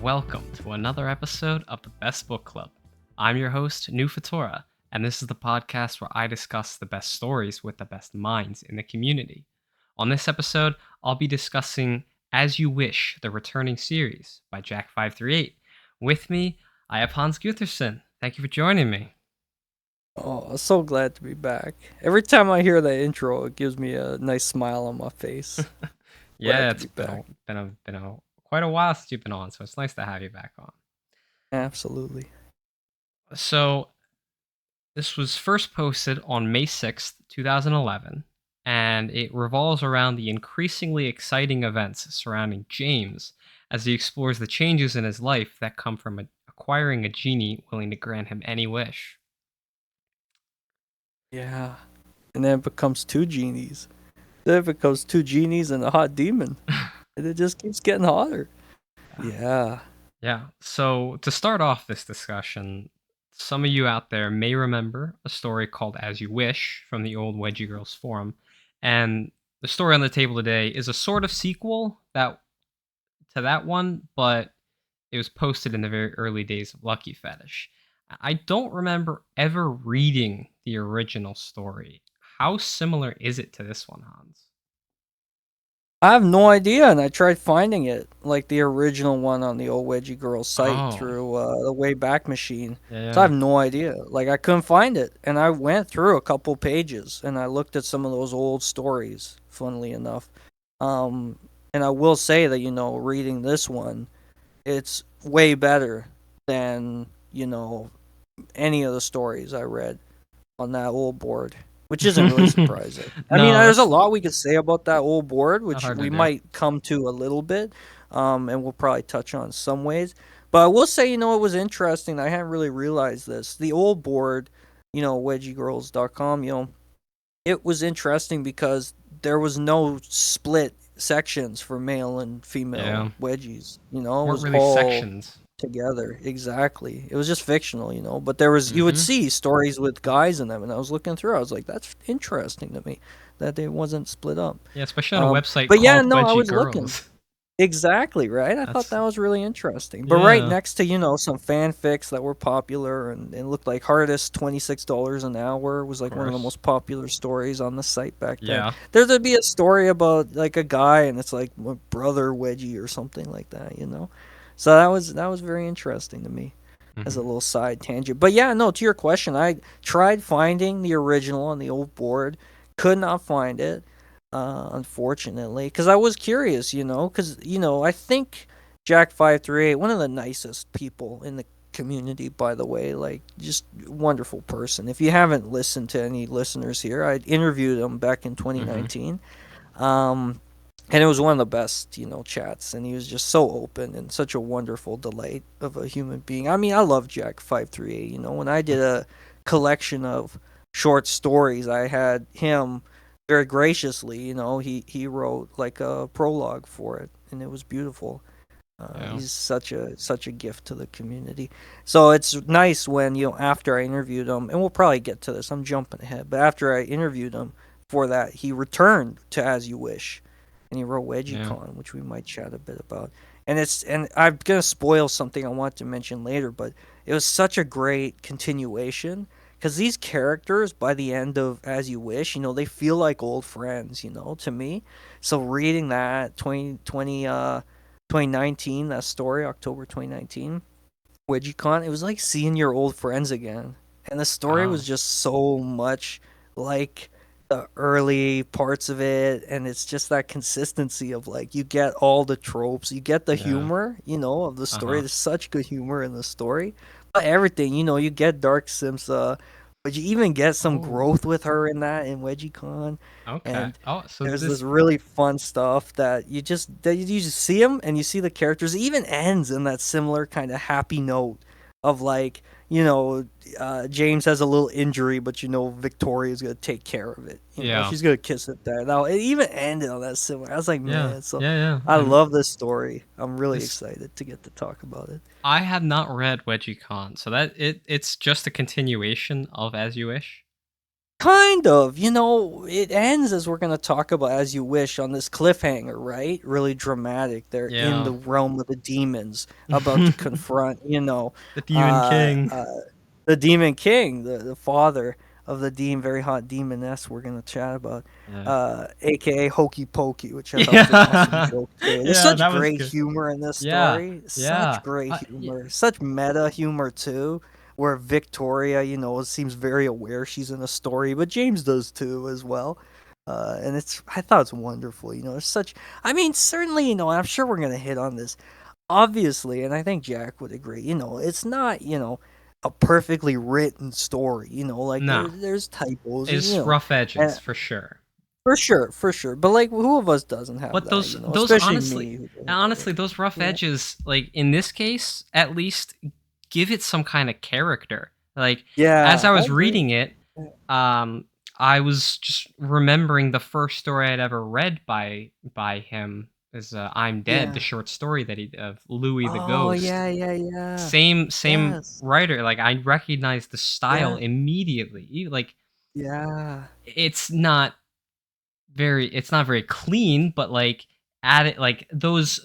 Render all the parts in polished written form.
welcome to another episode of the Best Book Club. I'm your host, NeufAtora, and this is the podcast where I discuss the best stories with the best minds in the community. On this episode, I'll be discussing As You Wish, the returning series by Jack538. With me, I have Hans Gutherson. Thank you for joining me. Oh, so glad to be back. Every time I hear that intro, it gives me a nice smile on my face. Glad Yeah, to it's be been back. quite a while since you've been on, so it's nice to have you back on. Absolutely. So, this was first posted on May 6th, 2011, and it revolves around the increasingly exciting events surrounding James as he explores the changes in his life that come from acquiring a genie willing to grant him any wish. Yeah. And then it becomes two genies. Then it becomes two genies and a hot demon. And it just keeps getting hotter. Yeah. Yeah, so to start off this discussion, some of you out there may remember a story called As You Wish from the old Wedgie Girls forum. And the story on the table today is a sort of sequel to that one, but it was posted in the very early days of Lucky Fetish. I don't remember ever reading the original story. How similar is it to this one, Hans? I have no idea, and I tried finding it, like the original one on the old Wedgie Girl site Oh, through the Wayback Machine. yeah, So I yeah. have no idea. Like I couldn't find it, and I went through a couple pages and I looked at some of those old stories. Funnily enough, um, and I will say that reading this one, it's way better than any of the stories I read on that old board, which isn't really surprising. I mean, No, there's a that's lot we could say about that old board, not which hard to we do. might come to a little bit, and we'll probably touch on some ways. But I will say, it was interesting. I hadn't really realized this. The old board, wedgiegirls.com, it was interesting because there was no split sections for male and female Yeah. wedgies. It Weren't was really all sections. together. Exactly. It was just fictional, but there was you would Hmm. see stories with guys in them, and I was looking through. I was like, that's interesting to me that it wasn't split up. Yeah, especially on a website But yeah, called no, I Wedgie was looking. Girls. Exactly, right? I thought That's that was really interesting. But right yeah, next to, some fanfics that were popular and it looked like Hardest $26 an hour was of like one of the course. most popular stories on the site back then. Yeah. There'd be a story about like a guy and it's like my brother Wedgie or something like that. So that was very interesting to me as a Hmm. little side tangent. But yeah, no, to your question, I tried finding the original on the old board, could not find it, unfortunately, because I was curious, because I think Jack538, one of the nicest people in the community, by the way, like just wonderful person. If you haven't listened to any listeners here, I interviewed him back in Hmm. 2019. Um, and it was one of the best, chats. And he was just so open and such a wonderful delight of a human being. I mean, I love Jack538. When I did a collection of short stories, I had him very graciously. He wrote like a prologue for it, and it was beautiful. Yeah. He's such a gift to the community. So it's nice when after I interviewed him, and we'll probably get to this. I'm jumping ahead, but after I interviewed him for that, he returned to As You Wish, and he wrote Yeah. WedgieCon, which we might chat a bit about. And I'm gonna spoil something I want to mention later, but it was such a great continuation because these characters by the end of As You Wish, they feel like old friends, to me. So reading that 2019, that story, October 2019, WedgieCon, it was like seeing your old friends again. And the story Oh. was just so much like the early parts of it. And it's just that consistency of like, you get all the tropes, you get the Yeah. humor, of the story. Uh-huh. There's such good humor in the story. But everything, you get Dark Simsa, but you even get some Oh. growth with her in that in WedgieCon. Okay. And Oh, so there's this this really fun stuff that you just see them and you see the characters. It even ends in that similar kind of happy note of like James has a little injury, but Victoria's gonna take care of it. yeah. She's gonna kiss it there. Now it even ended on that similar. I was like, Yeah. man, so Yeah, yeah. I And love this story. I'm really this excited to get to talk about it. I have not read WedgieCon, so that it's just a continuation of As You Wish. Kind of, it ends as we're gonna talk about As You Wish on this cliffhanger, right? Really dramatic. They're in Yeah. the realm of the demons, about to confront, The Demon uh, King. uh, the Demon King, the father of the very hot demoness we're gonna chat about, Yeah. aka Hokey Pokey, which I thought was an awesome Yeah. joke too. There's Yeah, such that was great good. humor in this Yeah. story, such Yeah. great Yeah. humor, such meta humor too, where Victoria, seems very aware she's in a story, but James does too as well. And I thought it's wonderful. It's such, I mean, certainly, I'm sure we're gonna hit on this, obviously, and I think Jack would agree. It's not, a perfectly written story. Like No. there's typos, and It's rough and edges for sure. for sure. But like, who of us doesn't have But that? those Especially me, who doesn't have it. honestly, those rough Yeah, edges, like in this case, at least give it some kind of character. Like as yeah, I I was agree. reading it, Yeah, um, I was just remembering the first story I'd ever read by him is "I'm Dead," the yeah. short story that he of Louis the Oh Ghost. yeah, yeah, yeah. Same Yes. writer. Like I recognized the style Yeah, immediately. Like yeah. it's not it's not very clean, but like add it like those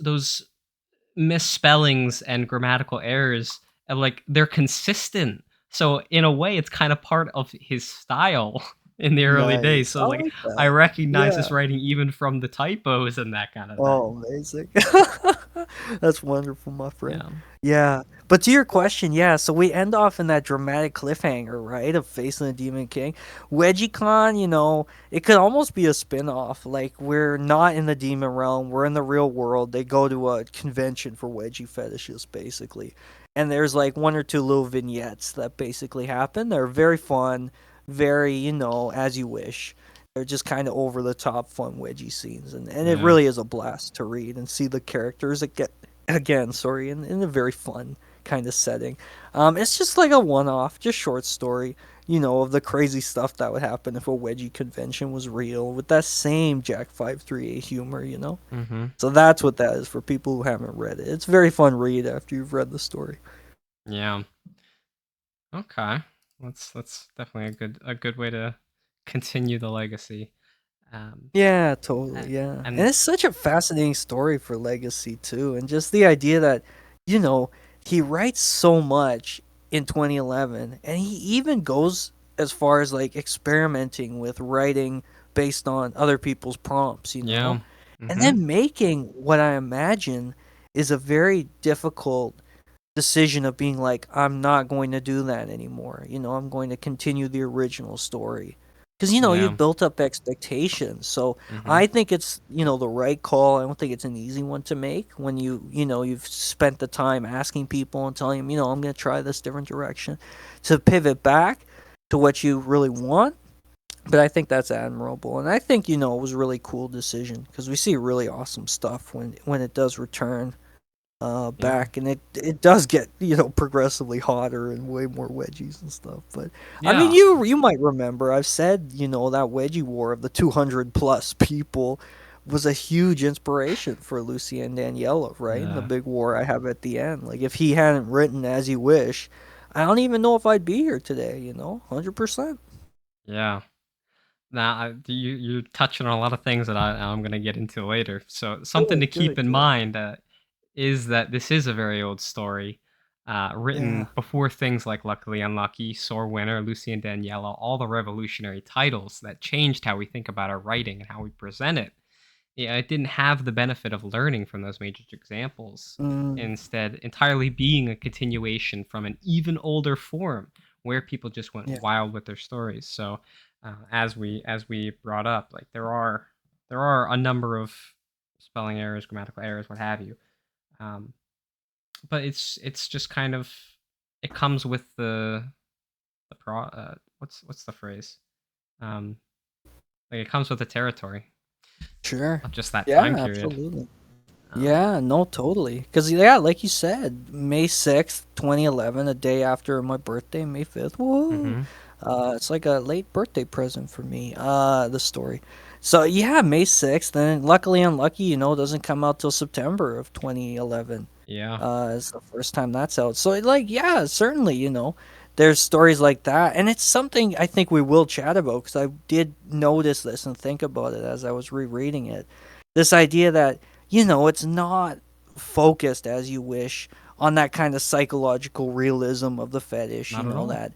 misspellings and grammatical errors like they're consistent. So in a way it's kind of part of his style in the early days. Nice. So I like like I that. recognize Yeah. his writing even from the typos and that kind of thing. Oh, amazing. That's wonderful, my friend. Yeah. Yeah. But to your question, yeah, so we end off in that dramatic cliffhanger, right? Of facing the Demon King. WedgieCon, it could almost be a spin-off. Like, we're not in the demon realm, we're in the real world. They go to a convention for wedgie fetishes, basically. And there's like one or two little vignettes that basically happen. They're very fun, very, as you wish. They're just kind of over the top fun wedgie scenes, and it Yeah. really is a blast to read and see the characters that get again, sorry, in a very fun kind of setting. It's just like a one-off, just short story, of the crazy stuff that would happen if a wedgie convention was real, with that same Jack 538 humor. Mhm. So that's what that is for people who haven't read it. It's a very fun read after you've read the story. Yeah. Okay. That's definitely a good way to continue the legacy. Um Yeah, a- totally. Yeah. And and it's such a fascinating story for Legacy too. And just the idea that, you know, he writes so much in 2011 and he even goes as far as like experimenting with writing based on other people's prompts. yeah. And Mhm. then making what I imagine is a very difficult decision of being like, I'm not going to do that anymore. I'm going to continue the original story. Because, Yeah. you've built up expectations. So Mhm. I think it's, the right call. I don't think it's an easy one to make when you've spent the time asking people and telling them, I'm going to try this different direction to pivot back to what you really want. But I think that's admirable. And I think, it was a really cool decision because we see really awesome stuff when it does return Yeah. back, and it does get progressively hotter and way more wedgies and stuff. But I mean, Yeah. you might remember I've said that wedgie war of the 200 plus people was a huge inspiration for Lucien Daniela, right? In the Yeah. big war I have at the end. Like if he hadn't written As You Wish, I don't even know if I'd be here today. 100%. Yeah. Now, you're touching on a lot of things that I'm gonna get into later. So something Good, to keep good, in good. mind is that this is a very old story, Yeah. written before things like Luckily Unlucky, Sore Winner, Lucy and Daniela, all the revolutionary titles that changed how we think about our writing and how we present it. Yeah, it didn't have the benefit of learning from those major examples, Mm, instead entirely being a continuation from an even older form where people just went yeah. wild with their stories. So, as we brought up, like there are a number of spelling errors, grammatical errors, what have you. Um, but it's just kind of it comes with the what's the phrase? Um, like it comes with the territory Sure. of just that Yeah, time period. absolutely. Um, Yeah, no, totally. Because, yeah, like you said, May 6th, 2011, a day after my birthday, May 5th. Woo! mhm. It's like a late birthday present for me, the story. So, yeah, May 6th, and luckily unlucky, doesn't come out till September of 2011. Yeah. It's the first time that's out. So, like, yeah, certainly, there's stories like that, and it's something I think we will chat about because I did notice this and think about it as I was rereading it. This idea that it's not focused as you wish on that kind of psychological realism of the fetish. Not at all. That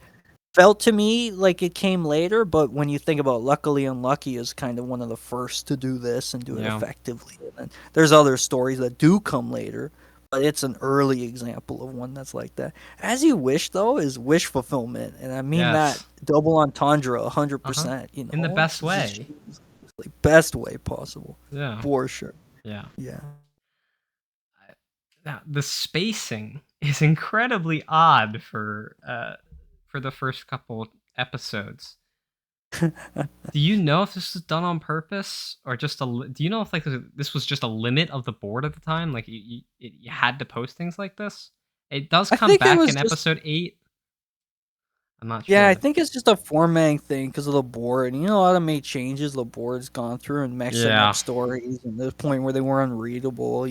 felt to me like it came later, but when you think about Luckily Unlucky is kind of one of the first to do this and do it Yeah. effectively. And then there's other stories that do come later, but it's an early example of one that's like that. As You Wish though is wish fulfillment, and I mean that Yes. double entendre Uh-huh. 100%, In the best It's just way. like best way possible. Yeah. For sure. Yeah. Yeah. Now, the spacing is incredibly odd for the first couple episodes. Do you know if this was done on purpose or just do you know if like this was just a limit of the board at the time? Like you had to post things like this. It does I come think it back was in just episode 8. I'm not Yeah, I sure. think it's just a formatting thing because of the board. A lot of made changes the board's gone through and mixing up Yeah. stories and the point where they were unreadable.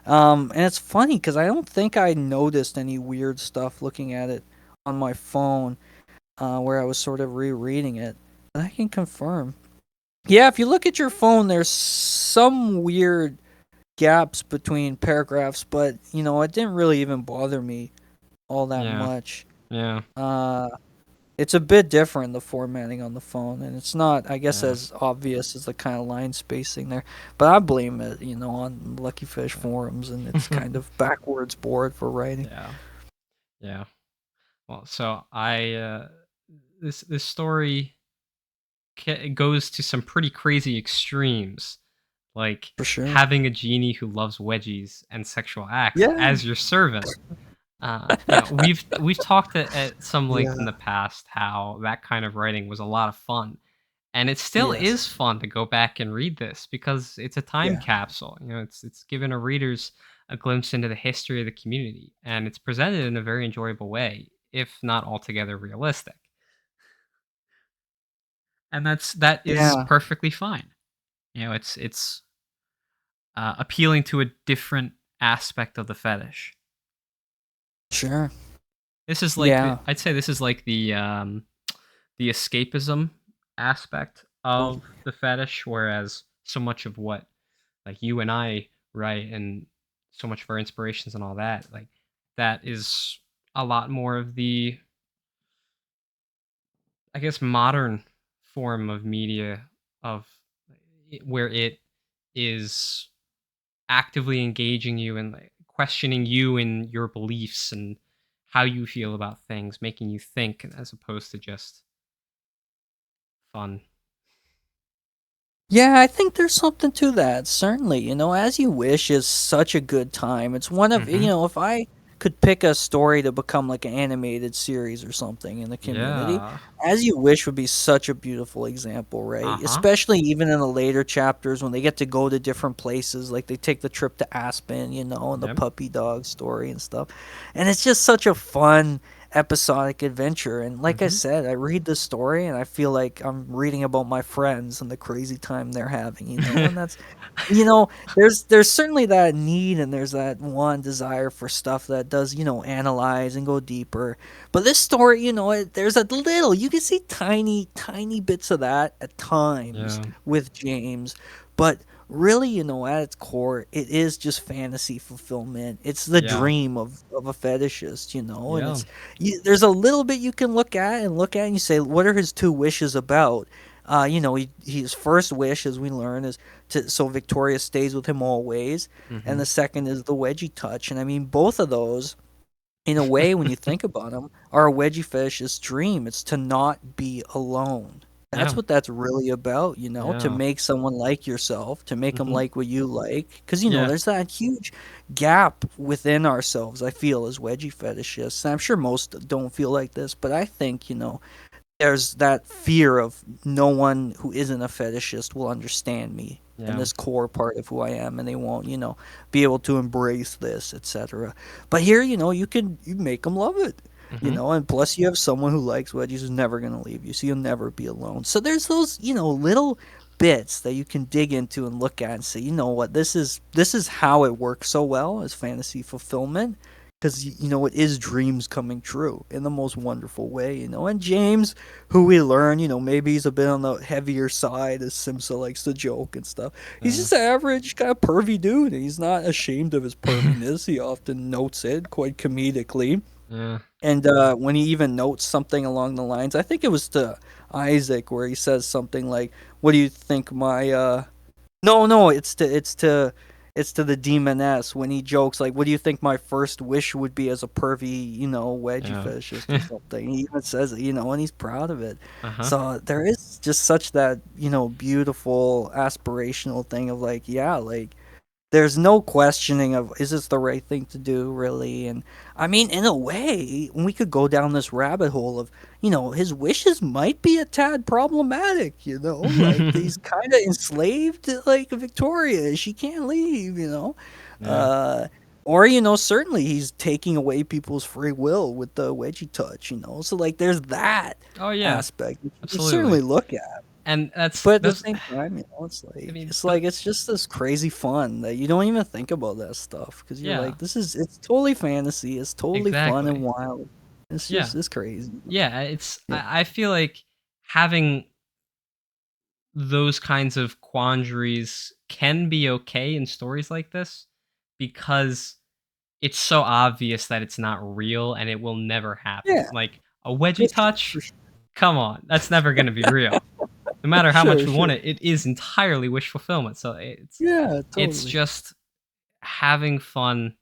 And it's funny because I don't think I noticed any weird stuff looking at it on my phone where I was sort of rereading it. But I can confirm. Yeah, if you look at your phone, there's some weird gaps between paragraphs, but it didn't really even bother me all that Yeah. much. Yeah. Uh, It's a bit different, the formatting on the phone, and it's not, I guess, Yeah. as obvious as the kind of line spacing there. But I blame it, on Lucky Fish forums and its kind of backwards board for writing. Yeah. Yeah. Well, so I this story goes to some pretty crazy extremes, like For sure. having a genie who loves wedgies and sexual acts Yeah. as your servant. We've talked at some length in Yeah. the past how that kind of writing was a lot of fun, and it still is Yes. fun to go back and read this because it's a time Yeah. capsule. It's given our readers a glimpse into the history of the community, and it's presented in a very enjoyable way, if not altogether realistic. And that is Yeah. perfectly fine. It's appealing to a different aspect of the fetish. Sure. This is like Yeah. I'd say this is like the escapism aspect Oh, of the fetish, whereas so much of what like you and I write and so much of our inspirations and all that, like that is a lot more of the I guess modern form of media of where it is actively engaging you and like, questioning you and your beliefs and how you feel about things, making you think as opposed to just fun. yeah, I think there's something to that. Certainly, As You Wish is such a good time. It's one of, Mhm. if I could pick a story to become like an animated series or something in the community, Yeah. As You Wish would be such a beautiful example, right? Uh-huh. Especially even in the later chapters when they get to go to different places, like they take the trip to Aspen, and the Yep. puppy dog story and stuff. And it's just such a fun episodic adventure. And like I Mhm. said, I read the story and I feel like I'm reading about my friends and the crazy time they're having. And that's there's certainly that need and there's that one desire for stuff that does, analyze and go deeper. But this story, there's a little, you can see tiny, tiny bits of that at times Yeah. with James, but really, at its core, it is just fantasy fulfillment. It's the Yeah. dream of a fetishist, and Yeah. there's a little bit you can look at and you say, what are his two wishes about? His first wish, as we learn, is so Victoria stays with him always, and the Mhm. second is the wedgie touch. And I mean, both of those, in a way, when you think about them, are a wedgie fetish's dream. It's to not be alone. That's Yeah. what that's really about, to Yeah. make someone like yourself, to make them Mhm. like what you like. Because, Yeah. there's that huge gap within ourselves, I feel, as wedgie fetishists. And I'm sure most don't feel like this, but I think, there's that fear of no one who isn't a fetishist will understand me and Yeah. this core part of who I am, and they won't, be able to embrace this, etc. But here, you make them love it, Mhm. and plus you have someone who likes wedgies who's never gonna leave you, so you'll never be alone. So there's those, little bits that you can dig into and look at and say, you know what, this is how it works so well as fantasy fulfillment. because it is dreams coming true in the most wonderful way, and James, who we learn, maybe he's a bit on the heavier side, as Simsa likes to joke and stuff. He's Yeah. just an average kind of pervy dude, and he's not ashamed of his perviness. He often notes it quite comedically. Yeah. And when he even notes something along the lines, I think it was to Isaac, where he says something like, "What do you think my no, no, it's to the demoness when he jokes like, "What do you think my first wish would be as a pervy, wedgie Yeah. fetishist or something?" He even says it, and he's proud of it. Uh-huh. So there is just such that, beautiful aspirational thing of like, yeah, like there's no questioning of is this the right thing to do really. And I mean, in a way we could go down this rabbit hole of his wishes might be a tad problematic, like he's kind of enslaved like Victoria, she can't leave, Yeah. uh or certainly he's taking away people's free will with the wedgie touch, so like there's that Oh, yeah. aspect you can Absolutely. certainly look at. And But at the those same time, it's I like mean, it's like it's just this crazy fun that you don't even think about that stuff because you're yeah, like, it's totally fantasy, it's totally fun and exactly. wild. Yeah. It's crazy. Yeah, it's Yeah, I feel like having those kinds of quandaries can be okay in stories like this because it's so obvious that it's not real and it will never happen. yeah, Like a wedgie for touch, come on, that's never gonna be real. No matter how much sure, we sure. want it, it is entirely wish fulfillment. So Yeah, it's totally. just having fun,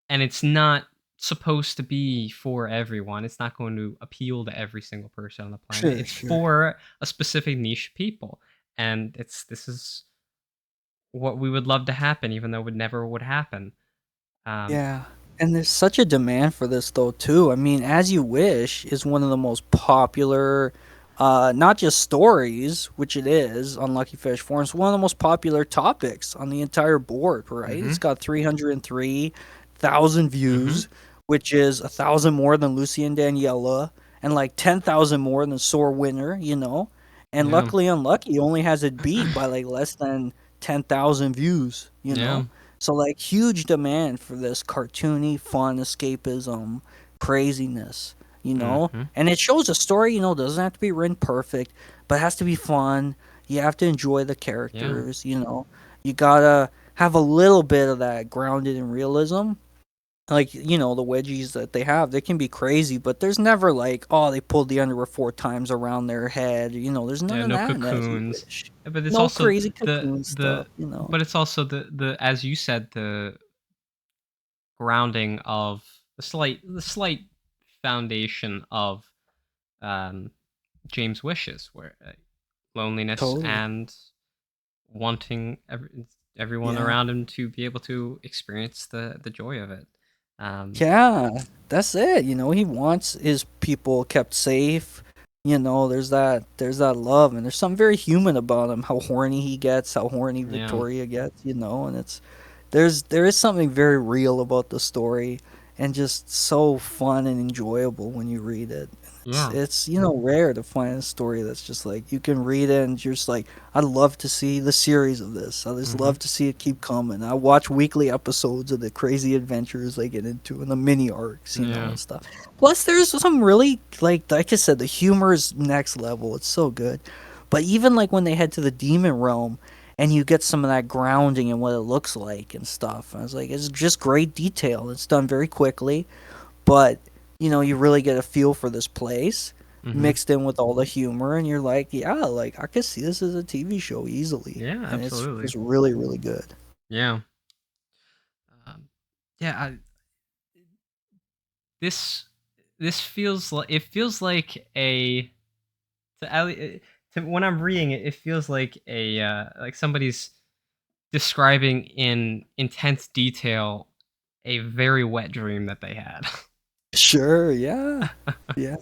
and it's not supposed to be for everyone. It's not going to appeal to every single person on the planet. Sure, It's sure. for a specific niche people. And this is what we would love to happen, even though it never would happen. Um, Yeah, and there's such a demand for this though too. I mean, As You Wish is one of the most popular, not just stories, which it is on Lucky Fish Forums, one of the most popular topics on the entire board. Right? It's mhm, got 303,000 mhm, views, which is 1,000 more than Lucy and Daniela, and like 10,000 more than Soar Winner. And yeah, luckily, Unlucky only has it beat by like less than 10,000 views. yeah, So like huge demand for this cartoony, fun escapism, craziness, mhm, and it shows a story, doesn't have to be written perfect, but it has to be fun. You have to enjoy the yeah, characters, you gotta have a little bit of that grounded in realism. Like, the wedgies that they have, they can be crazy, but there's never like, oh, they pulled the underwear 4 times around their head. There's none yeah. of No that in As You cocoons. Wish. But it's No also crazy the cocoon the stuff, but it's also the as you said, the grounding of the slight foundation of um, James' wishes, where loneliness Totally. and wanting everyone Yeah. around him to be able to experience the joy of it. Um, Yeah, that's it. He wants his people kept safe. There's that love, and there's something very human about him. How horny he gets, how horny yeah, Victoria gets. And there is something very real about the story, and just so fun and enjoyable when you read it. It's yeah, it's rare to find a story that's just like you can read it and you're just like, I'd love to see the series of this. I just hmm, love to see it keep coming. I watch weekly episodes of the crazy adventures they get into and the mini arcs, yeah, and stuff. Plus, there's some really like I said, the humor is next level. It's so good. But even like when they head to the demon realm, and you get some of that grounding in what it looks like and stuff. I was like, it's just great detail. It's done very quickly, but you really get a feel for this place hmm, mixed in with all the humor, and you're like, yeah, like I could see this as a TV show easily, yeah, and it's absolutely, it's really really good. yeah, um, yeah. This this feels like it feels like a to, to when I'm reading it, it feels like somebody's describing in intense detail a very wet dream that they had. Sure, yeah, yeah,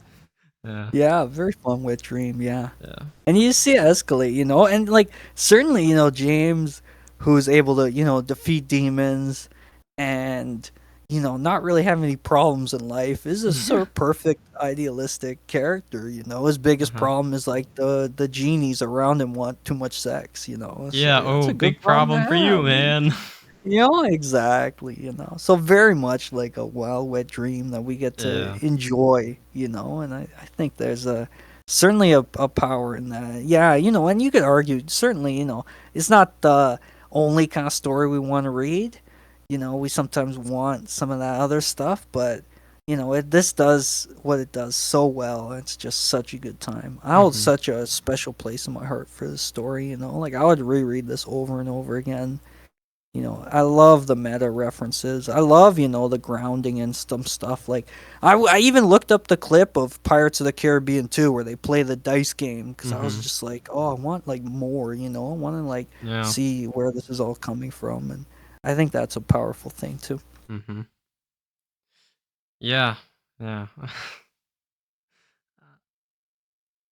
Yeah, yeah, very fun wet dream, yeah. yeah, And you see it escalate, and like certainly, James, who's able to, defeat demons and, not really have any problems in life, is a yeah, sort of perfect idealistic character, His biggest uh-huh. problem is like the genies around him want too much sex, It's Yeah, like that's oh, a good big problem to problem for you, have. man. Exactly. So very much like a wild wet dream that we get to Yeah. enjoy, and I think there's certainly a power in that. Yeah, and you could argue certainly, it's not the only kind of story we want to read. We sometimes want some of that other stuff, but this does what it does so well. It's just such a good time. I hold Mhm. such a special place in my heart for this story. Like I would reread this over and over again. I love the meta references. I love, the grounding and some stuff. Like, I even looked up the clip of Pirates of the Caribbean 2 where they play the dice game because I was Mhm. just like, oh, I want, like, more. I want to, like, Yeah. see where this is all coming from. And I think that's a powerful thing, too. Mhm. Yeah. Yeah.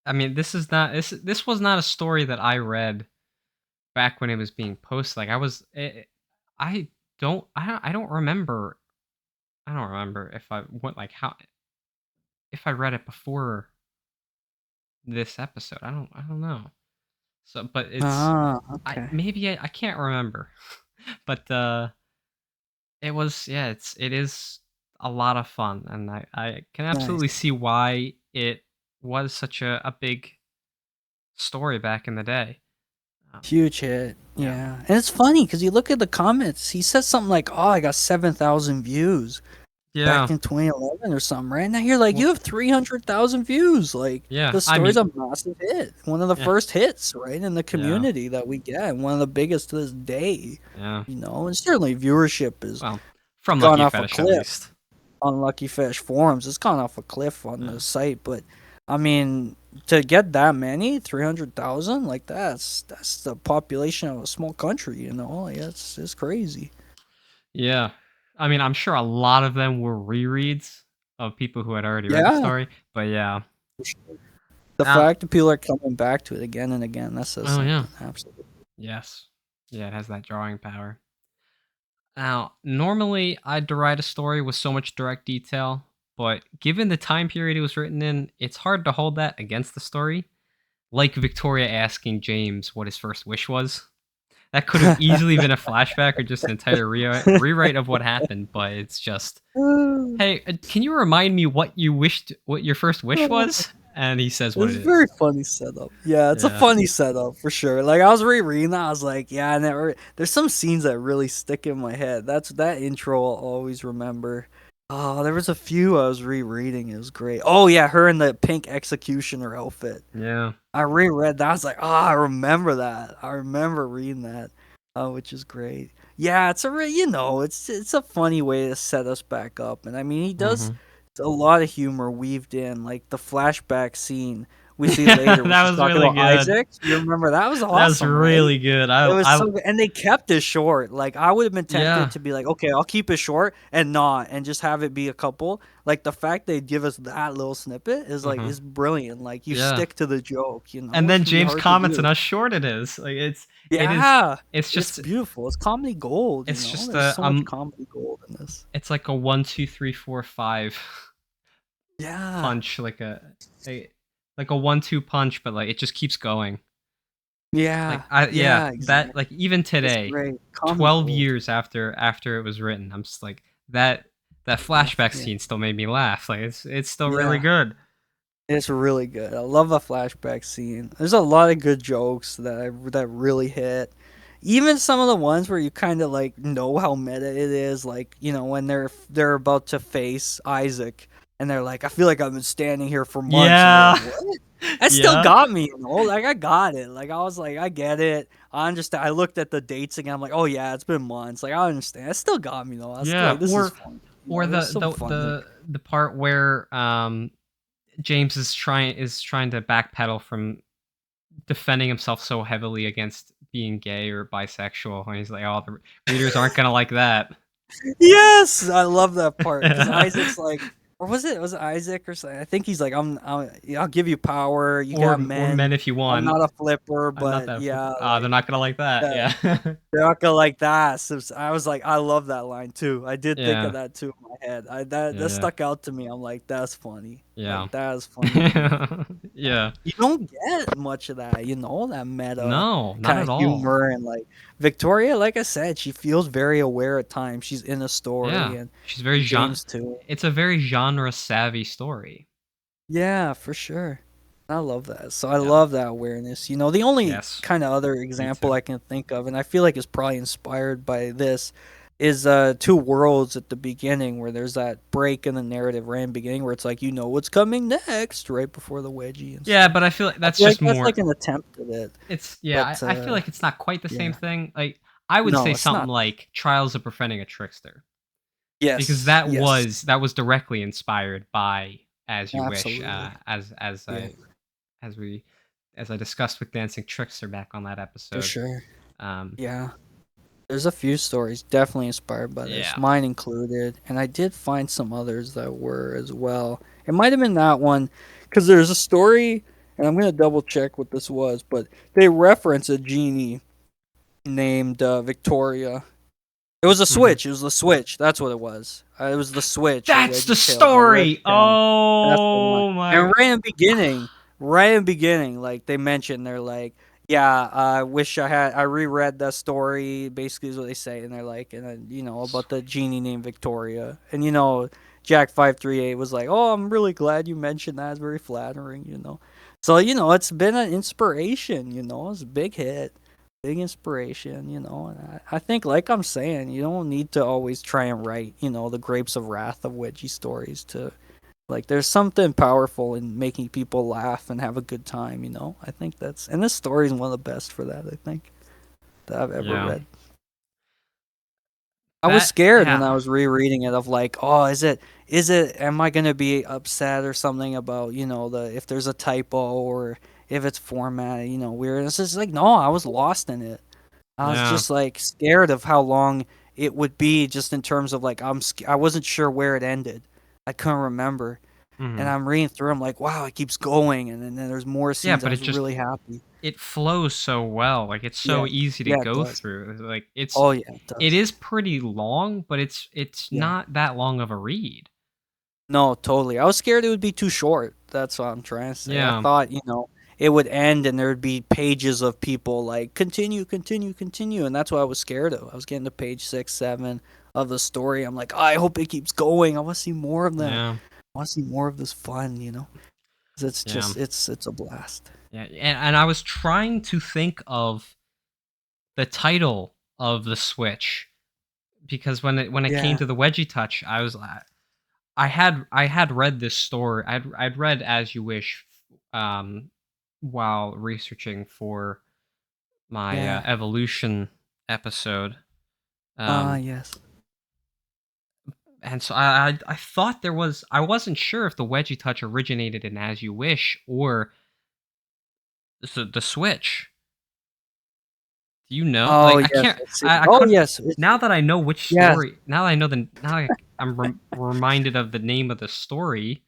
I mean, this was not a story that I read back when it was being posted. Like I I don't remember. I don't remember if I went like how if I read it before this episode. I don't know. So, but it's Ah, I okay. maybe I can't remember. But it was yeah, it is a lot of fun, and I can absolutely Nice. see why it was such a big story back in the day. Um, Huge hit. yeah. Yeah. And it's funny because you look at the comments, he says something like, oh, I got 7,000 views back Yeah. in 2011 or something, right? Now you're like, Well, you have 300,000 views. Like, yeah. the I story's mean, a massive hit. One of the yeah. first hits, right, in the Yeah. community that we get. One of the biggest to this day. Yeah. And certainly viewership has Well, from gone Lucky off a Fetish at cliff least. on Lucky Fish forums. It's gone off a cliff on the Yeah. site, but I mean, to get that many, 300,000, like that's the population of a small country. Like, it's crazy. Yeah. I mean, I'm sure a lot of them were rereads of people who had already read the Yeah. story, but yeah. The Now fact that people are coming back to it again and again, that says oh, yeah. something. Absolutely. Yes. Yeah, it has that drawing power. Now, normally I'd write a story with so much direct detail, but given the time period it was written in, it's hard to hold that against the story. Like Victoria asking James what his first wish was. That could have easily been a flashback or just an entire rewrite of what happened, but it's just, "Hey, can you remind me what your first wish was?" And he says what It's it a very is. funny setup. Yeah, it's a Yeah. funny setup for sure. Like I was rereading that, I was like, yeah, I never. There's some scenes that really stick in my head. That intro I'll always remember. Oh, there was a few I was rereading. It was great. Oh yeah, her in the pink executioner outfit. Yeah. I reread that. I was like, oh, I remember that. I remember reading that, which is great. Yeah, it's a funny way to set us back up, and I mean, he does Mhm. a lot of humor weaved in, like the flashback scene we see Yeah, later when that she's was talking really about good. Isaac. You remember that was That was awesome, right? really good. It was I so good, and they kept it short. Like I would have been tempted yeah. to be like, okay, I'll keep it short and not, and just have it be a couple. Like the fact they give us that little snippet is like Mhm. is brilliant. Like you Yeah. stick to the joke, And which then can be James hard to comments on do. how short it is. Like it is Yeah, it's it's just beautiful. It's comedy gold. it's just There's a so much comedy gold in this. it's like a 1, 2, 3, 4, 5 Yeah, punch, a like a 1-2 punch, but like it just keeps going. Like yeah, I yeah, yeah, that exactly. like even It's today, great. Comedy 12 gold. years after it was written, I'm just like that Yeah, flashback yeah, scene still made me laugh. Like it's still really yeah. good. It's really good. I love a flashback scene. There's a lot of good jokes that really hit. Even some of the ones where you kind of like know how meta it is, like when they're about to face Isaac, and they're like, "I feel like I've been standing here for months," and you're like, Yeah. "What?" That still Yeah. got me. Like I got it. Like I was like, I get it. I understand. I looked at the dates again. I'm like, oh yeah, it's been months. Like I understand. It still got me though. I was still Yeah, like, this is fun. or It was so funny. the part where James is trying to backpedal from defending himself so heavily against being gay or bisexual, and he's like, "Oh, the readers aren't gonna like that." Yes, I love that part because Isaac's like, or was it Isaac or something? I think he's like, I'll give you power. You got Or men men. if you I'm want. not a flipper, I'm not but that yeah, they're like not gonna like that. that. Yeah. They're not gonna like that. So I was like, I love that line too. I did think of Yeah. that too in my head. Yeah, That yeah. stuck out to me. I'm like, that's funny. Yeah. Like that is funny to me. Yeah. You don't get much of that, that meta No, not kind of at all. humor and like Victoria, like I said, she feels very aware at times. She's in a story Yeah. and She's very James too. it's a very genre savvy story. Yeah, for sure. I love that. So I Yeah. love that awareness. The only Yes. kind of other Me example too. I can think of, and I feel like it's probably inspired by this, is Two Worlds at the beginning where there's that break in the narrative right in the beginning where it's like you know what's coming next right before the wedgie and Yeah, stuff. but I feel like I that's feel like just that's more like an attempt at it. it's yeah, But I feel like it's not quite the same yeah. thing. Like I would say No, it's something not. like Trials of Befriending a Trickster because Yes. Yes. that was directly inspired by As You Wish Absolutely. Yeah, as we as I discussed with Dancing Trickster back on that for episode. sure. Um Yeah. There's a few stories definitely inspired by this, yeah. mine included, and I did find some others that were as well. It might have been that one, because there's a story, and I'm gonna double check what this was, but they reference a genie named Victoria. It was a Mhm. switch. It was the switch. That's what it was. It was the switch. A That's the wedgie tail that lived story. down. That's the one. Oh And my right in the beginning, like they mentioned, they're like, "Yeah, I wish I reread that story." Basically, is what they say, and they're like, and then about the genie named Victoria, and Jack 538 was like, "Oh, I'm really glad you mentioned that. It's very flattering." So it's been an inspiration. It's a big hit, big inspiration. And I think, like I'm saying, you don't need to always try and write, the grapes of wrath of wedgie stories to like. There's something powerful in making people laugh and have a good time. I think and this story is one of the best for that. I think that I've ever yeah. read. I was That scared when yeah. I was rereading it of like, oh, is it am I gonna be upset or something about, if there's a typo or if it's formatted, weird. It's just like, no, I was lost in it. I was Yeah. just like scared of how long it would be just in terms of like I wasn't sure where it ended. I couldn't remember. And Mhm. I'm reading through, I'm like, wow, it keeps going, and then there's more Yeah, scenes. I but was really happy. it flows so well. Like it's Yeah. so easy to Yeah, it go does. through. Like Oh yeah, it it does. is pretty long, but it's Yeah. not that long of a read. No, totally. I was scared it would be too short. That's what I'm trying to say. I Yeah. thought, it would end and there'd be pages of people like continue, continue, continue, and that's what I was scared of. I was getting to page 6, 7 of the story. I'm like, I hope it keeps going. I want to see more of that. Yeah. I want to see more of this fun. 'Cause it's Yeah. just it's a blast. Yeah. And I was trying to think of the title of the Switch because when it came Yeah. to the Wedgie Touch, I was like I had read this story. I'd read As You Wish um while researching for my Yeah. evolution episode. Ah, Um yes. and so I thought there was I wasn't sure if the Wedgie Touch originated in As You Wish or the Switch. Do you know? Oh, Like I yes, can't I see. I Oh, couldn't yes. now that I know which Yes. story now that I know the now I'm reminded of the name of the story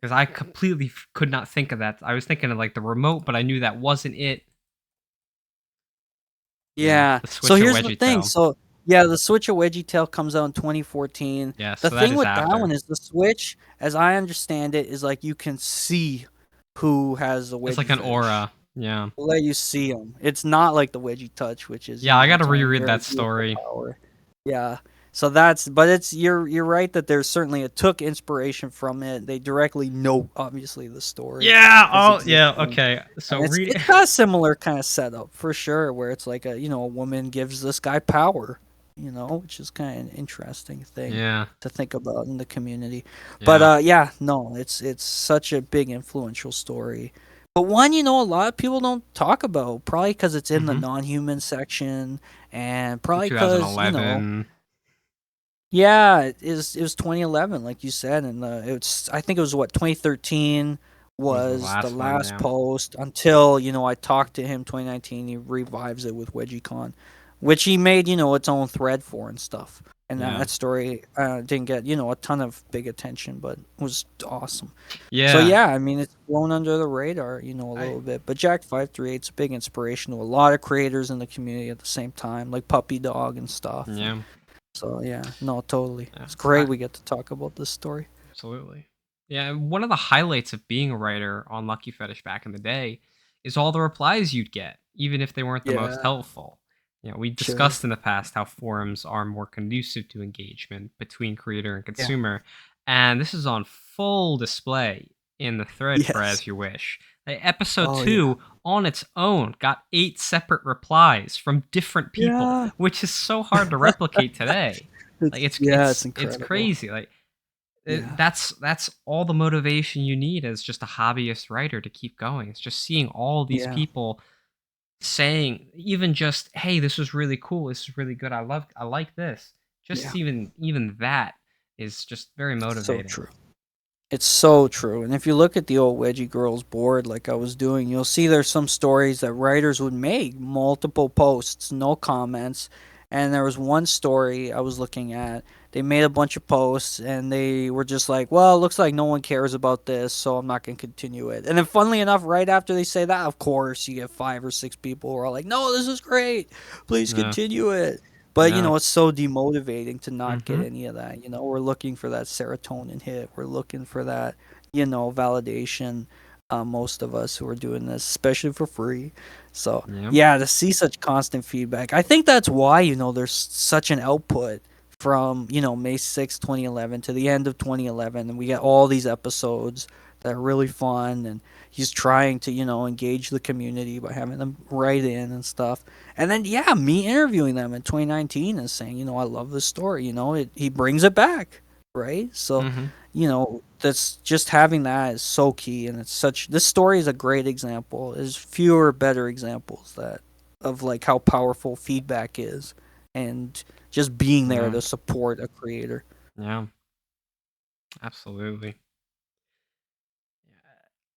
because I completely could not think of that. I was thinking of like the remote, but I knew that wasn't it. Yeah, Yeah. the So Switch or here's the Wedgie thing. Tail. So yeah, the Switch of Wedgie Tail comes out in 2014. Yeah, The so that thing is with that after. one is the Switch, as I understand it, is like you can see who has the It's Wedgie like an fetish. aura. Yeah. They'll let you see them. It's not like the Wedgie Touch, which is Yeah, I got to its own reread very that beautiful story. power. Yeah. So but you're right that there's certainly it took inspiration from it. They directly note obviously the story Yeah. as Oh, yeah. existing. Okay. So And read it's got a similar kind of setup for sure, where it's like a woman gives this guy power, which is kind of an interesting thing Yeah. to think about in the community. But Yeah. yeah, no, it's such a big influential story. But one, a lot of people don't talk about, probably because it's in the Mhm. non-human section, and probably because, 2011 yeah, it was 2011, like you said, and it's I think it was what 2013 was the was the last one, last yeah. post until I talked to him 2019. He revives it with WedgieCon, which he made its own thread for and stuff. and Yeah. that story didn't get a ton of big attention, but was awesome. So Yeah. yeah, I mean it's flown under the radar, a I little bit. But Jack 538's a big inspiration to a lot of creators in the community at the same time, like Puppy Dog and stuff. And yeah. so yeah, no, totally. Yeah. It's great we get to talk about this story. Absolutely. Yeah, and one of the highlights of being a writer on Lucky Fetish back in the day is all the replies you'd get, even if they weren't the most Yeah, helpful. We sure. discussed in the past how forums are more conducive to engagement between creator and Yeah. consumer, and this is on full display in the thread for Yes. As You Wish. Episode Oh yeah. 2 on its own got 8 separate replies from different people, Yeah. which is so hard to replicate today. Like It's it's yeah, it's it's incredible. crazy. Like Yeah. that's all the motivation you need as just a hobbyist writer to keep going. It's just seeing all these Yeah. people saying even just, "Hey, this was really cool. This is really good. I like this." Just Yeah. even that is just very So motivating. true. It's so true. And if you look at the old Wedgie Girls board like I was doing, you'll see there's some stories that writers would make multiple posts, no comments. And there was one story I was looking at. They made a bunch of posts and they were just like, well, it looks like no one cares about this, so I'm not going to continue it. And then, funnily enough, right after they say that, of course, you get 5 or 6 people who are like, no, this is great. Please Yeah. continue it. But Yeah. it's so demotivating to not get Mhm. any of that. We're looking for that serotonin hit. We're looking for that, validation. Most of us who are doing this, especially for free. So Yeah. yeah, to see such constant feedback, I think that's why there's such an output from May 6th, 2011 to the end of 2011, and we get all these episodes that are really fun, and he's trying to engage the community by having them write in and stuff. And then yeah, me interviewing them in 2019 and saying, I love this story. He brings it back, right? So, Mhm. that's just having that is so key, and it's such. This story is a great example. There's fewer better examples that of like how powerful feedback is, and just being there Yeah. to support a creator. Yeah. Absolutely.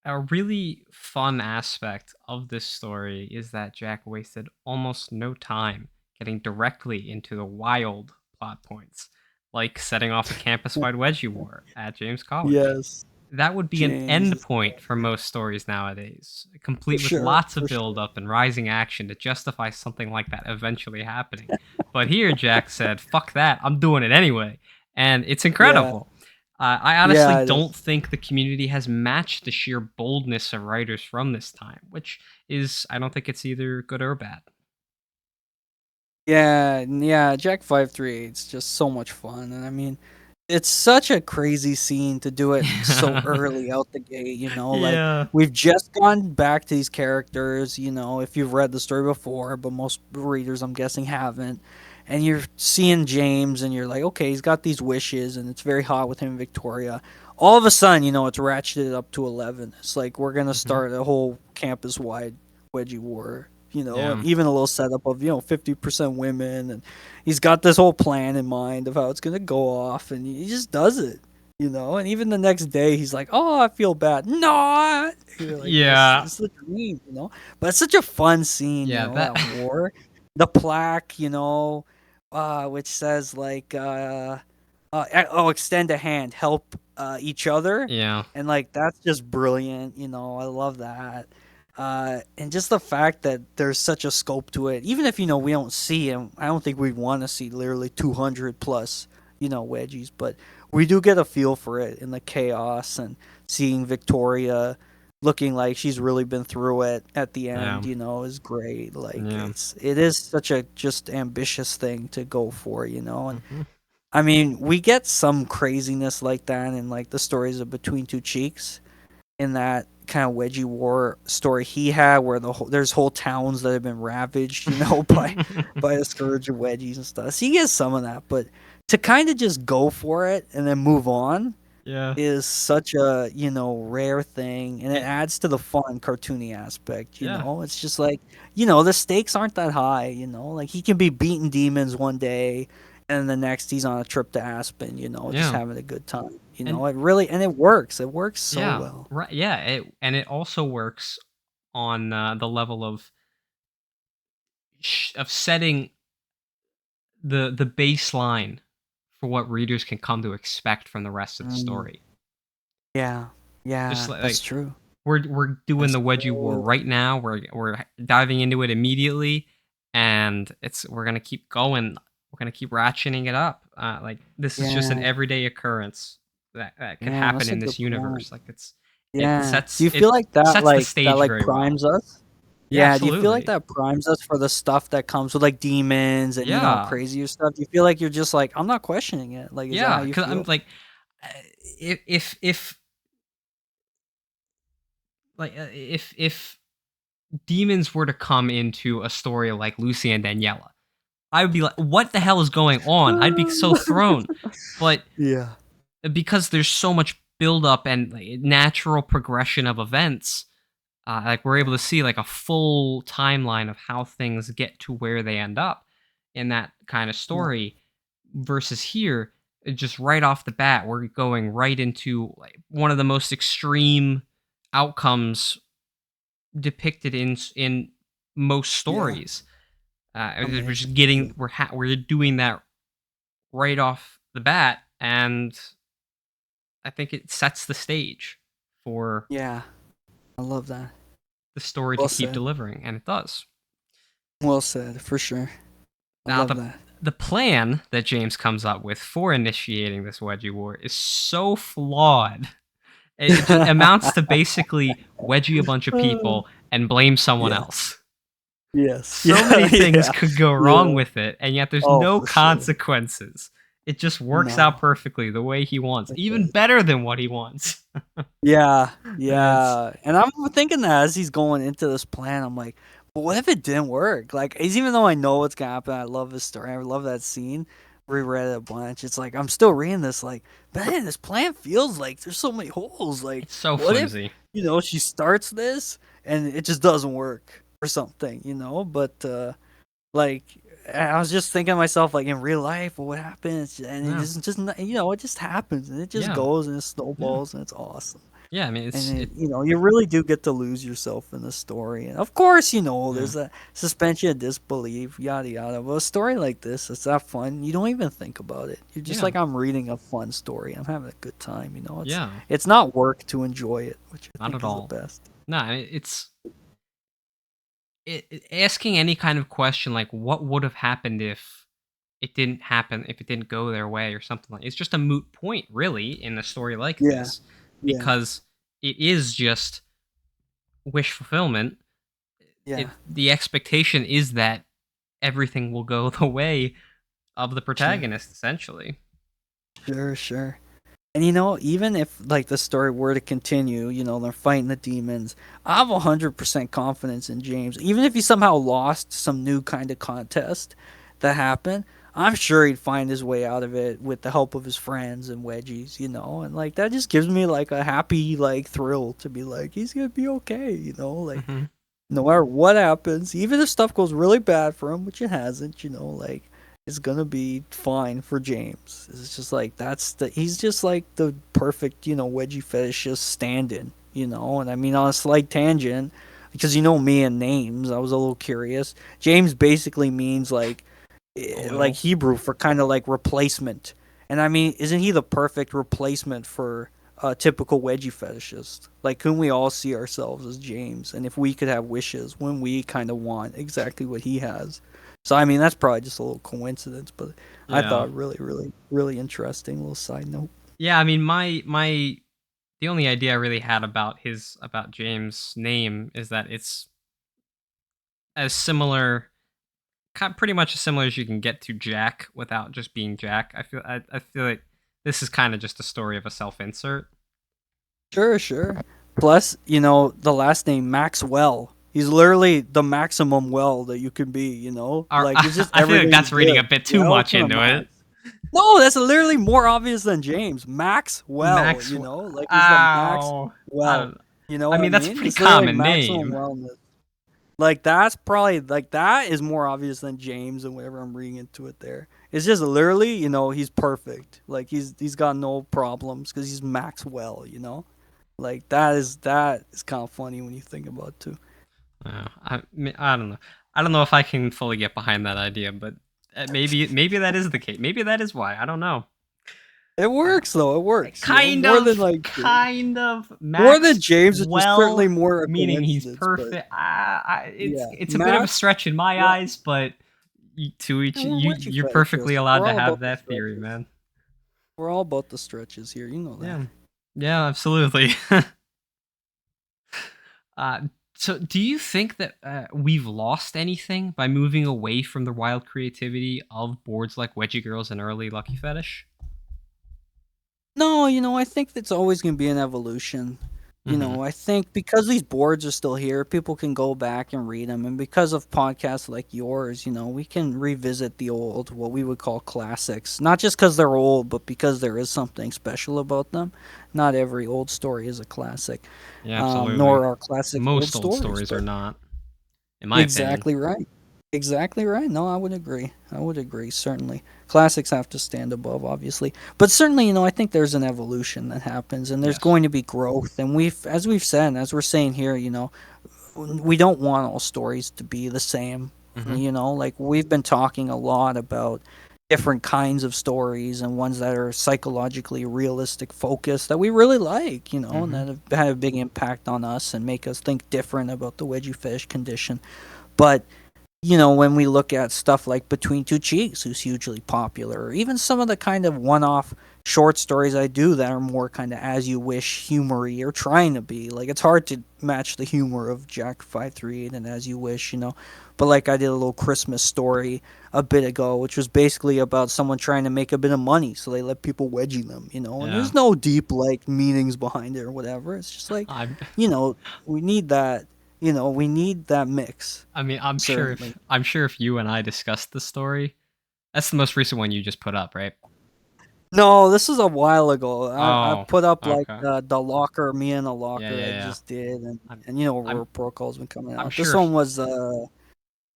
A really fun aspect of this story is that Jack wasted almost no time getting directly into the wild plot points, like setting off a campus wide wedgie war at James College. Yes, That would be an James end is point for most stories nowadays, for complete with sure, lots of for build sure. up and rising action to justify something like that eventually happening. But here, Jack said, fuck that, I'm doing it anyway. And it's Yeah, incredible. I honestly yeah, it don't is. think the community has matched the sheer boldness of writers from this time, which is, I don't think it's either good or bad. Yeah, yeah, Jack 538's just so much fun, and I mean, it's such a crazy scene to do it so early out the gate, like, Yeah. we've just gone back to these characters, if you've read the story before, but most readers, I'm guessing, haven't, and you're seeing James, and you're like, "Okay, he's got these wishes, and it's very hot with him and Victoria." All of a sudden, it's ratcheted up to 11. It's like, we're gonna Hmm. start a whole campus-wide wedgie war, and Yeah. even a little setup of 50% women, and he's got this whole plan in mind of how it's gonna go off, and he just does it, and even the next day he's like, "Oh, I feel bad." No, you're like, Yeah. it's the dream, but it's such a fun scene, Yeah. That. that war, the plaque, which says like oh, extend a hand, help each other, Yeah. and like that's just brilliant. I love that. And just the fact that there's such a scope to it, even if we don't see him, I don't think we'd want to see literally 200 plus, wedgies, but we do get a feel for it in the chaos and seeing Victoria looking like she's really been through it at the end, Yeah. is great. Like Yeah. it is such a just ambitious thing to go for, and Hmm. I mean, we get some craziness like that in like the stories of Between Two Cheeks, in that kind of wedgie war story he had, where there's whole towns that have been ravaged, by the scourge of wedgies and stuff. So you get some of that, but to kind of just go for it and then move on Yeah. is such a rare thing, and it Eh, adds to the fun cartoony aspect. yeah. It's just like the stakes aren't that high. Like he can be beating demons one day, and the next he's on a trip to Aspen. Just Yeah. having a good time. And It works so yeah, well. right. Yeah. And it also works on the level of of setting the baseline for what readers can come to expect from the rest of the Mm, story. yeah, Just yeah, that's like true. we're doing That's the Wedgie War totally right now. We're diving into it immediately, and we're gonna keep going. We're gonna keep ratcheting it up. Like this is just an yeah, everyday occurrence that could yeah, happen that's a in good this point. universe. Like Yeah. Do you feel it like that sets the that stage very well. primes us? Yeah, Yeah, do you feel like absolutely. that primes us for the stuff that comes with like demons and Yeah, crazier stuff? Do you feel like you're just like, I'm not questioning it? Like, is that how yeah. you Because I'm feel? like, uh, if if demons were to come into a story like Lucy and Daniela, I would be like, "What the hell is going on?" I'd be so thrown. But Yeah. because there's so much buildup and like, natural progression of events, like we're able Yeah. to see like a full timeline of how things get to where they end up in that kind of Yeah. story. Versus here, just right off the bat, we're going right into like one of the most extreme outcomes depicted in most Yeah. stories. We're Amazing. just Yeah. getting we're doing that right off the bat, and I think it sets the stage for Yeah. I love that. the story to Well keep said. delivering, and it does. Well said, for sure. I Now, love that. the plan that James comes up with for initiating this Wedgie War is so flawed. It just amounts to basically wedgie a bunch of people and blame someone Yeah. else. Yes. So many Yeah. things Yeah. could go wrong Yeah. with it, and yet there's Oh, no for sure. consequences. It just works out No. perfectly the way he wants, It even does. better than what he wants. Yeah, It's yeah, and I'm thinking that as he's going into this plan, I'm like, but what if it didn't work? Like, even though I know what's gonna happen, I love this story. I love that scene. Reread it a bunch. It's like I'm still reading this. Like, man, this plan feels like there's so many holes. Like, it's so what if flimsy. she starts this and it just doesn't work or something, But like, I was just thinking to myself, like in real life, what happens? And it Yeah, just it just happens and it just yeah, goes and it yeah, snowballs and it's awesome. yeah. I mean, And it's it, it. you really do get to lose yourself in the story. And of course, Yeah, there's a suspension of disbelief, yada yada. But a story like this, it's that fun. You don't even think about it. You're just yeah, like, I'm reading a fun story. I'm having a good time. yeah. It's not work to enjoy it, which I Not think at is the all. best. No, asking any kind of question like what would have happened if it didn't happen, if it didn't go their way or something like it's just a moot point really in a story like Yeah, this yeah, because it is just wish fulfillment. yeah. The expectation is that everything will go the way of the Sure, protagonist essentially. sure, sure. And even if like the story were to continue, they're fighting the demons. I have 100% confidence in James. Even if he somehow lost some new kind of contest that happened, I'm sure he'd find his way out of it with the help of his friends and wedgies. And like that just gives me like a happy like thrill to be like he's gonna be okay. Like Hmm. no matter what happens, even if stuff goes really bad for him, which it hasn't, like it's gonna be fine for James. It's just like he's just like the perfect, wedgie fetishist stand-in. And I mean on a slight tangent, because me and names, I was a little curious. James basically means A like little. Hebrew for kind of like replacement. And I mean, isn't he the perfect replacement for a typical wedgie fetishist? Like, couldn't we all see ourselves as James? And if we could have wishes when we kind of want exactly what he has. So, I mean, that's probably just a little coincidence, but I Yeah. thought really, really, really interesting little side note. Yeah, I mean my the only idea I really had about James' name is that it's as similar pretty much as similar as you can get to Jack without just being Jack. I feel like this is kind of just a story of a self-insert. Sure, sure. Plus, the last name Maxwell. He's literally the maximum well that you can be. Or Like it's just I feel like everything's that's reading a good. bit too much To the into it. max. No, that's literally more obvious than James. Maxwell, Max like he's the max Ow. I well. don't know. You know I what I mean, that's a mean? pretty It's literally common maximum name. wellness. Like that's probably like that is more obvious than James and whatever I'm reading into it there. It's just literally, he's perfect. Like he's got no problems because he's Maxwell. Like that is kind of funny when you think about it too. I don't know. I don't know if I can fully get behind that idea, but maybe that is the case. Maybe that is why. I don't know. It Uh, works though. It works. kind More than of, like kind of. more than Max, James, which is certainly well, more a meaning he's coincidence. But perfect. yeah, It's a bit of a Max. stretch in my Yeah, eyes, but to each and we're wedgie you're perfectly fetishists. allowed We're to all have about the that theory, stretches. man. We're all about the stretches here. You know that. Yeah, yeah, absolutely. uh, so, do you think that we've lost anything by moving away from the wild creativity of boards like Wedgie Girls and early Lucky Fetish? No, I think it's always going to be an evolution. Hmm. I think because these boards are still here, people can go back and read them. And because of podcasts like yours, we can revisit the old, what we would call classics. Not just because they're old, but because there is something special about them. Not every old story is a classic, Yeah, absolutely. nor are classics old Most old stories. stories are But not, in my opinion. exactly right. Exactly right. No, I would agree. I would agree, certainly. Classics have to stand above, obviously. But certainly, I think there's an evolution that happens and there's Yes. going to be growth. And as we've said, as we're saying here, we don't want all stories to be the same. Hmm. Like we've been talking a lot about different kinds of stories and ones that are psychologically realistic focused that we really like, and Hmm. that have had a big impact on us and make us think different about the wedgie fish condition. But when we look at stuff like Between Two Cheeks, who's hugely popular, or even some of the kind of one off short stories I do that are more kind of as you wish humory or trying to be. Like, it's hard to match the humor of Jack 538 and As You Wish. But like, I did a little Christmas story a bit ago, which was basically about someone trying to make a bit of money, so they let people wedgie them. And Yeah. there's no deep, like, meanings behind it or whatever. It's just like, I'm you know, we need that. We need that mix, I mean, certainly. I'm sure if you and I discussed the story, that's the most recent one you just put up, right? No, this is a while ago. I Oh, put up like okay. the locker, me and the Yeah, locker I yeah, yeah. just did, and I'm Roar I'm Protocol's been coming I'm out. This sure one was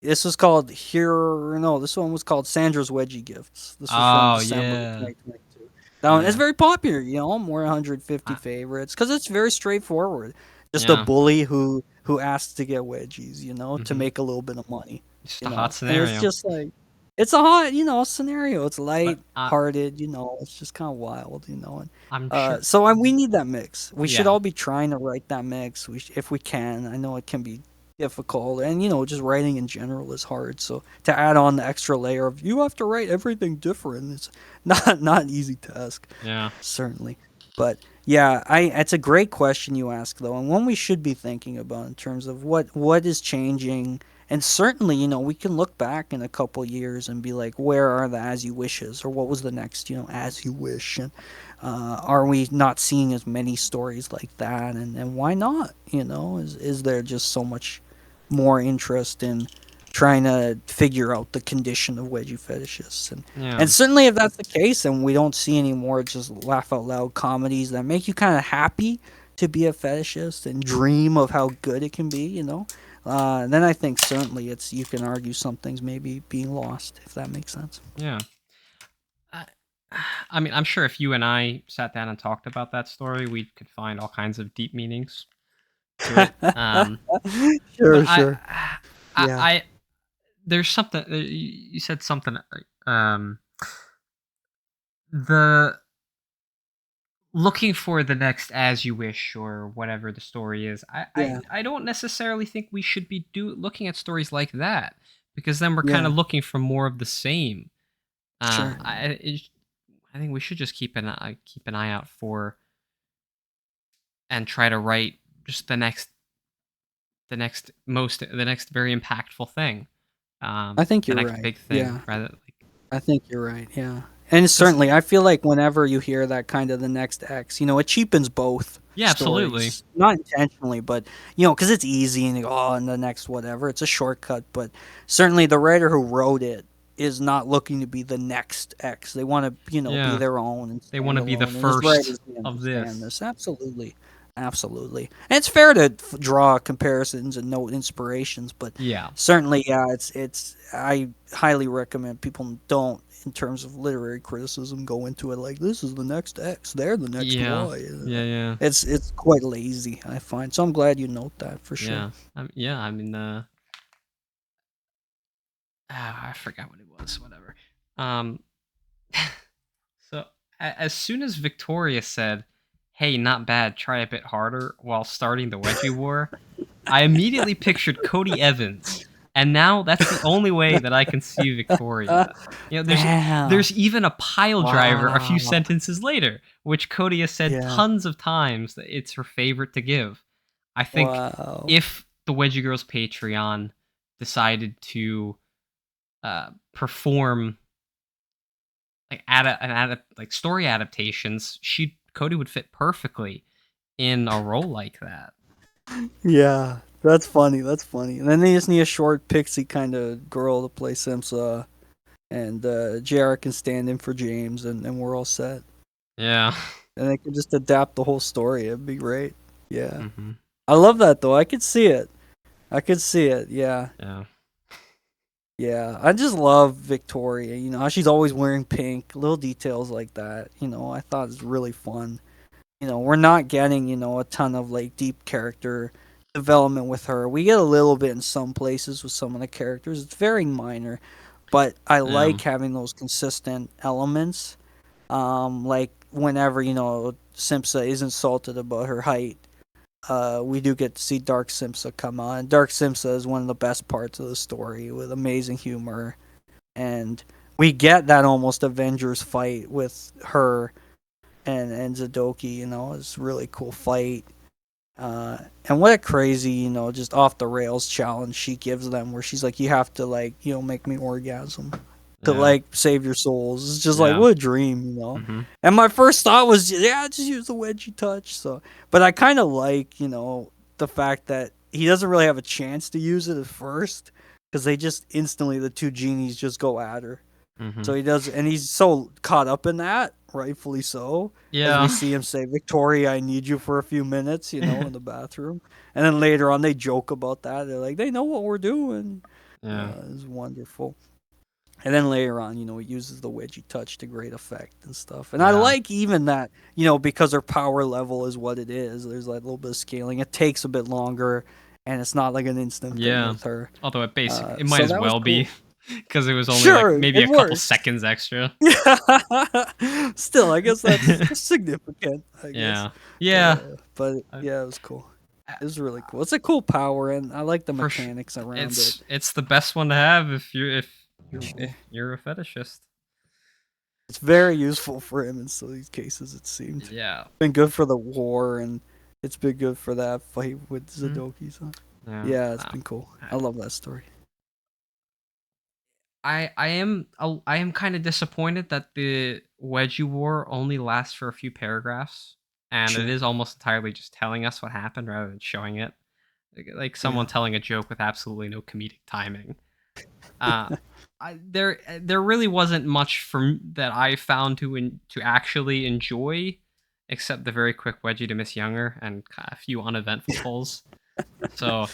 this was called here. No, this one was called Sandra's Wedgie Gifts. This was from Oh, December yeah. 2022. Now it's Yeah. very popular. More 150 I, favorites because it's very straightforward. Just a yeah. bully who asks to get wedgies, to Mhm. make a little bit of money, Just a hot and it's scenario. just like it's a hot, scenario. It's But light-hearted, it's just kind of wild, and I'm sure we need that mix. We should yeah. all be trying to write that mix. If we can. I know it can be difficult, and just writing in general is hard. So to add on the extra layer of you have to write everything different, it's not an easy task, Yeah. certainly. But yeah, it's a great question you ask though, and one we should be thinking about in terms of what is changing. And certainly, we can look back in a couple years and be like, where are the As You Wishes, or what was the next, As You Wish, and are we not seeing as many stories like that, and why not? Is there just so much more interest in trying to figure out the condition of wedgie fetishists, and Yeah. certainly if that's the case and we don't see any more just laugh out loud comedies that make you kind of happy to be a fetishist and dream of how good it can be, then I think certainly it's you can argue something's maybe being lost, if that makes sense. Yeah. I, I mean, I'm sure if you and I sat down and talked about that story, we could find all kinds of deep meanings to it. But Sure, sure. Yeah, I there's something you said something the looking for the next As You Wish or whatever the story is. yeah, I don't necessarily think we should be looking at stories like that because then we're kind yeah, of looking for more of the same. sure. I think we should just keep an eye out for and try to write just the next very impactful thing, I think the you're next right. big thing Yeah, rather like I think you're right. Yeah. And because certainly, I feel like whenever you hear that kind of the next X, it cheapens both yeah, absolutely, stories. Not intentionally, but, because it's easy and you go, oh, and the next whatever. It's a shortcut. But certainly, the writer who wrote it is not looking to be the next X. They want to, be yeah, their own and they want stand to be the alone. And as first writers, we of understand this. this. Absolutely. Absolutely. And it's fair to draw comparisons and note inspirations, but Yeah, certainly, yeah, I highly recommend people don't, in terms of literary criticism, go into it like this is the next X, they're the next yeah, Y. yeah, yeah, It's quite lazy, I find. So I'm glad you note that for sure. yeah. Yeah. I mean, I forgot what it was. Whatever. Um, so as soon as Victoria said, "Hey, not bad, try a bit harder," while starting the Wedgie War, I immediately pictured Cody Evans, and now that's the only way that I can see Victoria. You know, Damn. there's even a pile driver a few Wow. sentences later, which Cody has said Yeah. tons of times that it's her favorite to give. I think Wow. if the Wedgie Girls Patreon decided to perform like like story adaptations, she Cody would fit perfectly in a role like that. Yeah. That's funny. That's funny. And then they just need a short pixie kind of girl to play Simsa, and JR can stand in for James, and we're all set. Yeah. And they can just adapt the whole story. It'd be great. Yeah. Hmm. I love that though. I could see it. I could see it. Yeah. Yeah. Yeah. I just love Victoria. You know, how she's always wearing pink, little details like that. You know, I thought it's really fun. You know, we're not getting, a ton of like deep character development with her. We get a little bit in some places with some of the characters. It's very minor, but I Yeah. like having those consistent elements. Like whenever, Simpsa is insulted about her height, we do get to see Dark Simsa come on. Dark Simsa is one of the best parts of the story with amazing humor, and we get that almost Avengers fight with her and Zadoki. It's a really cool fight. And what a crazy, just off the rails challenge she gives them, where she's like, "You have to like, make me orgasm to Yeah. like save your souls." It's just like Yeah. what a dream. Hmm. And my first thought was, yeah, just use the wedgie touch. So, but I kind of like, the fact that he doesn't really have a chance to use it at first because they just instantly the two genies just go at her. Hmm. So he does, and he's so caught up in that, rightfully so, as we Yeah. see him say, "Victoria, I need you for a few minutes," in the bathroom. And then later on, they joke about that. They're like, they know what we're doing. Yeah. It's wonderful. And then later on, he uses the wedgie touch to great effect and stuff. And I Yeah. like even that, because her power level is what it is. There's like a little bit of scaling. It takes a bit longer, and it's not like an instant thing Yeah. with her. Although it might So as that was well be cool. because it was only like Sure, maybe it a couple works. seconds extra. Yeah. Still, I guess that's significant, I guess. Yeah. Yeah. But Uh, yeah, it was cool. uh, It was really cool. It's a cool power, and I like the for sure. mechanics around it. It's the best one to have if Sure. you're a fetishist. It's very useful for him in some of these cases, it seemed. Yeah. Been good for the war, and it's been good for that fight with Mhm. Zadoki. So. Yeah. Yeah, it's been cool. I love that story. I am kind of disappointed that the Wedgie War only lasts for a few paragraphs, and it Sure. is almost entirely just telling us what happened rather than showing it, like someone Yeah. telling a joke with absolutely no comedic timing. Uh, there really wasn't much from that I found to actually enjoy, except the very quick wedgie to Miss Younger and a few uneventful pulls. So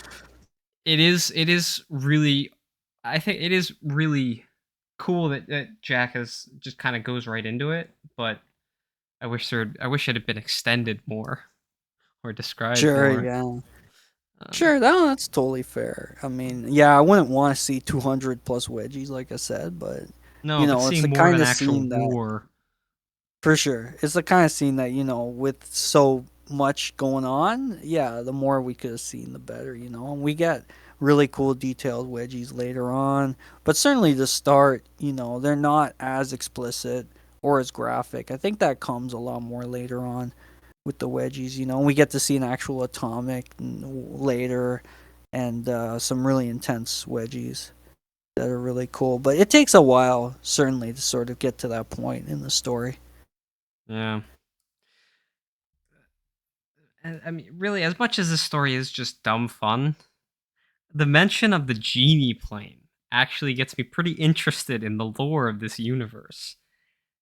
it is really, I think it is really cool that Jack has just kind of goes right into it, but I wish it had been extended more or described Sure, more. yeah. Um, Sure, that's totally fair. I mean, yeah, I wouldn't want to see 200 plus wedgies, like I said, but no, but it's seeing the more of kind an of actual scene that, war. for sure, it's the kind of scene that, with so much going on, yeah, the more we could have seen, the better. And we get really cool detailed wedgies later on, but certainly the start, they're not as explicit or as graphic. I think that comes a lot more later on with the wedgies. And we get to see an actual atomic later, and some really intense wedgies that are really cool. But it takes a while, certainly, to sort of get to that point in the story. Yeah. And, I mean, really, as much as this story is just dumb fun, the mention of the genie plane actually gets me pretty interested in the lore of this universe.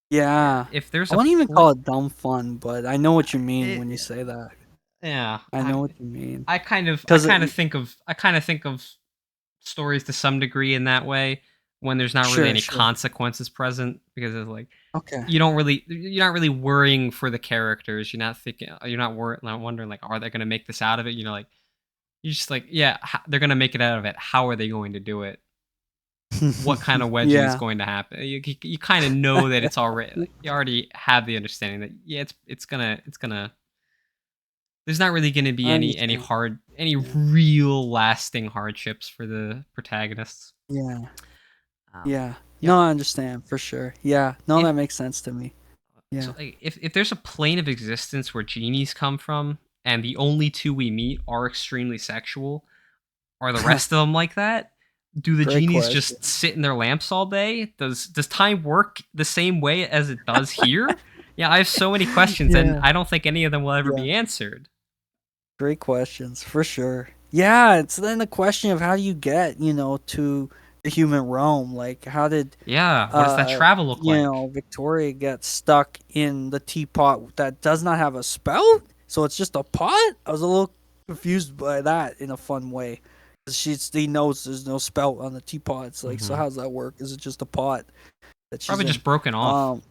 Yeah, Yeah, if there's I a wouldn't even plane, call it dumb fun, but I know what you mean it, when you say that. yeah, I know what you mean. I Because, kind of think of stories to some degree in that way when there's not really sure, any sure. consequences present because it's like Okay. you're not really worrying for the characters. You're not wondering like are they going to make this out of it? Like you just like yeah, they're going to make it out of it. How are they going to do it? what kind of wedging is Yeah, going to happen. You kind of know that it's already like you already have the understanding that yeah, it's gonna there's not really going to be I any understand. hard any Yeah, real lasting hardships for the protagonists. yeah, Um, yeah. yeah, No, I understand for sure. Yeah, no, if that makes sense to me. so, Yeah. like, if there's a plane of existence where genies come from, and the only two we meet are extremely sexual, are the rest of them like that? Do the Great genies question. just sit in their lamps all day? Does time work the same way as it does here? Yeah, I have so many questions, and Yeah, I don't think any of them will ever yeah. be answered. Great questions for sure. Yeah, it's then the question of how do you get, to the human realm? Like how did Yeah, what does that travel look like? Victoria get stuck in the teapot that does not have a spout? So it's just a pot? I was a little confused by that in a fun way. 'Cause he knows there's no spout on the teapot. It's like, so Mhm. how does that work? Is it just a pot that she's Probably in? just broken off. Um,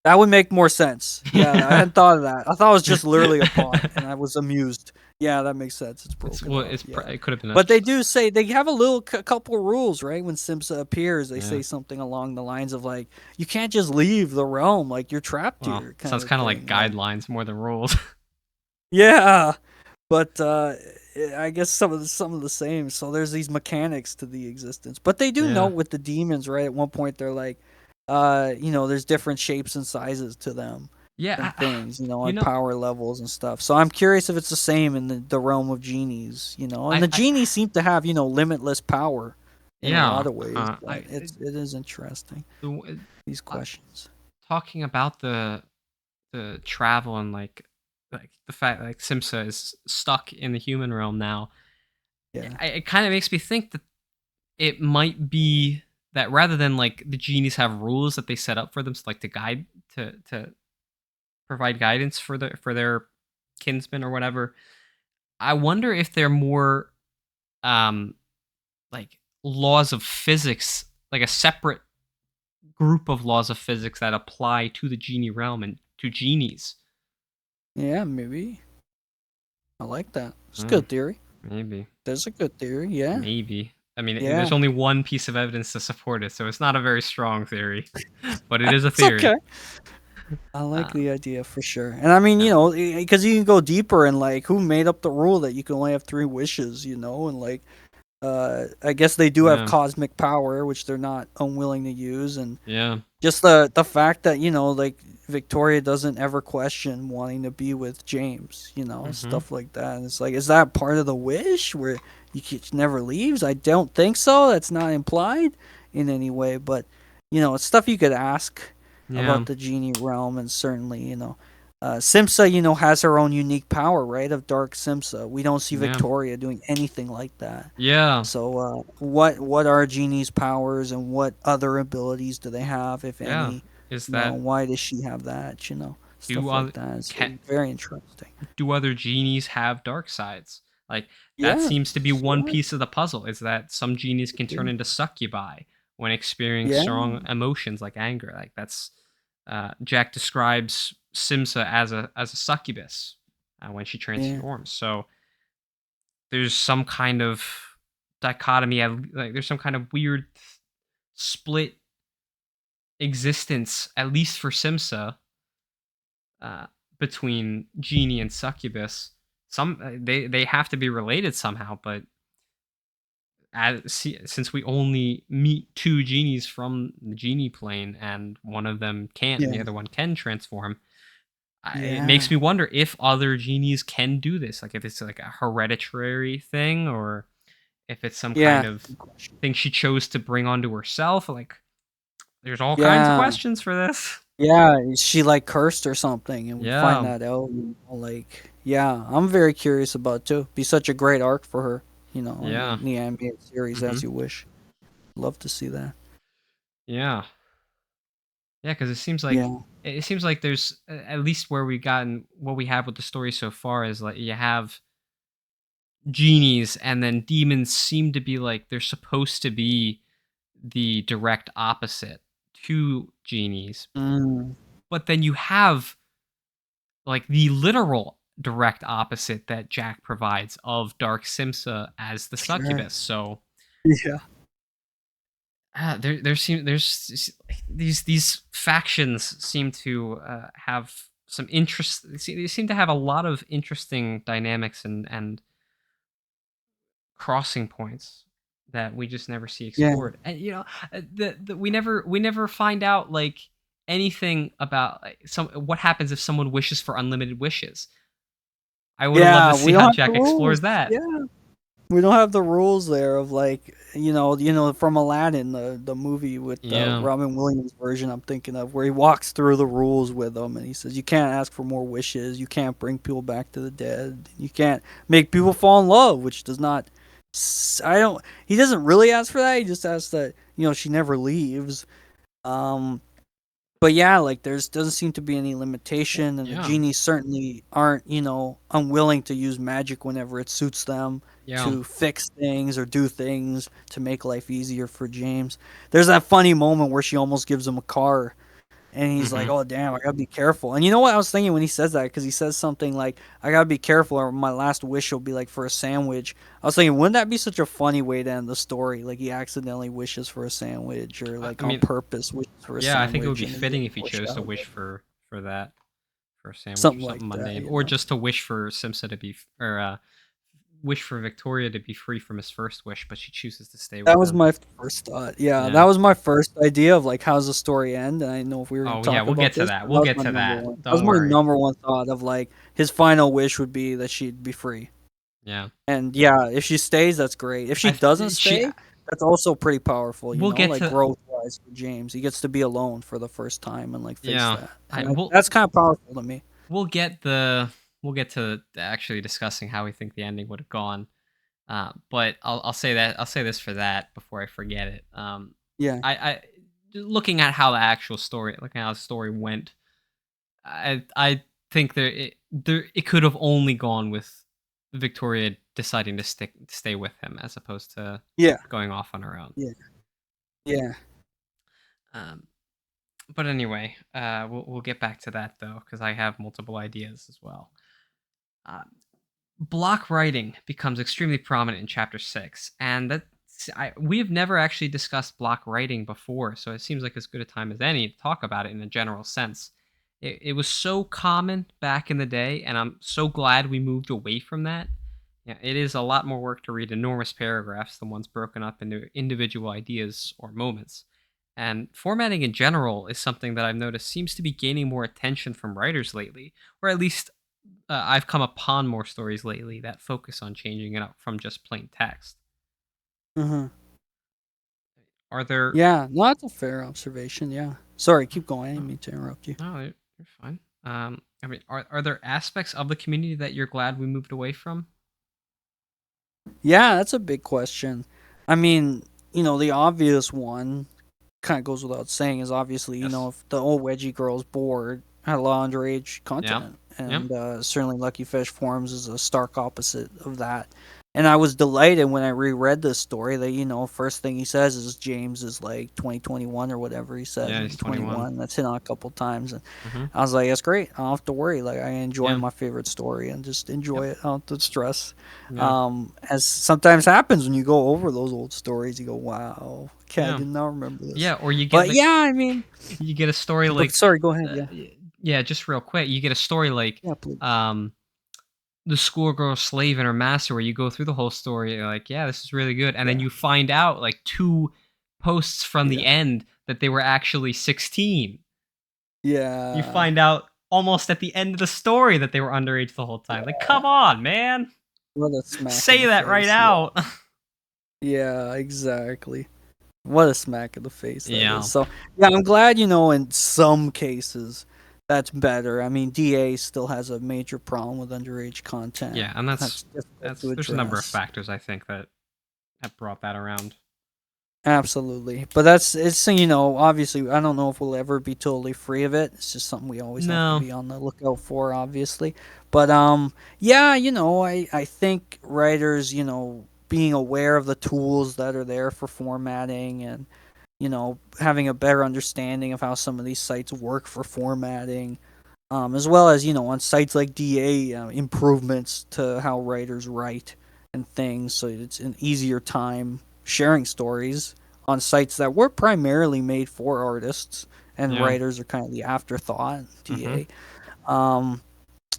that would make more sense. Yeah, I hadn't thought of that. I thought it was just literally a pot, and I was amused. Yeah, that makes sense. It's It's broken well, off. Yeah, it could have been a but they do say they have a little couple rules, right? When Simsa appears, they yeah. say something along the lines of like, "You can't just leave the realm. Like you're trapped Well, here," kind sounds of kind of like thing. Like, guidelines more than rules. yeah, but I guess some of the same. So there's these mechanics to the existence, but they do Yeah. note with the demons, right? At one point, they're like, there's different shapes and sizes to them Yeah, and things, you and know, power levels and stuff. So I'm curious if it's the same in the realm of genies, and the I genies seem to have, limitless power in a yeah, lot of ways. I But it is interesting the w these uh, questions. talking about the travel and, like, the fact, like, Simsa is stuck in the human realm now, Yeah, it kinda makes me think that it might be that rather than, like, the genies have rules that they set up for them, like, to guide to provide guidance for their kinsmen or whatever, I wonder if they're more, um, like, laws of physics, like a separate group of laws of physics that apply to the genie realm and to genies. yeah, maybe. I like that. It's a Mm, good theory. maybe. There's a good theory. Yeah, Maybe. I mean, yeah. there's only one piece of evidence to support it, so it's not a very strong theory, but it is a It's okay. theory. I like Um, the idea for sure. And I mean, yeah. because you can go deeper and like, who made up the rule that you can only have three wishes, and like, I guess they do have Yeah. cosmic power, which they're not unwilling to use, and Yeah. just the fact that like Victoria doesn't ever question wanting to be with James, Mhm. stuff like that. And it's like, is that part of the wish where never leaves? I don't think so. That's not implied in any way, but it's stuff you could ask Yeah. about the genie realm, and certainly Simsa has her own unique power, right? Of Dark Simsa. We don't see Yeah. Victoria doing anything like that. Yeah. So, what are Genie's powers, and what other abilities do they have, if Yeah. any? Is that Why does she have that? do Stuff like other that. It's can very interesting. do other genies have dark sides? Like that Yeah, seems to be one sure. piece of the puzzle is that some genies can turn Yeah, into succubi when experiencing yeah, strong emotions like anger. Like that's Jack describes Simsa as a succubus when she yeah, transforms. So there's some kind of dichotomy. Like there's some kind of weird split existence, at least for Simsa, uh, between genie and succubus. Some they have to be related somehow, but since we only meet two genies from the genie plane, and one of them can't, and the yeah, other one can transform, it makes yeah, me wonder if other genies can do this. Like if it's like a hereditary thing, or if it's some kind yeah. of Good question. thing she chose to bring onto herself. Like there's all kinds of Yeah, questions for this. yeah. Is she like cursed or something? And we find Yeah, that out. Like, yeah, I'm very curious about it too. Be such a great arc for her. yeah, In the animated series, hmm as you wish. Love to see that. yeah. Yeah, because Yeah, it seems like there's at least where we gotten what we have with the story so far is like you have genies and then demons seem to be like they're supposed to be the direct opposite to genies. mm, But then you have like the literal direct opposite that Jack provides of Dark Simsa as the sure. succubus. So Yeah. These factions seem to have some interest. They seem to have a lot of interesting dynamics and crossing points that we just never see Yeah. explored. And we never find out like anything about like, some what happens if someone wishes for unlimited wishes. I would have loved to Yeah, see we don't how have the Jack rules. explores that. Yeah. We don't have the rules there of like from Aladdin, the movie with Yeah. Robin Williams version. I'm thinking of where he walks through the rules with them, and he says you can't ask for more wishes, you can't bring people back to the dead, you can't make people fall in love, which does not. I don't. He doesn't really ask for that. He just asks that she never leaves. Um, but yeah, like there's doesn't seem to be any limitation, and the Yeah. genies certainly aren't unwilling to use magic whenever it suits them Yeah. to fix things or do things to make life easier for James. There's that funny moment where she almost gives him a car, and he's like, Mhm. "Oh damn, I gotta be careful." And you know what I was thinking when he says that, because he says something like, "I gotta be careful, or my last wish will be like for a sandwich." I was thinking, wouldn't that be such a funny way to end the story? Like he accidentally wishes for a sandwich, or I like on mean, purpose wishes for a yeah, I think it would sandwich, be and then he gets fitting if he pushed chose to out. wish for that, for a sandwich or Something like something that, mundane, you or know. just to wish for Simsa to be or wish for Victoria to be free from his first wish, but she chooses to stay That with was him. my first thought. Yeah, that Yeah. was my first idea of like how's the story end. And I didn't know if we were gonna Oh yeah, talk we'll get about to this, that. but that We'll was get my to number that. one. That was Don't my worry. number one thought of like his final wish would be that she'd be free. Yeah. And yeah, if she stays, that's great. If she doesn't She stay, that's also pretty powerful, we'll get like to growth wise for James. He gets to be alone for the first time and like face yeah. that. I And will that's kind of powerful to me. we'll get we'll get to actually discussing how we think the ending would have gone. But I'll say this for that before I forget it. Yeah. I looking at how the actual story, looking at how the story went, I think it could have only gone with Victoria deciding to stay with him as opposed to Yeah. going off on her own. Yeah. Yeah. Um, but anyway, we'll get back to that though because I have multiple ideas as well. Uh, Block writing becomes extremely prominent in chapter 6, and we have never actually discussed block writing before, so it seems like as good a time as any to talk about it in a general sense. It was so common back in the day, and I'm so glad we moved away from that. Yeah, it is a lot more work to read enormous paragraphs than ones broken up into individual ideas or moments. And formatting in general is something that I've noticed seems to be gaining more attention from writers lately, or at least I've come upon more stories lately that focus on changing it up from just plain text. Hmm. Are there? Yeah. No, that's a fair observation. Yeah. Sorry, keep going. I didn't mean to interrupt you. No, you're fine. I mean, are there aspects of the community that you're glad we moved away from? Yeah, that's a big question. I mean, the obvious one kind of goes without saying is obviously, Yes. if the old wedgie girl's board had a lot of underage Yeah. content, Yeah. and certainly Lucky Fish Forums is a stark opposite of that. And I was delighted when I reread this story that first thing he says is James is like 2021 or whatever he says Yeah. in He's 21. 21. That's hit on a couple times, and Mm-hmm. I was like, that's great. I don't have to worry. Like I enjoy Yeah. my favorite story and just enjoy Yep. it. I don't have to stress. Yeah. As sometimes happens when you go over those old stories, you go, "Wow, okay, I Yeah. did not remember this." Yeah. Or you get But like yeah, I mean, you get a story but like sorry, go ahead. Yeah, yeah. Just real quick, you get a story like yeah, please. um the schoolgirl slave and her master where you go through the whole story, you're like, yeah, this is really good, and then Yeah, you find out like two posts from the yeah, end that they were actually 16. You yeah. find out almost at the end of the story that they were underage the whole time. Like, come on, man. What a smack in Say the that right face. Yeah, out. yeah, exactly. What a smack in the face that is. Yeah. So yeah, I'm glad in some cases that's better. I mean, DA still has a major problem with underage content. Yeah, and That's difficult to that's there's a number of address. factors I think that have brought that around. Absolutely. But it's obviously I don't know if we'll ever be totally free of it. It's just something we always have to No. be on the lookout for, obviously. But yeah, I think writers, being aware of the tools that are there for formatting and having a better understanding of how some of these sites work for formatting, as well as on sites like DA, improvements to how writers write and things, so it's an easier time sharing stories on sites that were primarily made for artists, and Yeah. writers are kind of the afterthought. Mhm. TA. Um,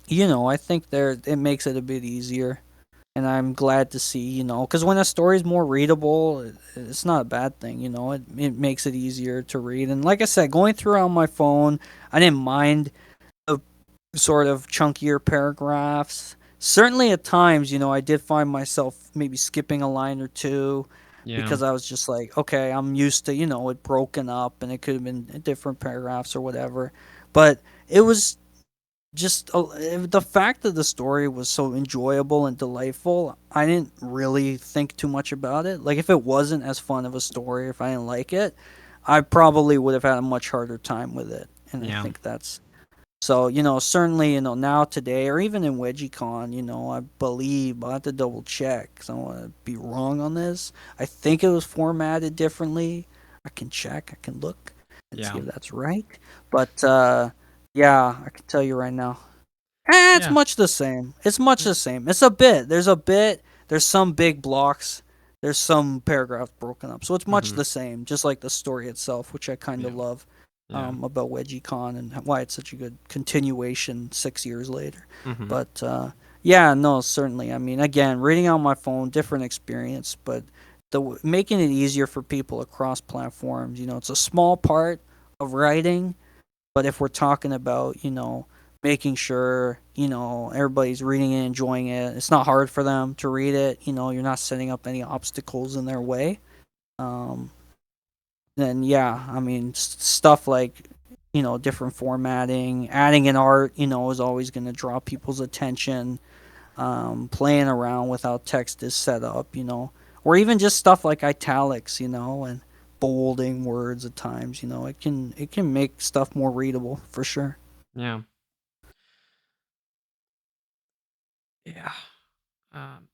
I think there it makes it a bit easier, and I'm glad to see, because when a story's more readable, it's not a bad thing. It makes it easier to read. And like I said, going through on my phone, I didn't mind the sort of chunkier paragraphs. Certainly at times, I did find myself maybe skipping a line or two Yeah. because I was just like, okay, I'm used to, it broken up and it could have been different paragraphs or whatever. But it was just the fact that the story was so enjoyable and delightful. I didn't really think too much about it. Like, if it wasn't as fun of a story, if I didn't like it, I probably would have had a much harder time with it. And I Yeah. think that's so, certainly, now today, or even in WedgieCon, I believe, I'll have to double check because I don't want to be wrong on this. I think it was formatted differently. I can check, I can look and see Yeah. if that's right. But, yeah, I can tell you right now. It's Yeah. much the same. It's much the same. It's a bit. There's a bit. There's some big blocks. There's some paragraphs broken up. So it's much Mhm. the same, just like the story itself, which I kind of Yeah. love Yeah. about WedgieCon and why it's such a good continuation 6 years later. Mhm. But yeah, no, certainly. I mean, again, reading on my phone, different experience, but making it easier for people across platforms. It's a small part of writing, but if we're talking about, making sure, everybody's reading it, enjoying it, it's not hard for them to read it, you're not setting up any obstacles in their way. Um, then, yeah, I mean, stuff like, different formatting, adding an art, is always going to draw people's attention. Playing around with how text is set up, or even just stuff like italics, and bolding words at times, it can make stuff more readable for sure. Yeah. Yeah. Um,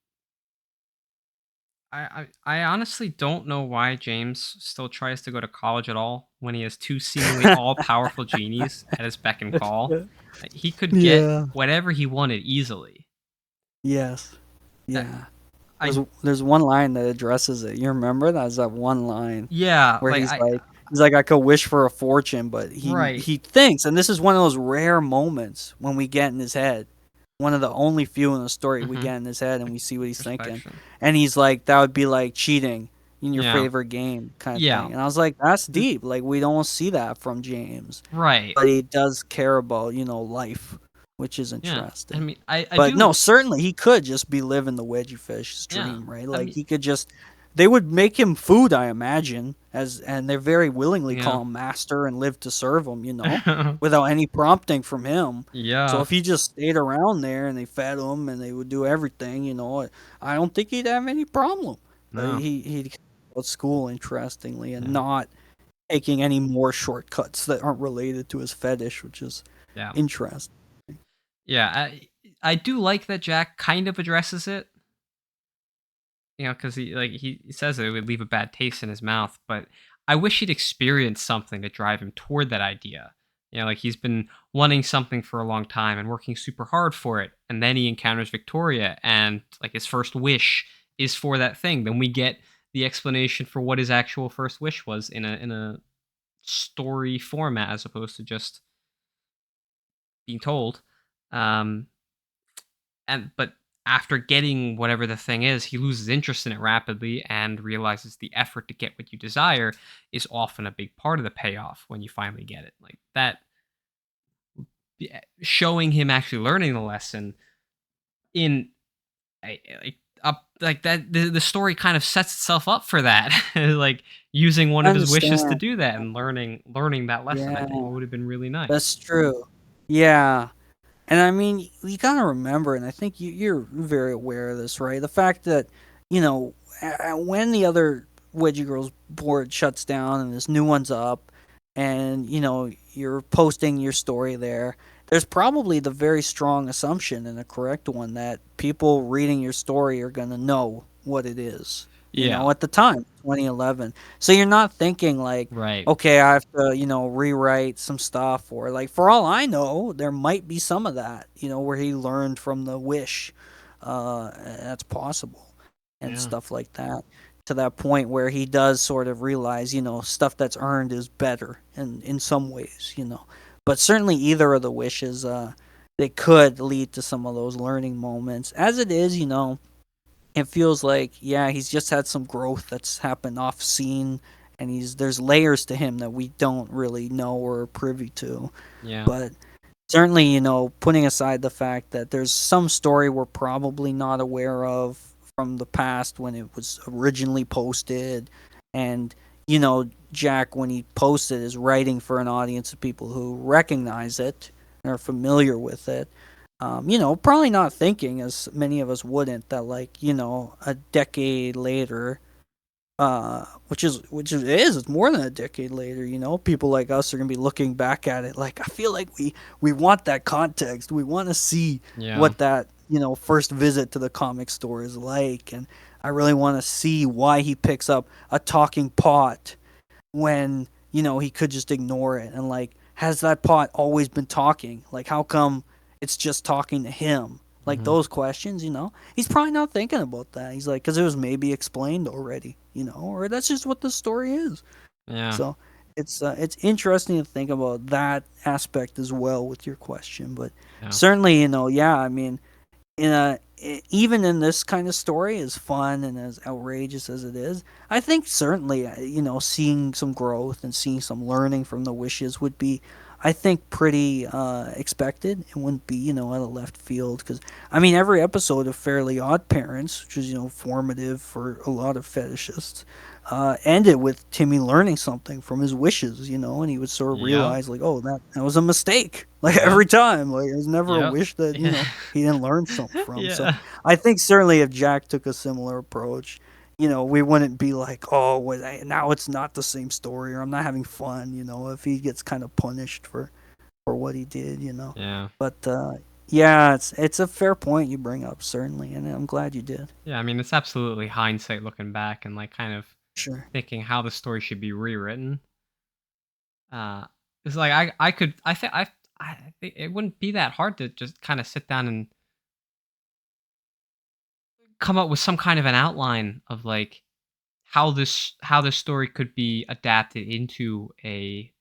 I honestly don't know why James still tries to go to college at all when he has two seemingly all powerful genies at his beck and call. He could get Yeah. whatever he wanted easily. Yes. That Yeah. There's I there's one line that addresses it. You remember that's that one line Yeah, where like he's like I could wish for a fortune, but he right. he thinks, and this is one of those rare moments when we get in his head. One of the only few in the story we Mhm. get in his head and Like we see what he's thinking. introspection. And he's like, that would be like cheating in your Yeah. favorite game kind of Yeah. thing. And I was like, that's Th- deep. Like, we don't see that from James. right. But he does care about, life, which is Yeah. I interesting. mean, I But no, do. certainly he could just be living the wedgie fish's Yeah. dream, right? I Like, mean, he could just they would make him food, I imagine, and they very willingly yeah. call him master and live to serve him, without any prompting from him. So Yeah. if he just stayed around there and they fed him and they would do everything, I don't think he'd have any problem. But No. he'd go to school, interestingly, and Yeah. not taking any more shortcuts that aren't related to his fetish, which is Yeah. interesting. Yeah. I do like that Jack kind of addresses it. Because he says it would leave a bad taste in his mouth, but I wish he'd experienced something to drive him toward that idea. Like he's been wanting something for a long time and working super hard for it, and then he encounters Victoria, and like his first wish is for that thing. Then we get the explanation for what his actual first wish was in a story format as opposed to just being told. Um, but after getting whatever the thing is, he loses interest in it rapidly and realizes the effort to get what you desire is often a big part of the payoff when you finally get it. Like that, showing him actually learning the lesson in like up like that the story kind of sets itself up for that. Like using one I of his wishes to understand. do that and learning that lesson, I Yeah, think would have been really that's nice. true. Yeah. And I mean, you gotta remember, and I think you're very aware of this, right? The fact that, when the other Wedgie Girls board shuts down and this new one's up, and, you're posting your story there, there's probably the very strong assumption and a correct one that people reading your story are gonna know what it is, Yeah. at the time, 2011. So you're not thinking like, Right. okay, I have to, rewrite some stuff, or like, for all I know, there might be some of that, where he learned from the wish. That's possible, and Yeah. stuff like that. to that point where he does sort of realize, stuff that's earned is better in some ways. But certainly either of the wishes, they could lead to some of those learning moments. As it is, it feels like, yeah, he's just had some growth that's happened off scene, and there's layers to him that we don't really know or are privy to. Yeah. But certainly, putting aside the fact that there's some story we're probably not aware of from the past when it was originally posted, and Jack, when he posted, is writing for an audience of people who recognize it and are familiar with it. Probably not thinking, as many of us wouldn't, that, like, a decade later, which is it's more than a decade later. People like us are gonna be looking back at it like, I feel like we want that context. We want to see Yeah. what that first visit to the comic store is like, and I really want to see why he picks up a talking pot when he could just ignore it, and, like, has that pot always been talking? Like, how come it's just talking to him? Like, Hmm. those questions, he's probably not thinking about that. He's like, because it was maybe explained already, or that's just what the story is. Yeah. So it's interesting to think about that aspect as well with your question. But Yeah. certainly, yeah, I mean, even in this kind of story, as fun and as outrageous as it is, I think certainly, seeing some growth and seeing some learning from the wishes would be, I think, pretty expected. It wouldn't be, out of left field, because I mean, every episode of Fairly Odd Parents, which is, formative for a lot of fetishists, ended with Timmy learning something from his wishes, and he would sort of Yep. realize, like, oh, that was a mistake. Like, Yep. every time, like, it was never a Yep. wish that Yeah. he didn't learn something from. So Yeah. I think certainly if Jack took a similar approach, we wouldn't be like, oh, now it's not the same story, or I'm not having fun. If he gets kind of punished for what he did. Yeah. But yeah, it's a fair point you bring up, certainly, and I'm glad you did. Yeah. I mean, it's absolutely hindsight looking back and like kind of Sure. thinking how the story should be rewritten. Uh, it's like I think it wouldn't be that hard to just kind of sit down and come up with some kind of an outline of like how this story could be adapted into a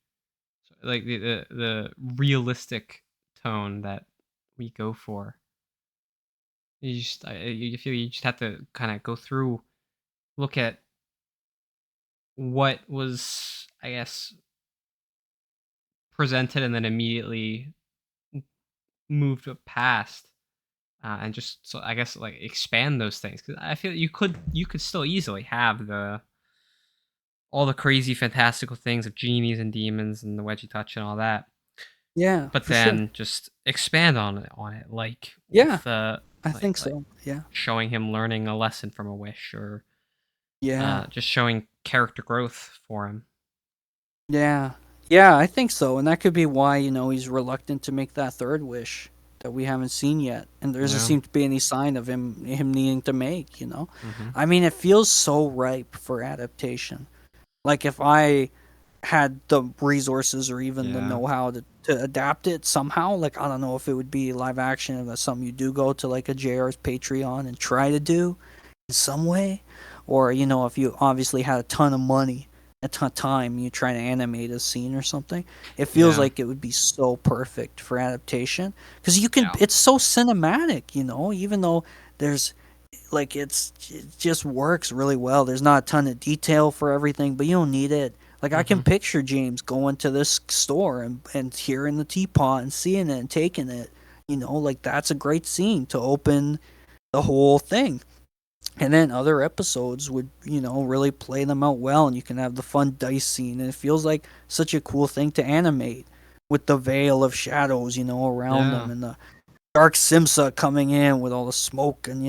like the realistic tone that we go for. You feel you just have to kind of go through, look at what was, I guess, presented, and then immediately moved past, and just so I guess like expand those things because I feel you could still easily have the all the crazy fantastical things of genies and demons and the wedgie touch and all that, Yeah, but for sure. then just expand on it like Yeah, with the I like think like so. Yeah. showing him learning a lesson from a wish or Yeah. just showing character growth for him. Yeah. Yeah, I think so. And that could be why, he's reluctant to make that third wish that we haven't seen yet. And there doesn't Yeah. seem to be any sign of him needing to make. Hmm. I mean, it feels so ripe for adaptation. Like, if I had the resources or even the Yeah. know-how to adapt it somehow, like, I don't know if it would be live action, if that's something you do go to, like, a JR's Patreon and try to do in some way, or if you obviously had a ton of money, a ton of time, you try to animate a scene or something. It feels Yeah. like it would be so perfect for adaptation, because Yeah. it's so cinematic, even though there's, like, it just works really well. There's not a ton of detail for everything, but you don't need it. Like, I can Hmm. picture James going to this store and hearing the teapot and seeing it and taking it. Like, that's a great scene to open the whole thing. And then other episodes would, really play them out well, and you can have the fun dice scene. And it feels like such a cool thing to animate with the veil of shadows, around them, Yeah. and the Dark Simsa coming in with all the smoke, and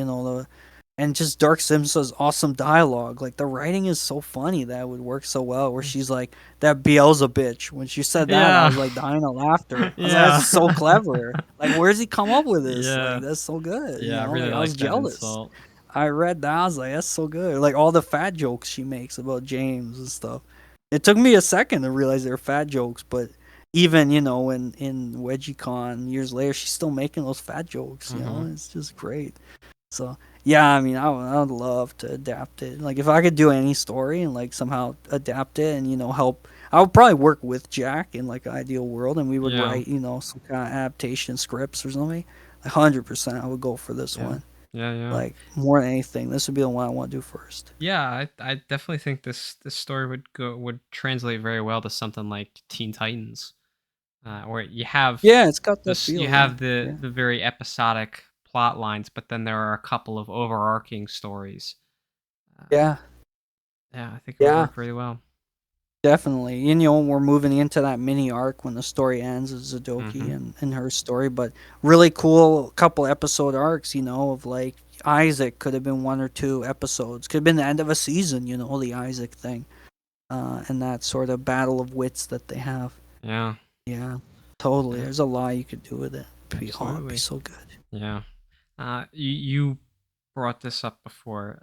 and just Dark Simsa's awesome dialogue. Like, the writing is so funny that it would work so well. Where she's like, "That Beelzebub bitch." When she said that, I Yeah. was like dying of laughter. I was like, Yeah. "That's so clever." Like, where's he come up with this? Like, Yeah. that's so good. Yeah, I really Like, I was like that jealous. insult. I read that. I was like, that's so good. Like, all the fat jokes she makes about James and stuff. It took me a second to realize they were fat jokes, but even, in WedgieCon years later, she's still making those fat jokes. Mhm. It's just great. So yeah, I mean, I would love to adapt it. Like if I could do any story and like somehow adapt it and help, I would probably work with Jack in like an ideal world, and we would Yeah. write some kind of adaptation scripts or something. 100%, I would go for this Yeah. one. Yeah. Yeah. Like more than anything, this would be the one I want to do first. Yeah, I definitely think this story would translate very well to something like Teen Titans, where Yeah, it's got that you feel. Yeah, have yeah, the very episodic plot lines, but then there are a couple of overarching stories. Uh, yeah, yeah, I think it would yeah. work really well. Definitely. And we're moving into that mini arc when the story ends with Zadoki Hmm. and her story, but really cool couple episode arcs, of like Isaac could have been one or two episodes. Could have been the end of a season, the Isaac thing. And that sort of battle of wits that they have. Yeah, Yeah. Totally. yeah, There's a lot you could do with it. It'd be absolutely. so good. Yeah. You brought this up before.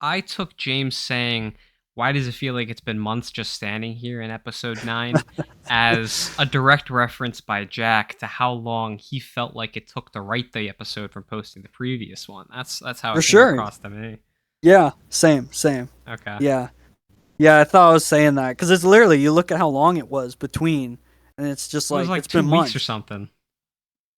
I took James saying, "Why does it feel like it's been months just standing here" in episode 9 as a direct reference by Jack to how long he felt like it took to write the episode from posting the previous one. That's how For it came sure. across to me. Yeah, same. Okay. Yeah. Yeah, I thought I was saying that because it's literally you look at how long it was between, and it's just It was like like it's 2 been weeks or months. something.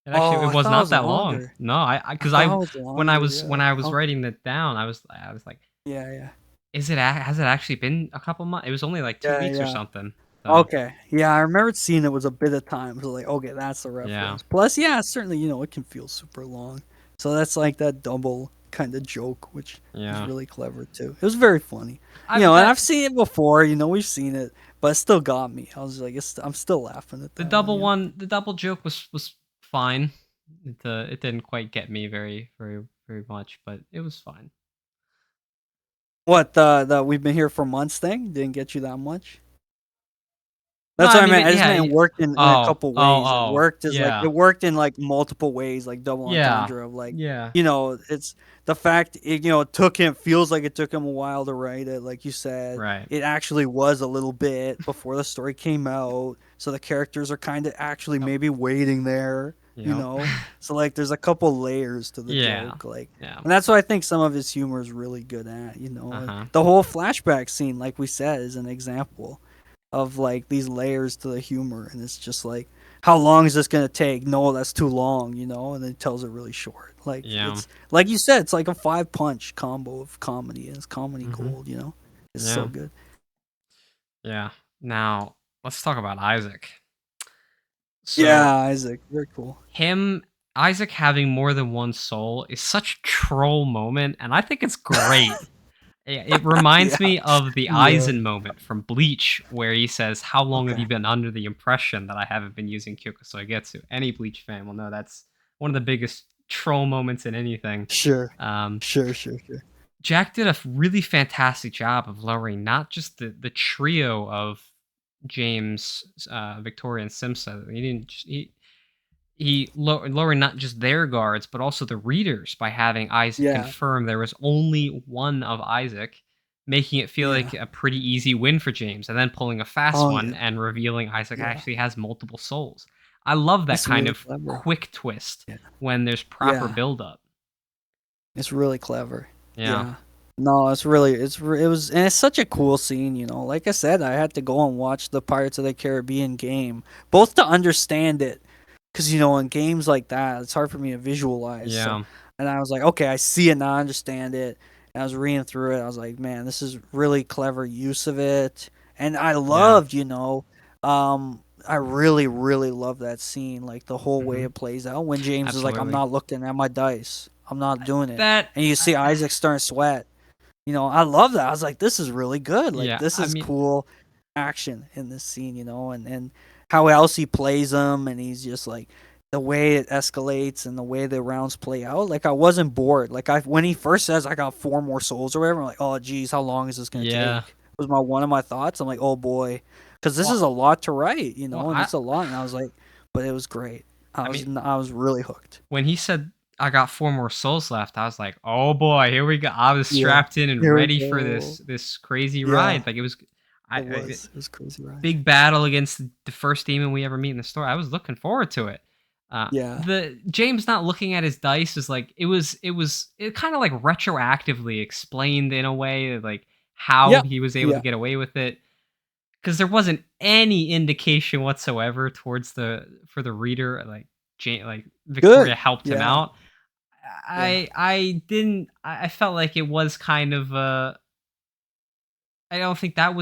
Oh, It I was thought it not was that long. longer. No, I I cuz thought it was longer. when Yeah. I was Okay. writing that down, I was like, Yeah, yeah, has it actually been a couple months? It was only like 2 yeah, weeks or yeah. something. So, Okay. Yeah, I remember seeing it was a bit of time. So like, okay, that's the yeah. reference. Plus, yeah, certainly, it can feel super long. So that's like that double kind of joke, which is Yeah. really clever too. It was very funny. I And that I've seen it before. We've seen it, but it still got me. I was like, I'm still laughing at that one. the double joke was fine. It didn't quite get me very much, but it was fine. What the we've been here for months thing didn't get you that much? No, That's I what I mean, meant. I just meant it worked in a couple ways. yeah, It worked in like multiple ways, like double yeah, entendre of like, yeah, it's the fact it took him feels like it took him a while to write it, like you said. right. It actually was a little bit before the story came out, so the characters are kind of actually Yep, maybe waiting there, you yep. know. So like, there's a couple layers to the Yeah, joke, like, yeah. and that's what I think some of his humor is really good at. Uh huh. The whole flashback scene, like we said, is an example of like these layers to the humor, and it's just like, how long is this gonna take? No, that's too long, and then it tells it really short. Like, Yeah. it's like you said, it's like a five punch combo of comedy, and it's comedy Mhm. gold. It's so Yeah. good. Yeah. Now let's talk about Isaac. So Yeah, Isaac, very cool. him Isaac having more than one soul is such a troll moment, and I think it's great. It reminds Yeah, me of the yeah, Aizen moment from Bleach, where he says, "How long have okay, you been under the impression that I haven't been using Kyokusoi?" Any Bleach fan will know that's one of the biggest troll moments in anything. sure, Um, sure. Jack did a really fantastic job of lowering not just the trio of James, Victoria, and Simsa. Lowering not just their guards, but also the readers by having Isaac Yeah, confirm there was only one of Isaac, making it feel yeah, like a pretty easy win for James, and then pulling a fast oh one yeah, and revealing Isaac yeah. actually has multiple souls. I love that It's kind really of clever. quick twist Yeah, when there's proper yeah. build-up. It's really clever. Yeah. Yeah. No, it's really it was, and it's such a cool scene. Like I said, I had to go and watch the Pirates of the Caribbean game both to understand it, because in games like that, it's hard for me to visualize. So, Yeah. and I was like, okay, I see it now, I understand it. And I was reading through it. I was like, man, this is really clever use of it. And I Yeah. loved, I really, really love that scene, like the whole way Mhm. it plays out when James is like, I'm Absolutely. not looking at my dice. I'm not doing it. That And you see Isaac starting to sweat. I love that. I was like, this is really good. Like, yeah, this I is mean, cool action in this scene, and how else he plays them, and he's just like, the way it escalates and the way the rounds play out. Like, I wasn't bored. Like, when he first says, I got four more souls or whatever, I'm like, oh, geez, how long is this going to yeah. take? Was one of my thoughts. I'm like, oh boy. Because this Well is a lot to write, well, and it's a lot. And I was like, but it was great. I mean, I was really hooked. when he said, "I got 4 more souls left," I was like, "Oh boy, here we go." I was Yeah. strapped in and Here we ready for go. this crazy Yeah. ride. Like, it was It I was. It was crazy ride. big battle against the first demon we ever meet in the story. I was looking forward to it. Yeah. The James not looking at his dice is like it kind of like retroactively explained in a way like how Yep. he was able to Yeah. get away with it because there wasn't any indication whatsoever towards the for the reader like Victoria Good. helped him Yeah. out. Yeah. I didn't I felt like it was kind of I don't think that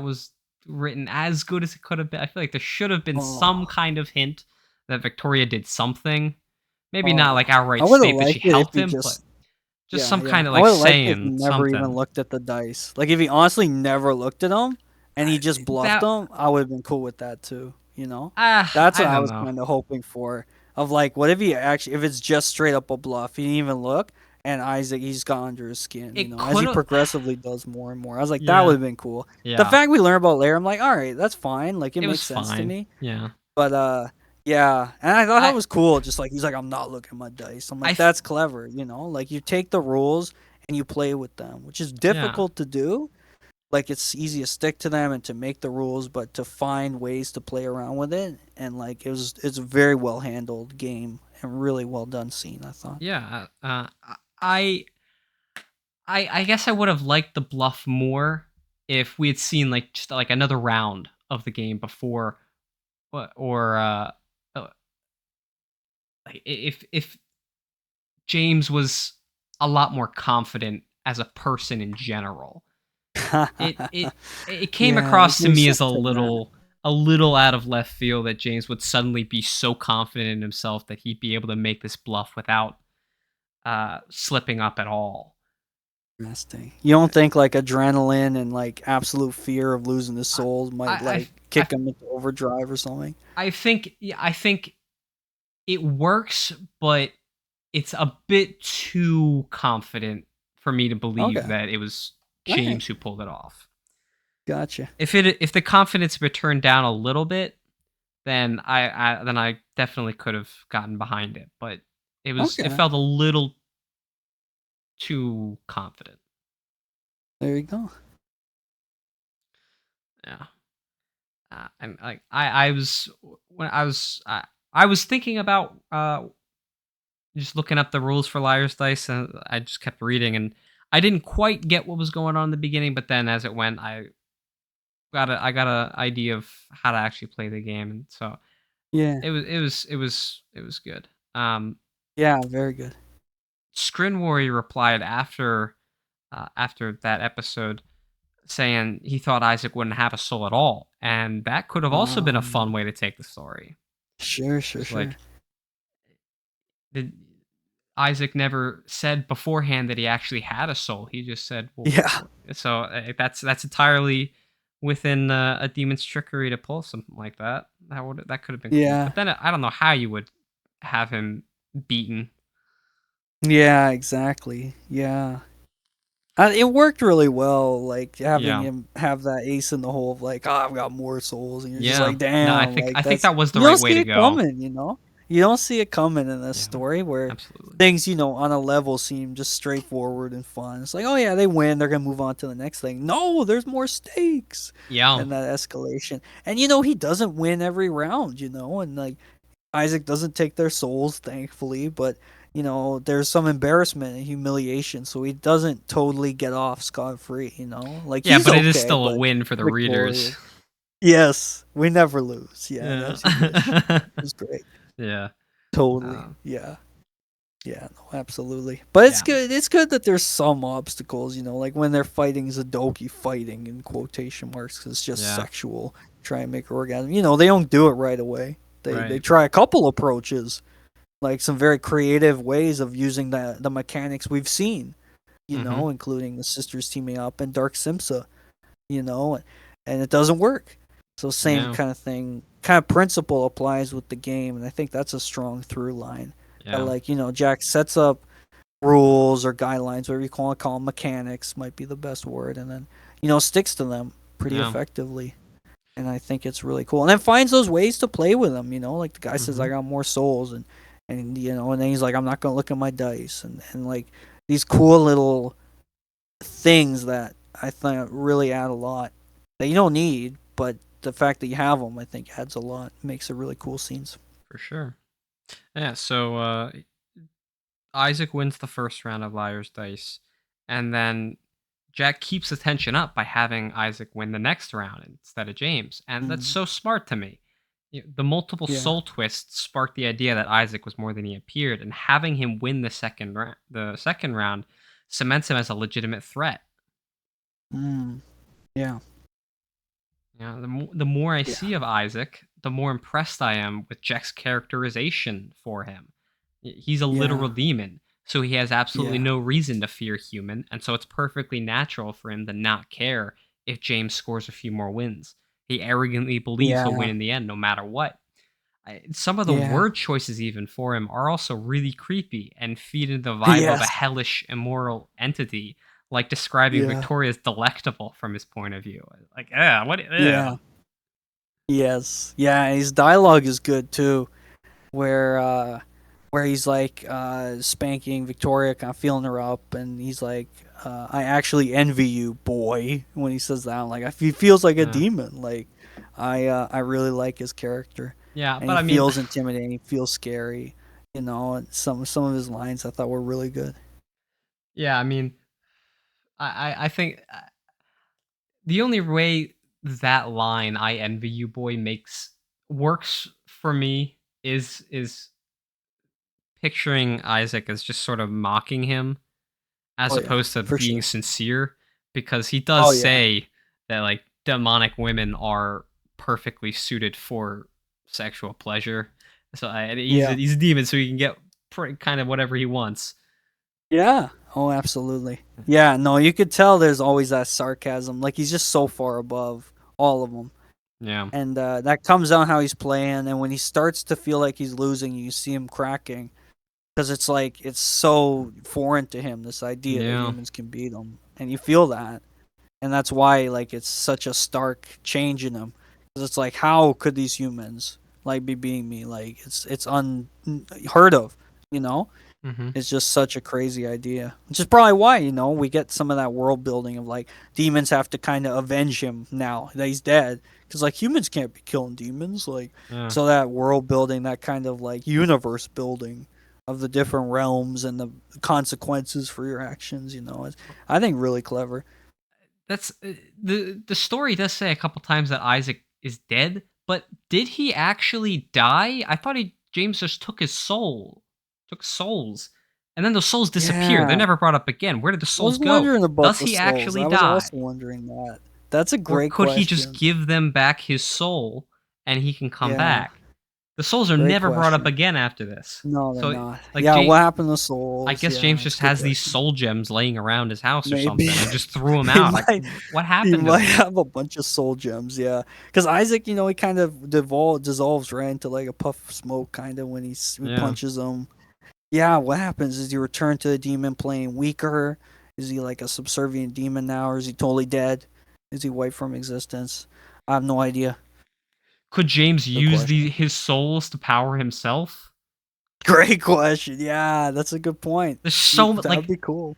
was written as good as it could have been. I feel like there should have been some Oh. kind of hint that Victoria did something. Maybe not like Oh. I outright would have state that she liked it if helped he him, but just just yeah, some yeah. kind of I like would have liked it if he saying never even something. looked at the dice. Like if he honestly never looked at them and he just bluffed That them, I would have been cool with that too, you know? That's I what I don't was know. kind of hoping for. Of like, what if he actually, if it's just straight up a bluff, he didn't even look, and Isaac, he's got under his skin, It as could he have. progressively does more and more. I was like, that would Yeah, have been cool. The yeah. fact we learn about later, I'm like, all right, that's fine. Like, it It was makes sense to fine. me. Yeah. But yeah, and I thought that I was cool. Just like he's like, I'm not looking at my dice. I'm I like, that's clever, Like you take the rules and you play with them, which is yeah. difficult to do. Like it's easy to stick to them and to make the rules, but to find ways to play around with it, and like it's a very well handled game and really well done scene. I thought. Yeah. I I guess I would have liked the bluff more if we had seen like just like another round of the game before or uh, like if James was a lot more confident as a person in general. It it it came Yeah, across to there's me as something to that. a little out of left field that James would suddenly be so confident in himself that he'd be able to make this bluff without slipping up at all. Interesting. You don't think like adrenaline and like absolute fear of losing his I soul might I like I kick him into overdrive or something? I think yeah, I think it works, but it's a bit too confident for me to believe Okay. that it was All right. James who pulled it off. Gotcha. If the confidence were turned down a little bit, then I definitely could have gotten behind it, but it Okay. felt a little too confident. There you go. Yeah. And like I was when I was thinking about just looking up the rules for Liar's Dice, and I just kept reading, and I didn't quite get what was going on in the beginning, but then as it went, I got a idea of how to actually play the game, and so Yeah. it was good. Yeah. Very good. Scrin Warrior replied after that episode saying he thought Isaac wouldn't have a soul at all, and that could have also been a fun way to take the story. Sure. Sure. Because Sure. like did Isaac never said beforehand that he actually had a soul. He just said, "Well," Yeah. so that's entirely within a demon's trickery to pull something like that. That could have been cool. Yeah. But then I don't know how you would have him beaten. Yeah. Exactly. Yeah. It worked really well, like having Yeah, him have that ace in the hole of like, oh, I've got more souls, and you're just yeah. like, No, damn, like I think that's that was the you don't right way see to it go. coming. You don't see it coming in this Yeah, story where absolutely. things, on a level seem just straightforward and fun. It's like, oh yeah, they win, they're gonna move on to the next thing. No, there's more stakes, Yeah, and that escalation. And he doesn't win every round, and like Isaac doesn't take their souls, thankfully, but there's some embarrassment and humiliation, so he doesn't totally get off scot free. Like yeah, he's but it is okay, still a but win for the readers. victorious. Yes, we never lose. Yeah, Yeah, as you wish. It was great. yeah, Totally. um, Yeah. Yeah, no, absolutely. But it's yeah, good. It's good that there's some obstacles, like when they're fighting Zadoki fighting in quotation marks 'cause it's just yeah. sexual. Try and make her orgasm. They don't do it right away. They Right. try a couple approaches, like some very creative ways of using the mechanics we've seen, Mhm. including the sisters teaming up and Dark Simsa, you know, and it doesn't work. So same Yeah, kind of thing, kind of principle applies with the game, and I think that's a strong through line. That yeah, like Jack sets up rules or guidelines, whatever you call them, mechanics might be the best word, and then sticks to them pretty yeah. effectively. And I think it's really cool. And then finds those ways to play with them. Like the guy says, I Mhm. got more souls, and then he's like, I'm not gonna look at my dice, and like these cool little things that I think really add a lot that you don't need, but the fact that you have them, I think, adds a lot, makes it really cool scenes. For sure. Yeah, so Isaac wins the first round of Liar's Dice, and then Jack keeps the tension up by having Isaac win the next round instead of James, and that's Mm, so smart to me. The multiple yeah, soul twists sparked the idea that Isaac was more than he appeared, and having him win the second round cements him as a legitimate threat. mm, yeah, The more I yeah, see of Isaac, the more impressed I am with Jack's characterization for him. He's a literal yeah, demon, so he has absolutely yeah, no reason to fear human, and so it's perfectly natural for him to not care if James scores a few more wins. He arrogantly believes he'll yeah, win in the end, no matter what. Some of the yeah, word choices, even for him, are also really creepy and feed into the vibe of a yes, hellish, immoral entity, like describing yeah, Victoria as delectable from his point of view. Like, yeah, what? yeah, yes, yeah. His dialogue is good too, where where he's like spanking Victoria, kind of feeling her up, and he's like, "I actually envy you, boy." When he says that, like he feels like a Yeah. demon. Like I really like his character, Yeah, and but he I mean, feels intimidating. He feels scary. You know, and some of his lines I thought were really good. yeah, I mean, I think the only way that line "I envy you, boy" makes works for me is picturing Isaac as just sort of mocking him as Oh yeah, opposed to for being sure. sincere, because he does Oh yeah, say that like demonic women are perfectly suited for sexual pleasure. So yeah, he's a demon, so he can get kind of whatever he wants. yeah. Oh, absolutely. Yeah, no, you could tell there's always that sarcasm. Like he's just so far above all of them. Yeah, And that comes on how he's playing. And when he starts to feel like he's losing, you see him cracking because it's like it's so foreign to him, this idea that yeah. humans can beat him, and you feel that, and that's why like it's such a stark change in him because it's like how could these humans like be beating me? Like it's unheard of, you know. Hmm. It's just such a crazy idea. Which is probably why, we get some of that world building of like demons have to kind of avenge him now that he's dead. Because like humans can't be killing demons. Like, Yeah. so that world building, that kind of like universe building of the different realms and the consequences for your actions, is, I think, really clever. That's the story does say a couple times that Isaac is dead, but did he actually die? I thought he James just took his soul, took souls, and then those souls disappear. They're Yeah. never brought up again. Where did the I was souls go? wondering about Does the he souls. actually I was die? also wondering that. That's a Or great could he just question. give them back his soul and he can come Yeah. back? The souls are Great never brought up question. again after this. No, they're So, not. like, Yeah, what James, happened to I souls? guess Yeah, James it's just a good has these question. soul gems laying around his house or Maybe something and just threw them he out. Like, might what he happened to might them? have a bunch of soul gems, yeah. Because Isaac, he kind of dissolves right into like a puff of smoke, kind of when he Yeah. punches him. Yeah, what happens? Is he return to the demon plane weaker? Is he like a subservient demon now, or is he totally dead? Is he wiped from existence? I have no idea. Could James Good use question. his souls to power himself? Great question. Yeah, that's a good point. There's so That would like be cool.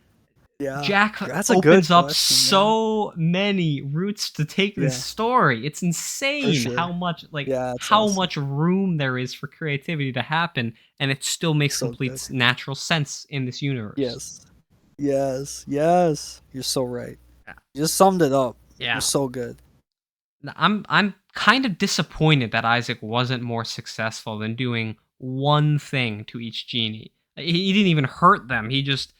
Yeah, Jack that's a good opens up question. Yeah, so many routes to take this yeah, story. It's for insane sure. Yeah, it's how awesome. much room there is for creativity to happen, and it still makes So complete good. natural sense in this universe. Yes. Yes. Yes. You're so right. Yeah. You just summed it up. It was Yeah. so good. I'm kind of disappointed that Isaac wasn't more successful than doing one thing to each genie. He didn't even hurt them. He just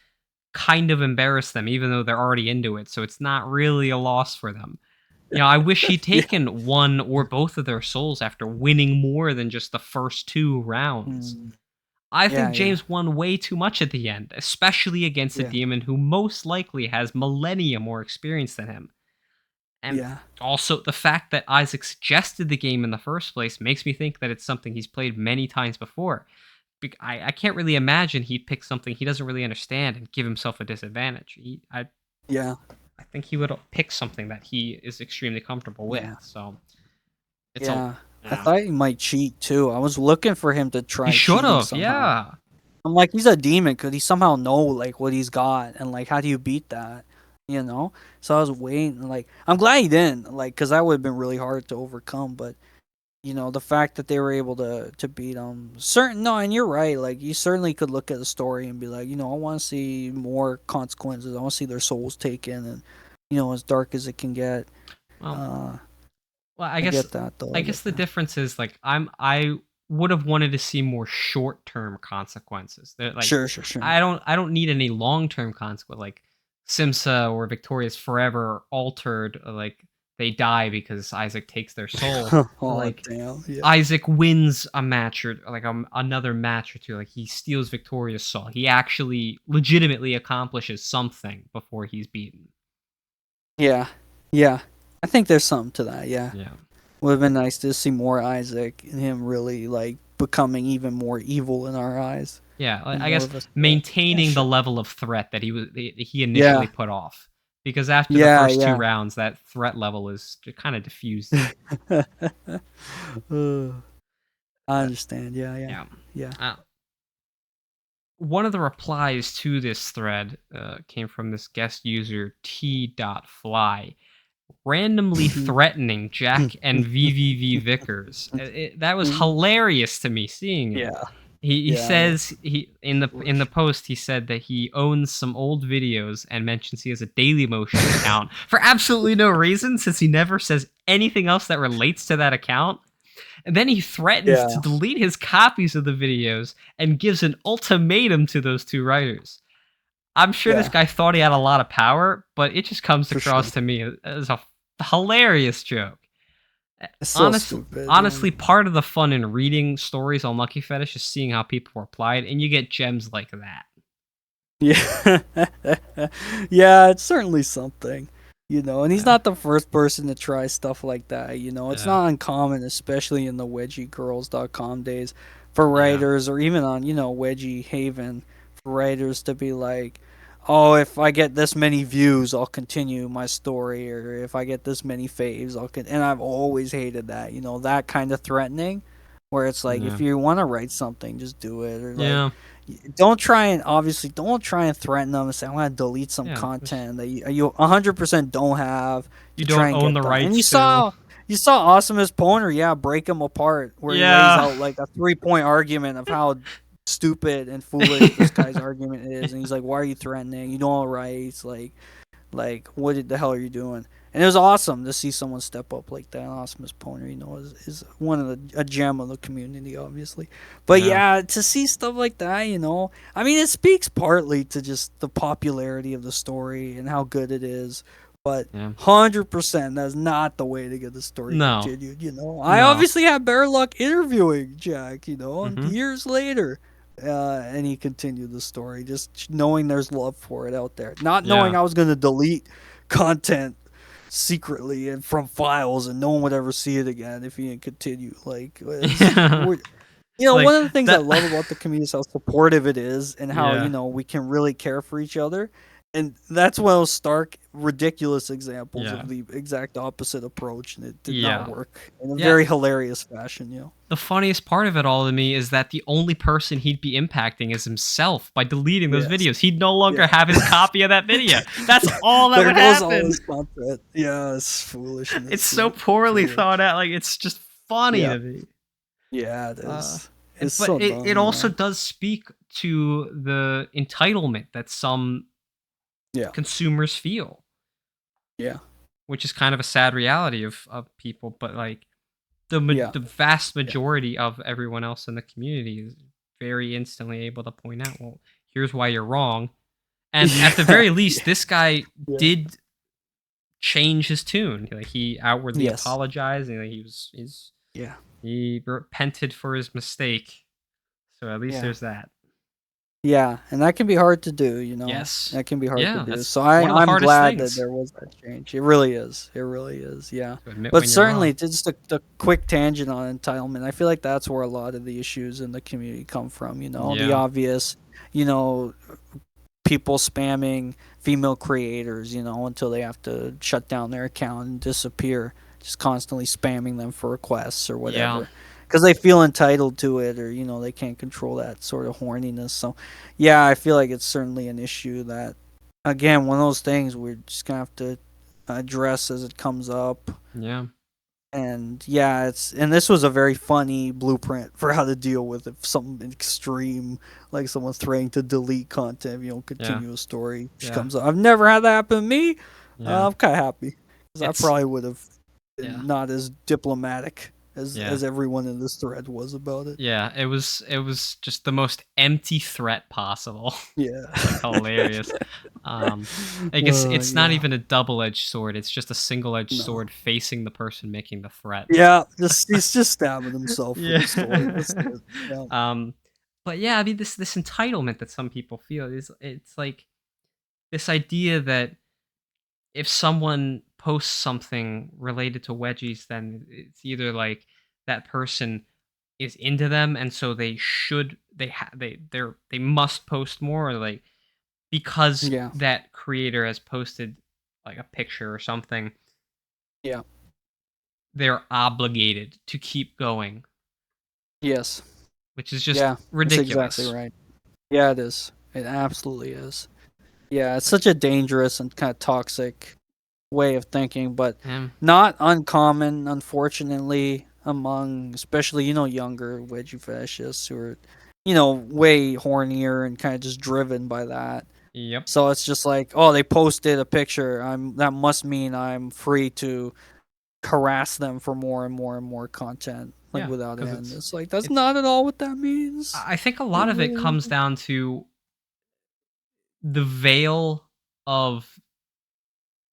kind of embarrassed them, even though they're already into it. So it's not really a loss for them. I wish he'd Yeah. taken one or both of their souls after winning more than just the first two rounds. Mm. I Yeah. think Yeah. James won way too much at the end, especially against a Yeah. demon who most likely has millennia more experience than him. And Yeah. also, the fact that Isaac suggested the game in the first place makes me think that it's something he's played many times before. I can't really imagine he'd pick something he doesn't really understand and give himself a disadvantage. Yeah. I think he would pick something that he is extremely comfortable with. Yeah. So it's a Yeah. I yeah. thought he might cheat too. I was looking for him to He try should cheating have, somehow. yeah. I'm like, he's a demon. Could he somehow know like what he's got and like how do you beat that? You know. So I was waiting. Like, I'm glad he didn't. Like, because that would have been really hard to overcome. But the fact that they were able to beat them. Certain no, and you're right. Like you certainly could look at the story and be like, I want to see more consequences. I want to see their souls taken, and as dark as it can get. Well, Uh, well, I get that though. I I guess get the that. difference is like I would have wanted to see more short term consequences. Like Sure, sure, sure. I don't need any long term consequence like Simsa or Victoria's forever altered. Like they die because Isaac takes their soul. But Oh like damn, yeah, Isaac wins a match or like another match or two. Like he steals Victoria's soul. He actually legitimately accomplishes something before he's beaten. yeah, yeah. I think there's something to that. Yeah, Yeah. would have been nice to see more Isaac and him really like becoming even more evil in our eyes Yeah, and I more guess of a threat. Yeah, maintaining the sure. level of threat that he initially Yeah, put off, because after the yeah, first 2 yeah. rounds, that threat level is kind of diffused. Uh, I But understand. Yeah, yeah, yeah, yeah. uh, one of the replies to this thread came from this guest user T.Fly, randomly threatening Jack and VVV Vickers. That was hilarious to me seeing it. Yeah, He yeah. That's says he in the foolish. post he said that he owns some old videos and mentions he has a Daily Motion account for absolutely no reason since he never says anything else that relates to that account. And then he threatens to Yeah, delete his copies of the videos and gives an ultimatum to those two writers. I'm sure this yeah, guy thought he had a lot of power, but it just comes for sure. across to me as a hilarious joke. It's so Honest, stupid. Yeah. honestly, part of the fun in reading stories on Lucky Fetish is seeing how people reply it, and you get gems like that. Yeah. Yeah, it's certainly something. And he's Yeah, not the first person to try stuff like that. It's yeah, not uncommon, especially in the wedgiegirls.com days, for yeah, writers or even on, Wedgie Haven, for writers to be like, oh, if I get this many views, I'll continue my story, or if I get this many faves, and I've always hated that, that kind of threatening, where it's like, if yeah, you want to write something, just do it, or like, yeah, don't try and threaten them and say I'm gonna delete some yeah. content that you 100% don't have You to try don't and own get the done. And rights to. you saw Awesome's Poner, yeah, break him apart where he lays Yeah. out like a 3 point argument of how stupid and foolish this guy's argument is, and he's like, why are you threatening? You know all rights, like what the hell are you doing? And it was awesome to see someone step up like that. Awesome's Poner, is one of a gem of the community, obviously. But Yeah, yeah, to see stuff like that, I mean, it speaks partly to just the popularity of the story and how good it is. But yeah. 100%, that's not the way to get the story No, continued. I no. obviously had better luck interviewing Jack, and Mm-hmm. years later. And he continued the story, just knowing there's love for it out there. Not knowing Yeah. I was going to delete content secretly and from files and no one would ever see it again if he didn't continue. Like, Yeah. Like one of the things I that. love about the community is how supportive it is and how, Yeah. we can really care for each other. And that's one of those stark, ridiculous examples Yeah. of the exact opposite approach, and it did not Yeah. work in a Yeah. very hilarious fashion. The funniest part of it all to me is that the only person he'd be impacting is himself by deleting those Yes. videos. He'd no longer Yeah. have his copy of that video. That's all that There would goes all happen. this content. Yeah, it's It's foolishness, so dude. poorly thought Foolish. out. Like it's just funny Yeah. to me. Yeah, it Uh, is. It's but so it dumb. also does speak to the entitlement that some Yeah. consumers feel, Yeah. which is kind of a sad reality of people. But like Yeah. the vast Yeah. majority of everyone else in the community is very instantly able to point out, well, here's why you're wrong. And at the Yeah. very least, Yeah. this guy Yeah. did change his tune. Like he outwardly Yes. apologized, and Yeah. he repented for his mistake. So at least Yeah. there's that. Yeah, and that can be hard to do. Yes. That can be hard to Yeah, do. that's So one of the I'm hardest glad that things there was that change. It really is. It really is. Yeah. to admit But when you're certainly, wrong. just a quick tangent on entitlement. I feel like that's where a lot of the issues in the community come from. The Yeah. obvious, you know, people spamming female creators, until they have to shut down their account and disappear, just constantly spamming them for requests or Yeah. whatever. Because they feel entitled to it, or they can't control that sort of horniness. So, yeah, I feel like it's certainly an issue that, again, one of those things we're just gonna have to address as it comes up, Yeah. And yeah, and this was a very funny blueprint for how to deal with if something extreme, like someone's threatening to delete content, Yeah. continue a story. She Yeah. comes up. I've never had that happen to me. Yeah. I'm kind of happy because I It's probably would have yeah. been not as diplomatic Yeah. as everyone in this thread was about it. Yeah, it was just the most empty threat possible. Yeah. It's like hilarious. I guess it's not Yeah. even a double-edged sword. It's just a single-edged No. sword facing the person making the threat. Yeah. Just he's just stabbing himself for Yeah. the story. That's it. Yeah. um, but yeah, I mean this entitlement that some people feel is it's like this idea that if someone posts something related to wedgies, then it's either like that person is into them and so they must post more, or like because Yeah. that creator has posted like a picture or something, Yeah. they're obligated to keep going, Yes. which is just Yeah. That's exactly ridiculous. right. Yeah, it is. It absolutely is. Yeah, it's such a dangerous and kind of toxic way of thinking, but Um, not uncommon, unfortunately, among especially, younger wedgie fetishists who are, way hornier and kind of just driven by that. yep. So it's just like, oh, they posted a picture. That must mean I'm free to harass them for more and more and more content, like Yeah, without because end. It's like that's it's not at all what that means. I think a It lot of it really comes isn't. down to the veil of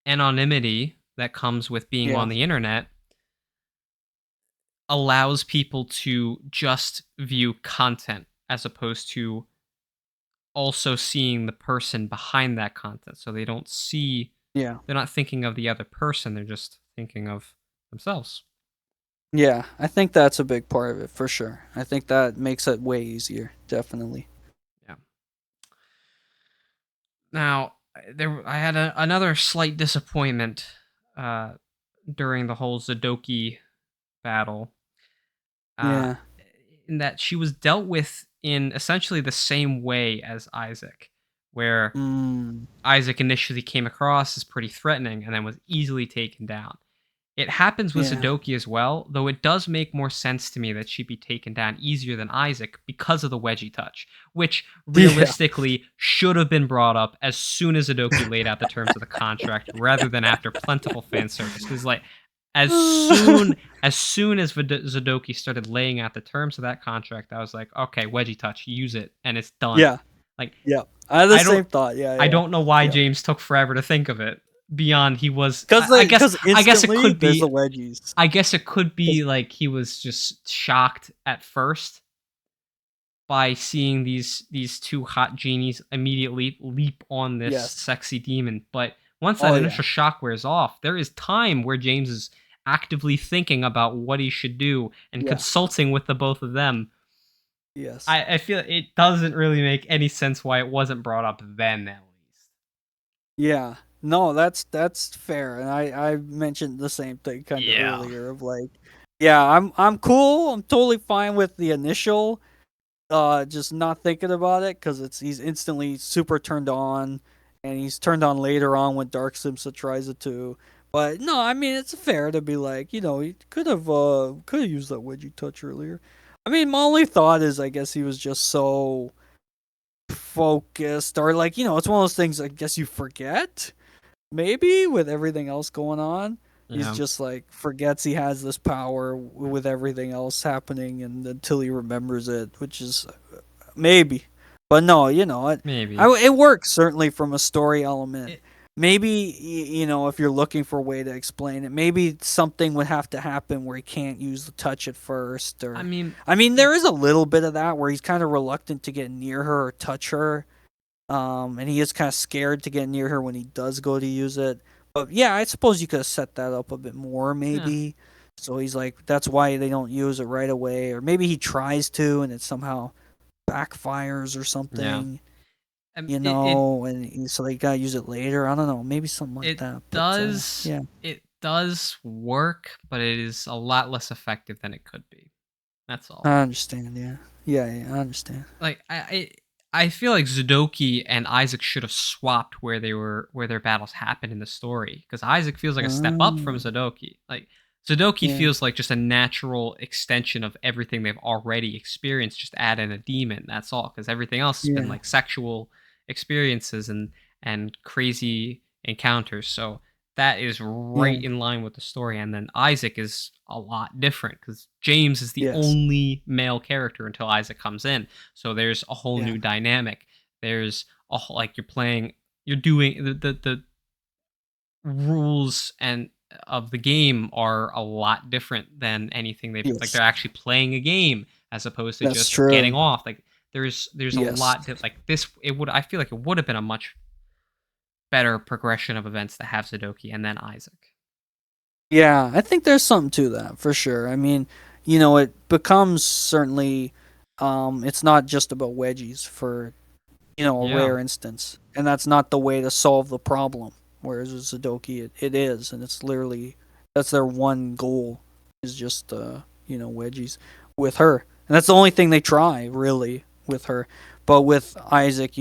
anonymity that comes with being Yeah, on the internet allows people to just view content as opposed to also seeing the person behind that content. So yeah. they're not thinking of the other person, they're just thinking of themselves. Yeah, I think that's a big part of it for sure. I think that makes it way easier, definitely. Yeah. Now, I had another slight disappointment uh, during the whole Zadoki battle, uh, Yeah. in that she was dealt with in essentially the same way as Isaac, where Mm, Isaac initially came across as pretty threatening and then was easily taken down. It happens with yeah. Zadoki as well, though it does make more sense to me that she'd be taken down easier than Isaac because of the wedgie touch, which Yeah. realistically should have been brought up as soon as Zadoki laid out the terms of the contract rather than after plentiful fan service. Because like as soon as Zadoki started laying out the terms of that contract, I was like, okay, wedgie touch, use it, and it's done. Yeah. Like Yeah. I had the I don't same thought. Yeah, I yeah. don't know why Yeah. James took forever to think of it. Beyond he was Cuz I guess cuz I guess it instantly could there's be the wedgies. I guess it could 'Cause- be like he was just shocked at first by seeing these two hot genies immediately leap on this yes. sexy demon. But once that Oh yeah. initial shock wears off, there is time where James is actively thinking about what he should do and Yeah. consulting with the both of them. Yes. I feel it doesn't really make any sense why it wasn't brought up then, at least. Yeah. No, that's fair. And I mentioned the same thing kind of Yeah. earlier of like, yeah, I'm cool. I'm totally fine with the initial just not thinking about it because he's instantly super turned on, and he's turned on later on when Dark Simsa tries it too. But no, I mean it's fair to be like, he could have used that wedgie touch earlier. I mean, my only thought is I guess he was just so focused, or like, it's one of those things I guess you forget maybe with everything else going on. He's Yeah. just like forgets he has this power with everything else happening, and until he remembers it, which is maybe. But no, Maybe. it works certainly from a story element. It Maybe if you're looking for a way to explain it, maybe something would have to happen where he can't use the touch at first, I or mean, I mean, there is a little bit of that where he's kind of reluctant to get near her or touch her, and he is kind of scared to get near her when he does go to use it. But yeah, I suppose you could have set that up a bit more, yeah, maybe. So he's like, that's why they don't use it right away, or maybe he tries to and it somehow backfires or yeah. something, It it and so they gotta use it later. I don't know, maybe something like it that. But does yeah, it does work, but it is a lot less effective than it could be. That's all. I understand. Yeah, yeah, yeah, I understand. Like I feel like Zudoki and Isaac should have swapped where their battles happened in the story because Isaac feels like a step up from Um, Zudoki. Like Sudoku Yeah. feels like just a natural extension of everything they've already experienced. Just add in a demon. That's all, because everything else has been Yeah. like sexual experiences and crazy encounters. So that is right Yeah. in line with the story. And then Isaac is a lot different because James is the Yes. only male character until Isaac comes in. So there's a whole Yeah. new dynamic. There's like you're doing the rules and of the game are a lot different than anything they've like Yes. they're actually playing a game as opposed to That's just getting true. off. Like there's a Yes. lot that like this it would I feel like it would have been a much better progression of events to have Sudoku and then Isaac. Yeah, I think there's something to that for sure. I mean, it becomes certainly it's not just about wedgies for, a Yeah. rare instance. And that's not the way to solve the problem. Whereas with Sudoku it is, and it's literally that's their one goal is just wedgies with her. And that's the only thing they try, really, with her. But with Isaac,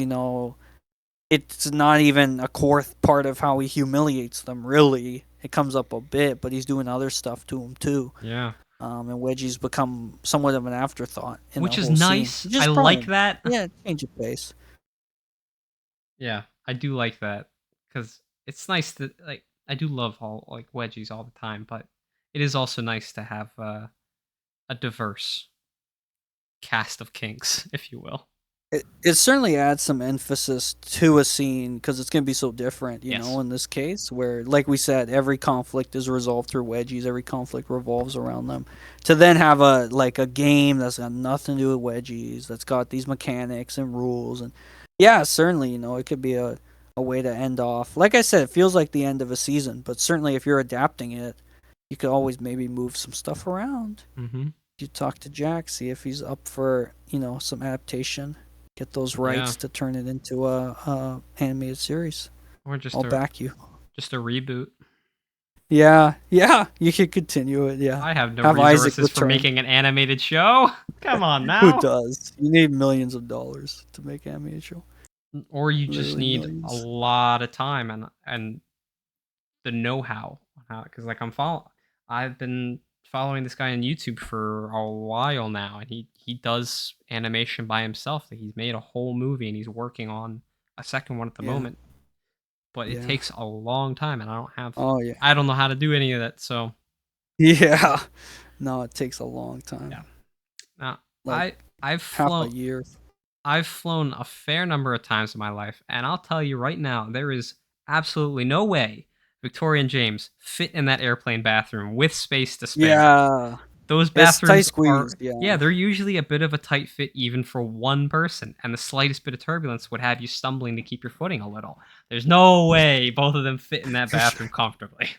it's not even a core part of how he humiliates them. Really, it comes up a bit, but he's doing other stuff to him too. Yeah. And Wedgie's become somewhat of an afterthought in that Which is whole scene, nice. which I is like probably that. yeah, change of pace. Yeah, I do like that cuz it's nice that like I do love all like wedgies all the time, but it is also nice to have a diverse cast of kinks, if you will. It certainly adds some emphasis to a scene because it's going to be so different, Yes. in this case, where, like we said, every conflict is resolved through wedgies, every conflict revolves around them. To then have a game that's got nothing to do with wedgies, that's got these mechanics and rules, and yeah, certainly, it could be a way to end off. Like I said, it feels like the end of a season, but certainly if you're adapting it, you could always maybe move some stuff around. Mhm. You talk to Jack, see if he's up for, some adaptation, get those Yeah. rights to turn it into a animated series. Or I'll back you. just a reboot. Yeah, yeah, you could continue it. Yeah, I have no have Isaac resources for return. making an animated show. Come on Who now. does? You need millions of dollars to make an animated show. Or you just Literally need a millions. lot of time and the know-how because like I've been following this guy on YouTube for a while now, and he does animation by himself. Like he's made a whole movie and he's working on a second one at the Yeah, moment, but it yeah. takes a long time and Oh yeah, I don't know how to do any of that. So yeah. No, it takes a long time, yeah. Now like I I've half a flown year. I've flown a fair number of times in my life, and I'll tell you right now, there is absolutely no way Victoria and James fit in that airplane bathroom with space to spare. Yeah, Those it's tight bathrooms squeeze. are, Yeah. yeah, they're usually a bit of a tight fit even for one person, and the slightest bit of turbulence would have you stumbling to keep your footing a little. There's no way both of them fit in that For bathroom sure. comfortably.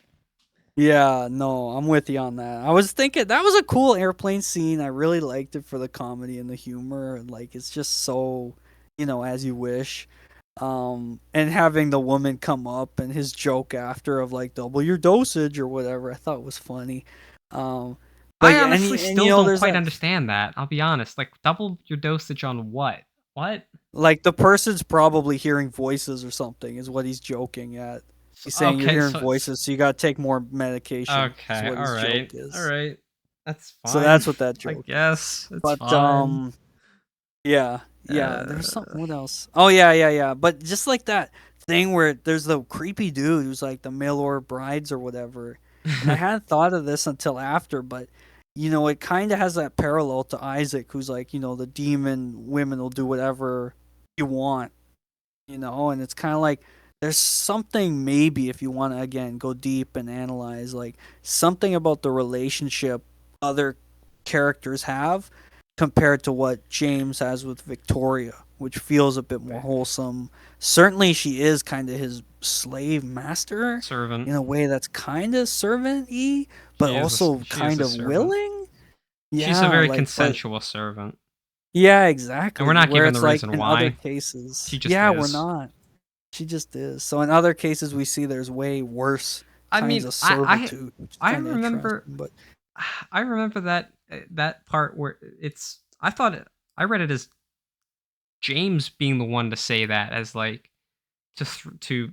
Yeah, no, I'm with you on that. I was thinking that was a cool airplane scene. I really liked it for the comedy and the humor. And like it's just so, as you wish. And having the woman come up and his joke after of like double your dosage or whatever, I thought was funny. Um, but I yeah, and, honestly still don't there's quite that understand that. I'll be honest. Like, double your dosage on what? What? like the person's probably hearing voices or something is what he's joking at. He's saying you're Okay, hearing so it's voices, so you gotta take more medication. Is okay, what his joke all is. right. That's So fine. that's what that I joke is. guess it's But fine. yeah, yeah. There's Uh, something. What else? Oh yeah, yeah, yeah. But just like that thing where there's the creepy dude who's like the mail order brides or whatever, and I hadn't thought of this until after, but it kind of has that parallel to Isaac, who's like, the demon women will do whatever you want, and it's kind of like there's something maybe if you want to again go deep and analyze like something about the relationship other characters have compared to what James has with Victoria, which feels a bit more wholesome. Certainly she is kind of his slave master servant. in a way that's kind of servant-y but also She is kind a of servant. willing. She's a Yeah, very like but consensual servant, yeah, and we're exactly. not Where given the it's like reason in other why. cases, She just yeah, we're is. not. She just is. So in other cases, we see there's way worse I kinds mean, of servitude, which is I kind of remember interesting. But I remember that that part where it's I thought I read it as James being the one to say that as like to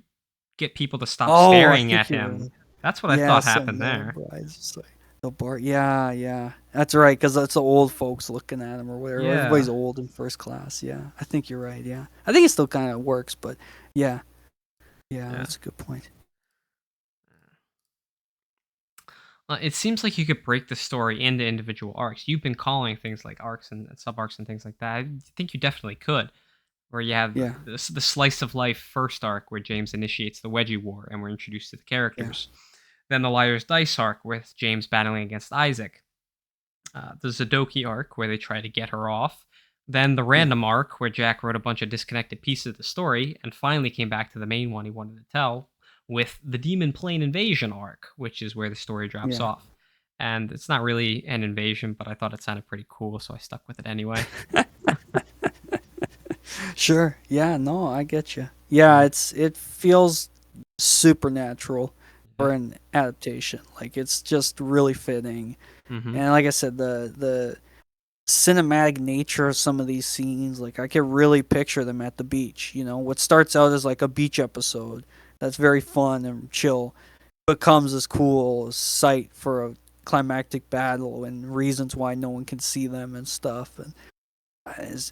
get people to stop oh, I staring think at you're him. right. That's what I Yeah, thought so happened Miller there. Brides. Just like, The bar. Yeah, yeah. That's right, because that's the old folks looking at him or whatever. Everybody's Yeah, old in first class. Yeah, I think you're right. Yeah, I think it still kind of works, but yeah, yeah, yeah. that's a good point. It seems like you could break the story into individual arcs. You've been calling things like arcs and sub arcs and things like that. I think you definitely could. Where you have Yeah, the slice of life first arc where James initiates the Wedgie War and we're introduced to the yeah, characters. Then the Liar's Dice arc with James battling against Isaac. The Zadoki arc where they try to get her off. Then the yeah, random arc where Jack wrote a bunch of disconnected pieces of the story and finally came back to the main one he wanted to tell with the Demon Plane invasion arc, which is where the story drops yeah. off. And it's not really an invasion, but I thought it sounded pretty cool, so I stuck with it anyway. Sure. Yeah. No, I get you. Yeah, Yeah. it feels supernatural Yeah. for an adaptation. Like it's just really fitting. Mm-hmm. And like I said, the cinematic nature of some of these scenes, like I can really picture them at the beach. You know, what starts out as like a beach episode that's very fun and chill becomes this cool sight for a climactic battle and reasons why no one can see them and stuff. And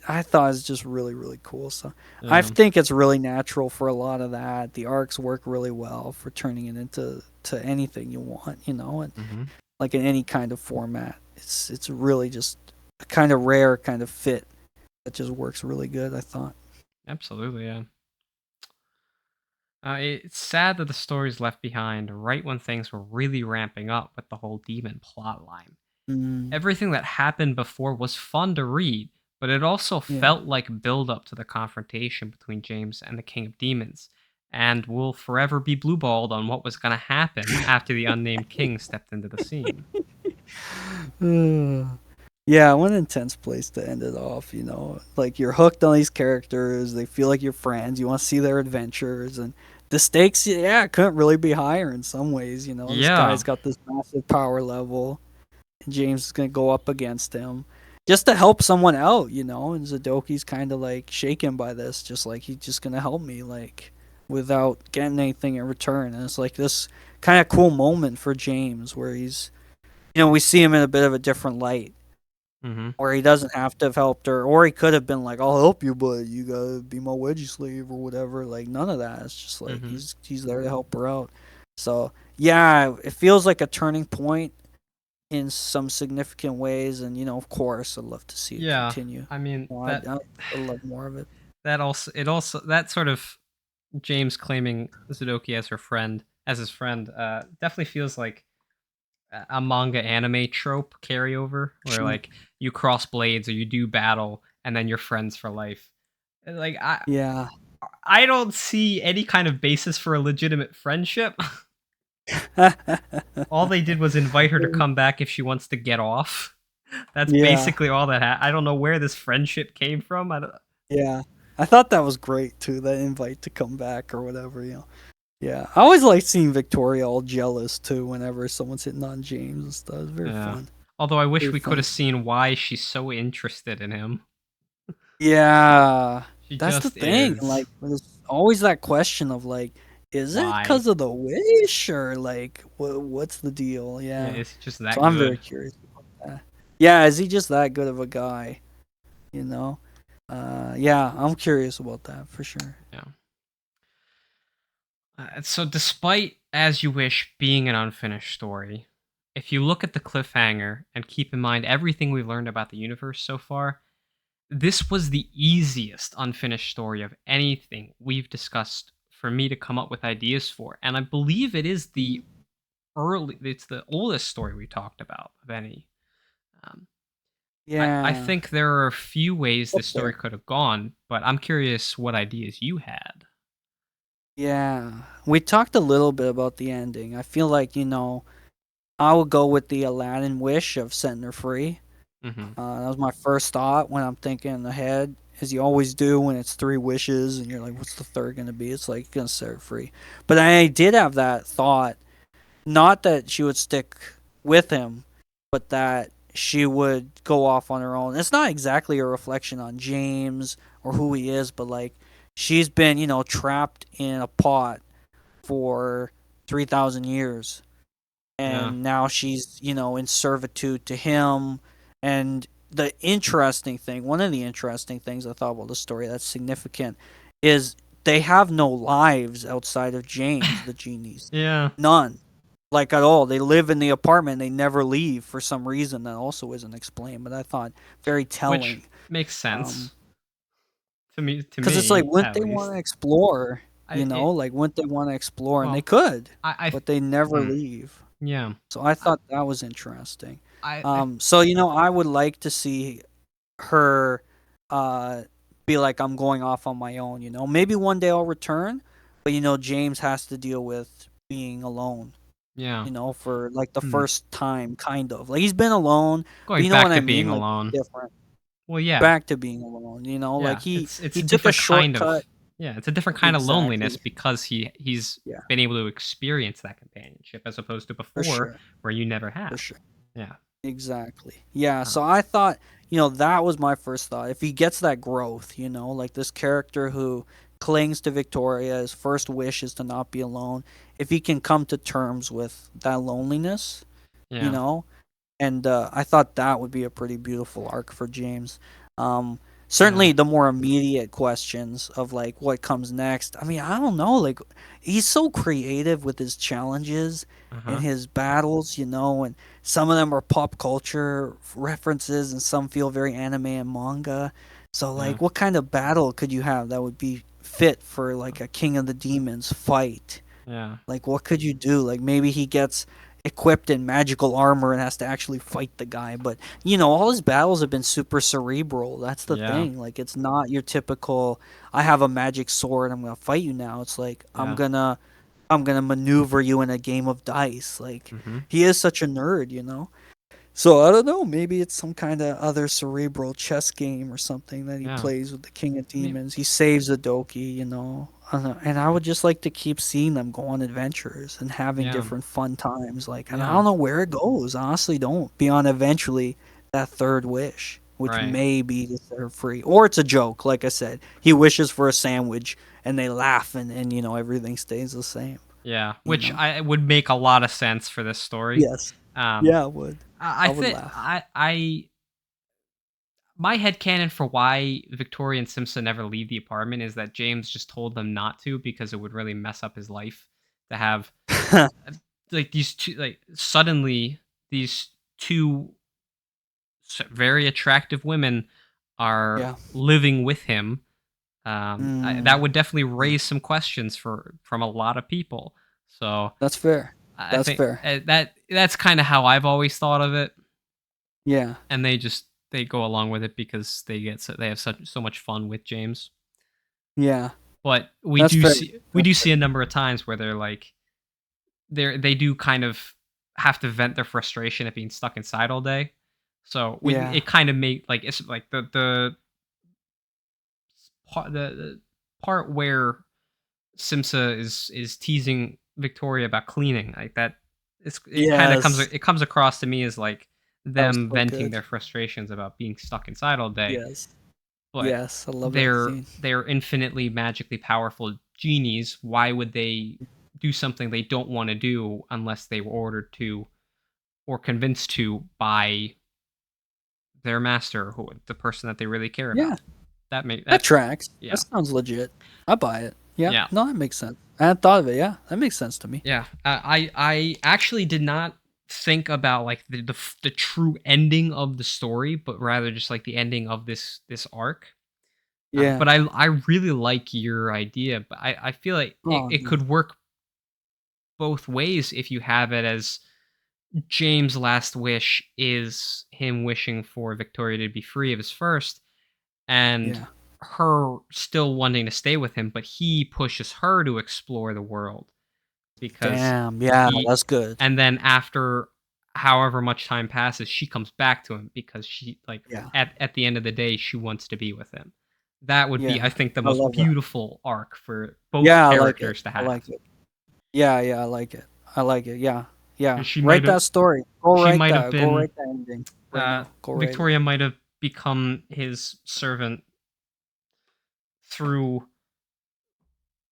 I thought it's just really really cool. So I Yeah. think it's really natural for a lot of that. The arcs work really well for turning it into to anything you want, you know, and Mm-hmm. like in any kind of format. It's really just a kind of rare kind of fit that just works really good. I thought. Absolutely, yeah. It's sad that the story's left behind right when things were really ramping up with the whole demon plotline. Mm, Everything that happened before was fun to read, but it also yeah. felt like build up to the confrontation between James and the King of Demons, and will forever be blueballed on what was going to happen after the unnamed king stepped into the scene. Yeah, what an intense place to end it off, you know. Like you're hooked on these characters, they feel like your friends, you want to see their adventures and the stakes, yeah, couldn't really be higher in some ways, you know. This Yeah. guy's got this massive power level and James is going to go up against him just to help someone out, you know. And Zadoki's kind of like shaken by this, just like he's just going to help me like without getting anything in return. And it's like this kind of cool moment for James where he's you know, we see him in a bit of a different light Hmm. where he doesn't have to have helped her, or he could have been like, "I'll help you, but you gotta be my wedgie slave or whatever." Like none of that. It's just like Hmm. he's there to help her out. So yeah, it feels like a turning point in some significant ways, and you know, of course, I'd love to see it Yeah. continue. I mean, Well, that. I'd love more of it. That also, it also, that sort of James claiming Zudoki as her friend, as his friend, definitely feels like a manga anime trope carryover where Sure. like you cross blades or you do battle and then you're friends for life. Like Yeah. I don't see any kind of basis for a legitimate friendship. All they did was invite her to come back if she wants to get off. That's Yeah. basically all that I don't know where this friendship came from. I don't. Yeah. I thought that was great too. That invite to come back or whatever. You know. Yeah, I always like seeing Victoria all jealous too whenever someone's hitting on James and stuff. It's very Yeah. fun. Although I wish Very we could have funny. seen why she's so interested in him. Yeah, She that's the just thing. is. Like, there's always that question of like, is it Why? because of the wish or like, what's the deal? Yeah, Yeah. it's just So that I'm very good. curious about that. Yeah, is he just that good of a guy? You know? Yeah, I'm curious about that for sure. Yeah. So, despite As You Wish being an unfinished story, if you look at the cliffhanger and keep in mind everything we've learned about the universe so far, this was the easiest unfinished story of anything we've discussed for me to come up with ideas for. And I believe it is it's the oldest story we talked about of any. Um, I Yeah, think there are a few ways up this story there. could have gone, but I'm curious what ideas you had. Yeah, we talked a little bit about the ending. I feel like you know I would go with the Aladdin wish of setting her free. Hmm. That was my first thought when I'm thinking ahead, as you always do when it's three wishes and you're like, what's the third going to be? It's like, going to set her free. But I did have that thought, not that she would stick with him, but that she would go off on her own. It's not exactly a reflection on James or who he is, but like, she's been, you know, trapped in a pot for 3,000 years Yeah. and now she's, in servitude to him. And the interesting thing, one of the interesting things I thought about the story that's significant, is they have no lives outside of James, the genies. Yeah. None. Like at all. They live in the apartment, they never leave for some reason that also isn't explained, but I thought very Which telling. makes Um, sense to because it's like, me wouldn't at they want least. to explore? I it Like, wouldn't they want to explore? And they well, could, I but they never hmm, leave. yeah. So I I thought that was interesting. I So I would like to see her uh be like, I'm going off on my own. Maybe one day I'll return, but James has to deal with being alone. yeah. For like the Hmm. first time, kind of like he's been alone, but Going you know what back I to being mean, like alone. different. Well, yeah. Back to being alone. Like Yeah. he It's he a took a different kind shortcut. of yeah, it's a different kind of loneliness Exactly. because he's Yeah, been able to experience that companionship as opposed to for before sure, where you never for have. sure. Yeah. Exactly. Yeah, so Um, I thought, that was my first thought. If he gets that growth, like this character who clings to Victoria, his first wish is to not be alone. If he can come to terms with that loneliness, you yeah. know, and I thought that would be a pretty beautiful arc for James. Um, Yeah. Certainly, the more immediate questions of like what comes next. I mean, I don't know. Like, he's so creative with his challenges and Uh-huh. his battles, and some of them are pop culture references, and some feel very anime and manga. So, Yeah. like, what kind of battle could you have that would be fit for like a King of the Demons fight? Yeah. Like, what could you do? Like, maybe he gets equipped in magical armor and has to actually fight the guy. But, all his battles have been super cerebral. That's the Yeah. thing. Like, it's not your typical, I have a magic sword, I'm going to fight you now. It's like, Yeah. I'm going to maneuver you in a game of dice. Like, Mhm. he is such a nerd. So I don't know. Maybe it's some kind of other cerebral chess game or something that he Yeah. plays with the King of Maybe. Demons. He saves the Doki. And I would just like to keep seeing them go on adventures and having Yeah. different fun times. Like, and I Yeah. don't know where it goes. I honestly don't. Beyond eventually that third wish, which Right. may be to set her free, or it's a joke. Like I said, he wishes for a sandwich, and they laugh, and everything stays the same. Yeah. You Which know? I would make a lot of sense for this story. Yes. Um, Yeah, I would. I I would think laugh. I my headcanon for why Victoria and Simpson never leave the apartment is that James just told them not to because it would really mess up his life to have uh, like these two like suddenly these two very attractive women are Yeah. living with him. That Mm. would definitely Mm. raise some questions from a lot of people. So That's fair. I That's think fair. that's kind of how I've always thought of it, Yeah. and they go along with it because they have such so much fun with James. Yeah. But That's fair. we That's do fair. see a number of times where they're like they do kind of have to vent their frustration at being stuck inside all day. So we Yeah. it kind of made like it's like the part where Simsa is teasing Victoria about cleaning like that. It kind of Yes. it comes across to me as like That was them so venting good. their frustrations about being stuck inside all day, Yes. but Yes. I love that scene. they're infinitely magically powerful genies. Why would they do something they don't want to do unless they were ordered to or convinced to by their master, who the person that they really care Yeah. about? That make That that tracks. That yeah. sounds legit. I buy it. Yeah. Yeah. No, that makes sense. I hadn't thought of it. Yeah. That makes sense to me. Yeah, I actually did not think about like the true ending of the story, but rather just like the ending of this arc. Yeah. But I really like your idea, but I feel like Oh, it yeah. could work both ways if you have it as James' last wish is him wishing for Victoria to be free of his first, and Yeah. her still wanting to stay with him, but he pushes her to explore the world because Damn. Yeah. he That's good. and then after however much time passes, she comes back to him because she like Yeah. at the end of the day, she wants to be with him. That would be, I Yeah. think, the I most love that. beautiful arc for both Yeah. I like it. characters to I have. like it. Yeah. Yeah. I like it. I like it. Yeah. Yeah. 'Cause Write that story. Go she write might have that. Go been write that ending right now. Go write it. Victoria might have become his servant through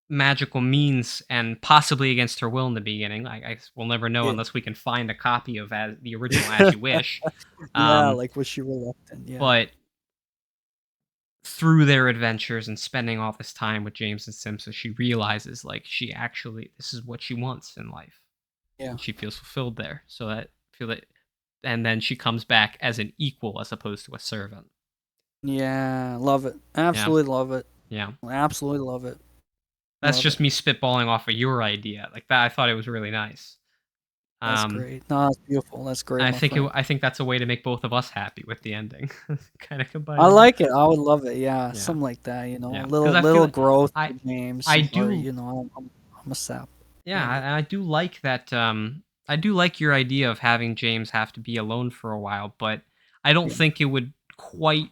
magical means and possibly against her will in the beginning. I guess we'll never know Yeah. unless we can find a copy of the original As You Wish. Yeah, Um, like, was she reluctant? Yeah. but through their adventures and spending all this time with James and Simpson, she realizes like she actually this is what she wants in life, Yeah. and she feels fulfilled there. So that feel that, and then she comes back as an equal as opposed to a servant. Yeah, love it. Yeah, Absolutely love it. yeah. Absolutely love it. That's Love it. just me spitballing off of your idea. Like that, I thought it was really nice. That's Um, great. No, that's beautiful. That's great, my friend. I think that's a way to make both of us happy with the ending. Kind of I combining. like it. I would love it. Yeah, Yeah, something like that. A yeah. Because little I feel little like growth I for James. I Sorry, do I'm a sap. yeah, Love it. I do like that. I do like your idea of having James have to be alone for a while, but I don't Yeah, think it would quite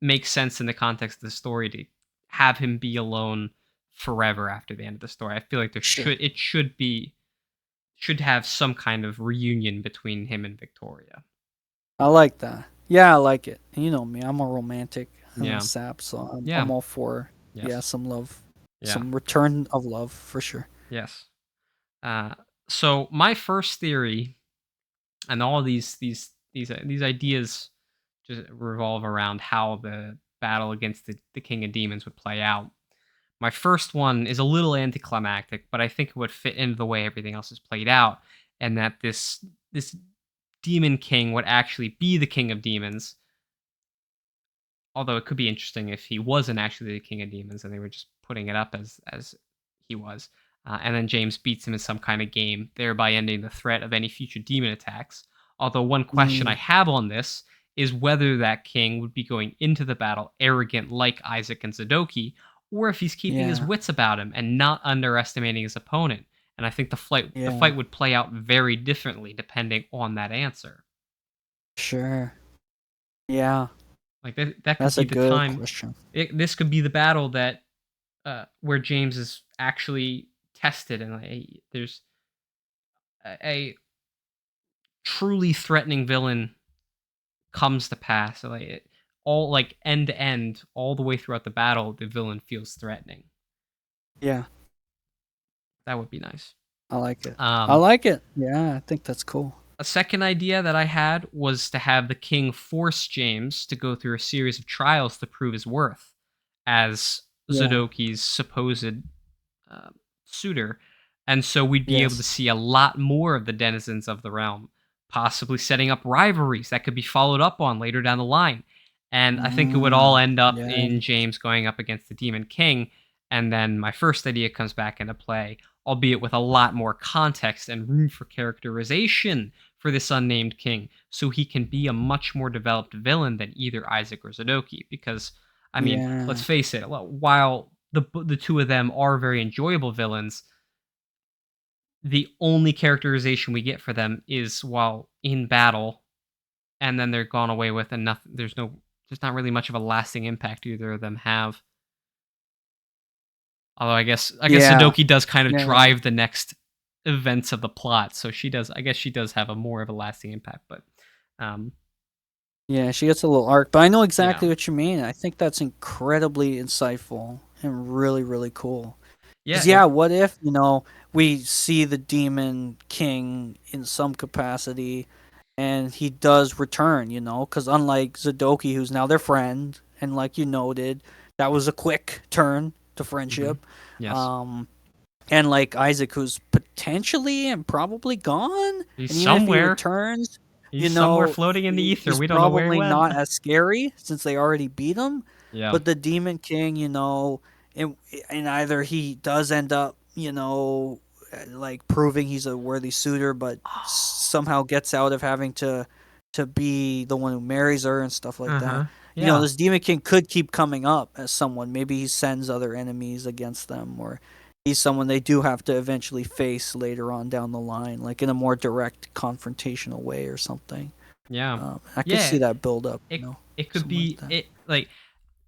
make sense in the context of the story to have him be alone forever after the end of the story. I feel like sure. it should have some kind of reunion between him and Victoria. I like that. Yeah, I like it. You know me. I'm a romantic. I'm a Yeah, sap, so I'm yeah, all for yeah, yes, some love, yeah, some return of love for sure. yes. Uh, so my first theory, and all these ideas just revolve around how the battle against the King of Demons would play out. My first one is a little anticlimactic, but I think it would fit into the way everything else is played out, and that this demon king would actually be the king of demons. Although it could be interesting if he wasn't actually the king of demons and they were just putting it up as he was. And then James beats him in some kind of game, thereby ending the threat of any future demon attacks. Although one question I Mm, have on this is whether that king would be going into the battle arrogant like Isaac and Zadoki, or if he's keeping his yeah, wits about him and not underestimating his opponent. And I think the yeah, fight would play out very differently depending on that answer. sure. Yeah, Like that could that's be a the good time. question. This could be the battle that where James is actually tested, and like, there's a truly threatening villain comes to pass. So, like all like end to end, all the way throughout the battle, the villain feels threatening. Yeah, That would be nice. I like it. I Um, like it. Yeah, I think that's cool. a second idea that I had was to have the king force James to go through a series of trials to prove his worth as Yeah. Zadoki's supposed uh, suitor, and so we'd be able to Yes. see a lot more of the denizens of the realm, possibly setting up rivalries that could be followed up on later down the line. And I think it would all Mm, end up yeah. in James going up against the Demon King, and then my first idea comes back into play, albeit with a lot more context and room for characterization for this unnamed king, so he can be a much more developed villain than either Isaac or Zadoki. Because, I mean, let's Yeah. face it, while the two of them are very enjoyable villains, the only characterization we get for them is while in battle, and then they're gone away with, and nothing. There's not really much of a lasting impact either of them have. Although I guess Yeah. Sadoki does kind of Yeah. drive the next events of the plot, so she does. I guess she does have a more of a lasting impact, but um, Yeah, she gets a little arc, but I know yeah, exactly what you mean. I think that's incredibly insightful and really, really cool. yeah, Because, yeah, what if, we see the Demon King in some capacity and he does return, Because unlike Zadoki, who's now their friend, and like you noted, that was a quick turn to hmm friendship. yes, Um, and like Isaac, who's potentially and probably gone, he's and even if he somewhere. returns, He's somewhere floating in the ether. he's We don't know where he probably went. not as scary since they already beat him. Yeah. But the Demon King, and either he does end up, like proving he's a worthy suitor, but somehow gets out of having to be the one who marries her and stuff like Uh that. huh. Yeah. This Demon King could keep coming up as someone. Maybe he sends other enemies against them, or he's someone they do have to eventually face later on down the line, like in a more direct confrontational way or something. Yeah. I could see Yeah. that build up, It could something like be that. it like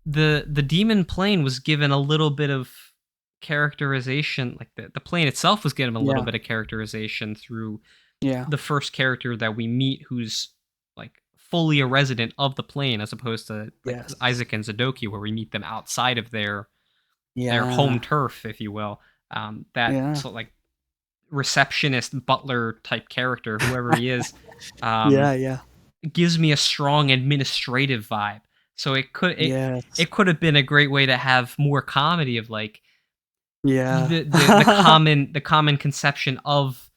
the demon plane was given a little bit of characterization, like the plane itself was given a little Yeah, bit of characterization through yeah, the first character that we meet who's like fully a resident of the plane as opposed to like yes, Isaac and Zadoki where we meet them outside of their their home Yeah. turf, if you will. That Yeah. so like receptionist, butler type character, whoever he is, um, Yeah, yeah. gives me a strong administrative vibe. So Yes. it could have been a great way to have more comedy of like Yeah. the common conception of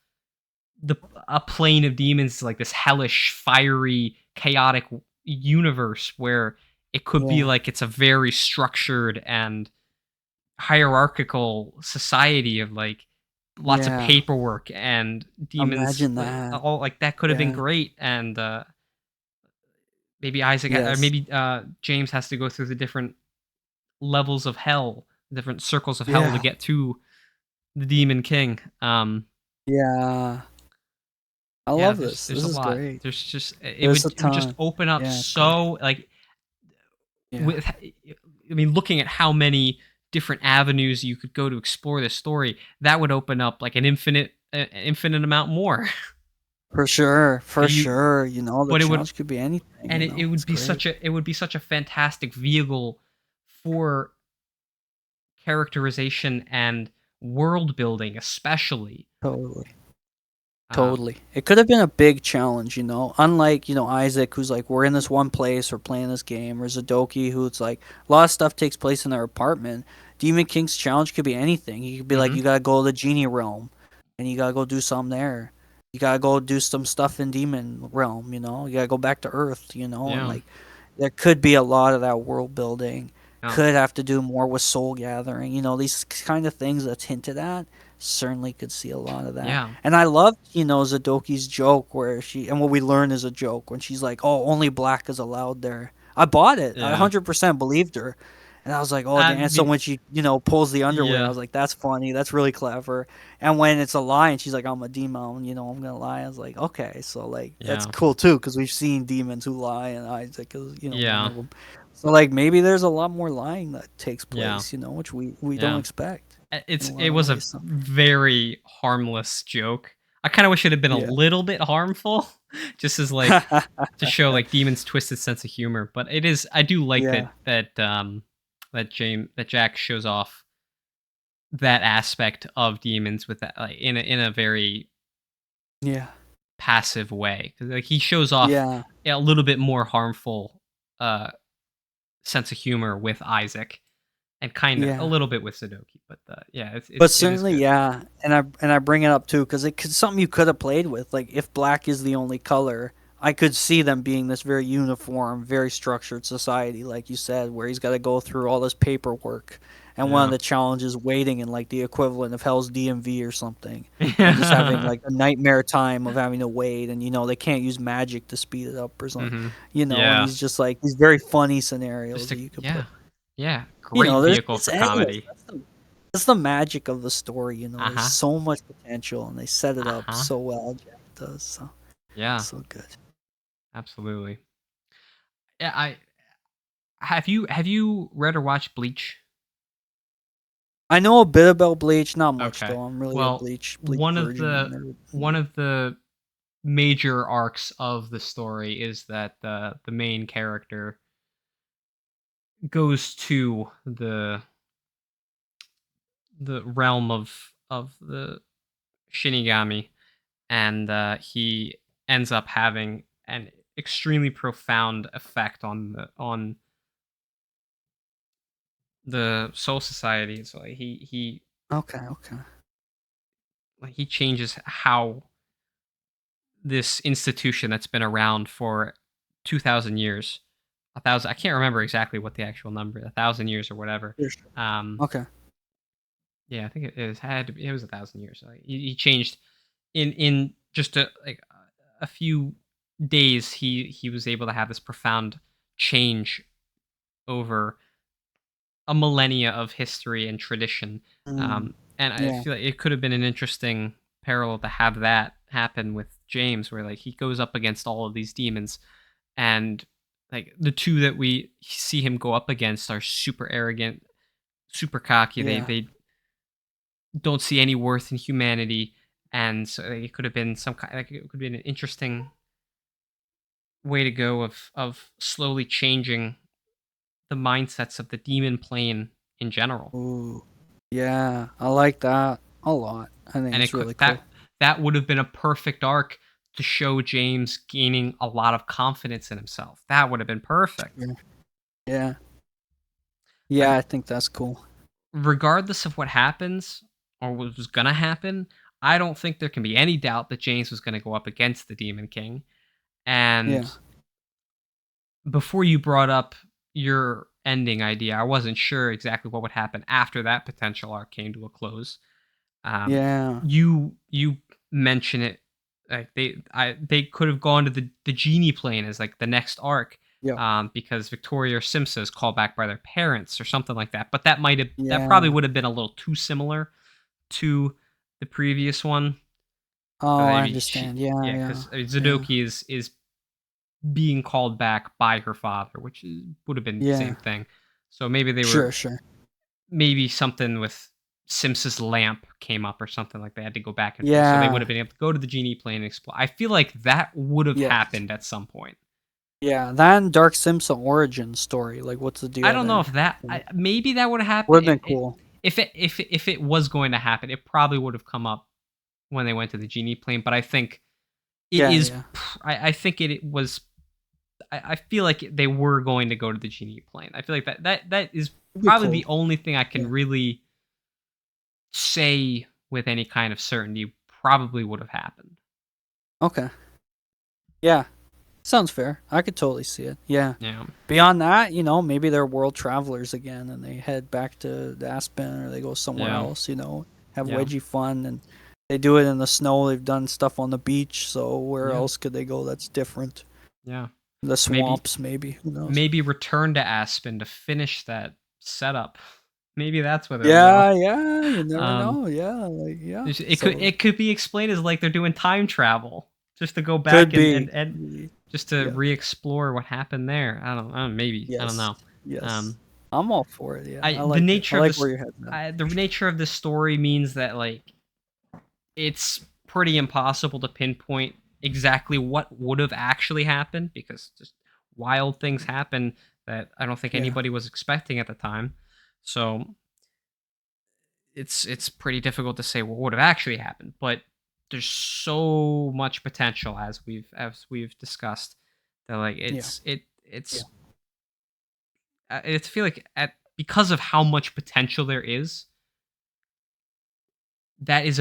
the a plane of demons, like this hellish, fiery, chaotic universe where it could be Yeah. like it's a very structured and hierarchical society of like lots of Yeah. paperwork and demons Imagine that. all like that could have been Yeah. great. And maybe Isaac or Yes. maybe James has to go through the different levels of hell, different circles of hell to Yeah. get to the demon king. Yeah. I Yeah, love this. there's This a is lot. great. There's just There's a it would just ton. open up Yeah, it's great. so like Yeah. with I mean, looking at how many different avenues you could go to explore this story, that would open up like an infinite amount more. For sure. For And you sure. The but it would challenge could be anything, and it It's would be great. such a fantastic vehicle for characterization and world building, especially. Totally. Um, Totally. It could have been a big challenge. Unlike, Isaac, who's like, we're in this one place, we're playing this game, or Zadoki, who's like, a lot of stuff takes place in their apartment. Demon King's challenge could be anything. He could be like, mhm, you gotta go to the genie realm, and you gotta go do something there. You gotta go do some stuff in Demon realm. You gotta go back to Earth, and yeah, like, there could be a lot of that world building. yeah, Could have to do more with soul gathering. These kind of things that's hinted at. Certainly could see a lot of that. yeah, And I loved Zadoki's joke and what we learn is a joke when she's like, "Oh, only black is allowed there." I bought it. I yeah. 100% believed her. And I was like, "Oh, I damn." And so mean, when she pulls the underwear, I yeah, was like, "That's funny. That's really clever." And when it's a lie and she's like, "I'm a demon, I'm gonna lie." I was like, "Okay, so like that's yeah, cool too, because we've seen demons who lie, and Isaac is one yeah, of them. So like maybe there's a lot more lying that takes yeah, place, which we don't yeah. expect in a It lot of was a ways. So very harmless joke. I kind of wish it had been a yeah. little bit harmful, just as like to show like Demon's twisted sense of humor. But it is I do like Yeah. that Jack shows off that aspect of demons with that like in a very Yeah. passive way. 'Cause, like he shows off Yeah. a little bit more harmful uh sense of humor with Isaac and kind of a Yeah. little bit with Sudoku. But yeah, But it is certainly, good. yeah, and I bring it up too because it's something you could have played with. Like if black is the only color, I could see them being this very uniform, very structured society, like you said, where he's got to go through all this paperwork, and one of Yeah. the challenges waiting in like the equivalent of Hell's DMV or something, and just having like a nightmare time of having to wait, and they can't use magic to speed it up or Mhm. something, and Yeah. he's just like these very funny Just scenarios a that you could play. yeah. Yeah. Great There's vehicle it's for endless. comedy. That's the magic of the story. There's Uh-huh. so much potential, and they set it up Uh-huh. so well. Jack does Yeah. so good. Absolutely. Yeah, I have you read or watched Bleach? I know a bit about Bleach, not much Okay. though. I'm really a Well, Bleach virgin. I never. one of the major arcs of the story is that the main character goes to the realm of the Shinigami, and he ends up having an extremely profound effect on the Soul Society. So like, Okay, okay. he changes how this institution that's been around for 2,000 years, a thousand. I can't remember exactly what the actual number, 1,000 years or whatever. Sure, sure. Um, Okay. yeah, I think it was 1,000 years. So he changed in just a few days. He was able to have this profound change over a millennia of history and tradition. Mm, And I yeah, feel like it could have been an interesting parallel to have that happen with James, where like he goes up against all of these demons, and like the two that we see him go up against are super arrogant, super cocky. yeah. They don't see any worth in humanity, and so like, it could have been some kind like it could have been an interesting way to go of slowly changing the mindsets of the demon plane in general. Ooh. Yeah, I like that a lot. I think And it's it could really cool. that would have been a perfect arc to show James gaining a lot of confidence in himself. That would have been perfect. Yeah. Yeah. I Yeah, I think that's cool. Regardless of what happens or what was gonna happen, I don't think there can be any doubt that James was gonna go up against the Demon King. And Yeah. before you brought up your ending idea, I wasn't sure exactly what would happen after that potential arc came to a close. Um, Yeah. you mention it like they could have gone to the genie plane as like the next arc, Yep. because Victoria or Simsa is called back by their parents or something like that. But that probably Yeah. would have been a little too similar to the previous one. Oh, I Maybe understand. Yeah, yeah, yeah. because Yeah. Zudoki is being called back by her father, which would have been the Yeah. same thing. So maybe they Sure, were sure. maybe something with Sims's lamp came up or something like they had to go back and fix. So they would Yeah. have been able to go to the genie plane and explore. I feel like that would have Yes. happened at some point. Yeah, that and Dark Simpson origin story. Like, what's the I deal don't know there? if that maybe that would have Would happened have been cool. if it was going to happen. It probably would have come up when they went to the genie plane. But I think it Yeah, is. yeah. I think it was. I feel like they were going to go to the genie plane. I feel like that is It'd be probably the cool. only thing I can Yeah. really say with any kind of certainty probably would have happened. Okay. Yeah. Sounds fair. I could totally see it. Yeah. Yeah. Beyond that, maybe they're world travelers again and they head back to Aspen or they go somewhere Yeah. else, have Yeah. wedgie fun and they do it in the snow. They've done stuff on the beach, so where Yeah. else could they go that's different? Yeah. The Maybe swamps, maybe. Who knows? maybe return to Aspen to finish that setup. Maybe that's where they'll go. Yeah, yeah, you never Um, know. Yeah, like yeah. So it could be explained as like they're doing time travel just to go could back be. and just to Yeah. re-explore what happened there. I don't maybe I don't Yes. know. Yes. Um, I'm all for it. Yeah. I I the like it. I nature of like this where your head's at. the nature of this story means that like it's pretty impossible to pinpoint exactly what would have actually happened because just wild things happen that I don't think Yeah. anybody was expecting at the time. So it's pretty difficult to say what would have actually happened, but there's so much potential as we've discussed that like Yeah. Yeah. it's feel like at because of how much potential there is, that's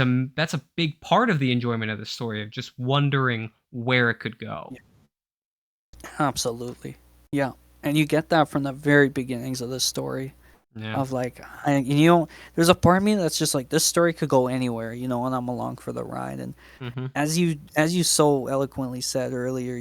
a big part of the enjoyment of the story of just wondering where it could go. Yeah. Absolutely. Yeah. And you get that from the very beginnings of the story Yeah. of like there's a part of me that's just like this story could go anywhere, and I'm along for the ride. And Mhm. as you so eloquently said earlier,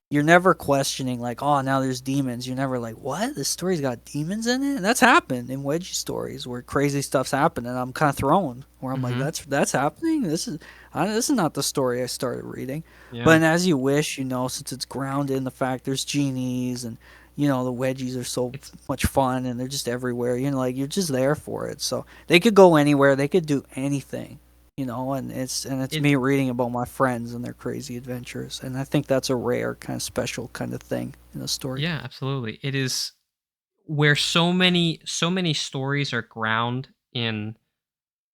you're never questioning like, oh, now there's demons. You're never like, what? This story's got demons in it, and that's happened in Wedgie stories where crazy stuff's happened, and I'm kind of thrown where I'm like, Mhm. that's happening. This is not the story I started reading. Yeah. But as you wish, since it's grounded in the fact there's genies and the wedgies are so It's much fun and they're just everywhere. Like you're just there for it. So they could go anywhere. They could do anything and it's it me reading about my friends and their crazy adventures, and I think that's a rare kind of special kind of thing in a story. yeah, absolutely. It is where so many stories are ground in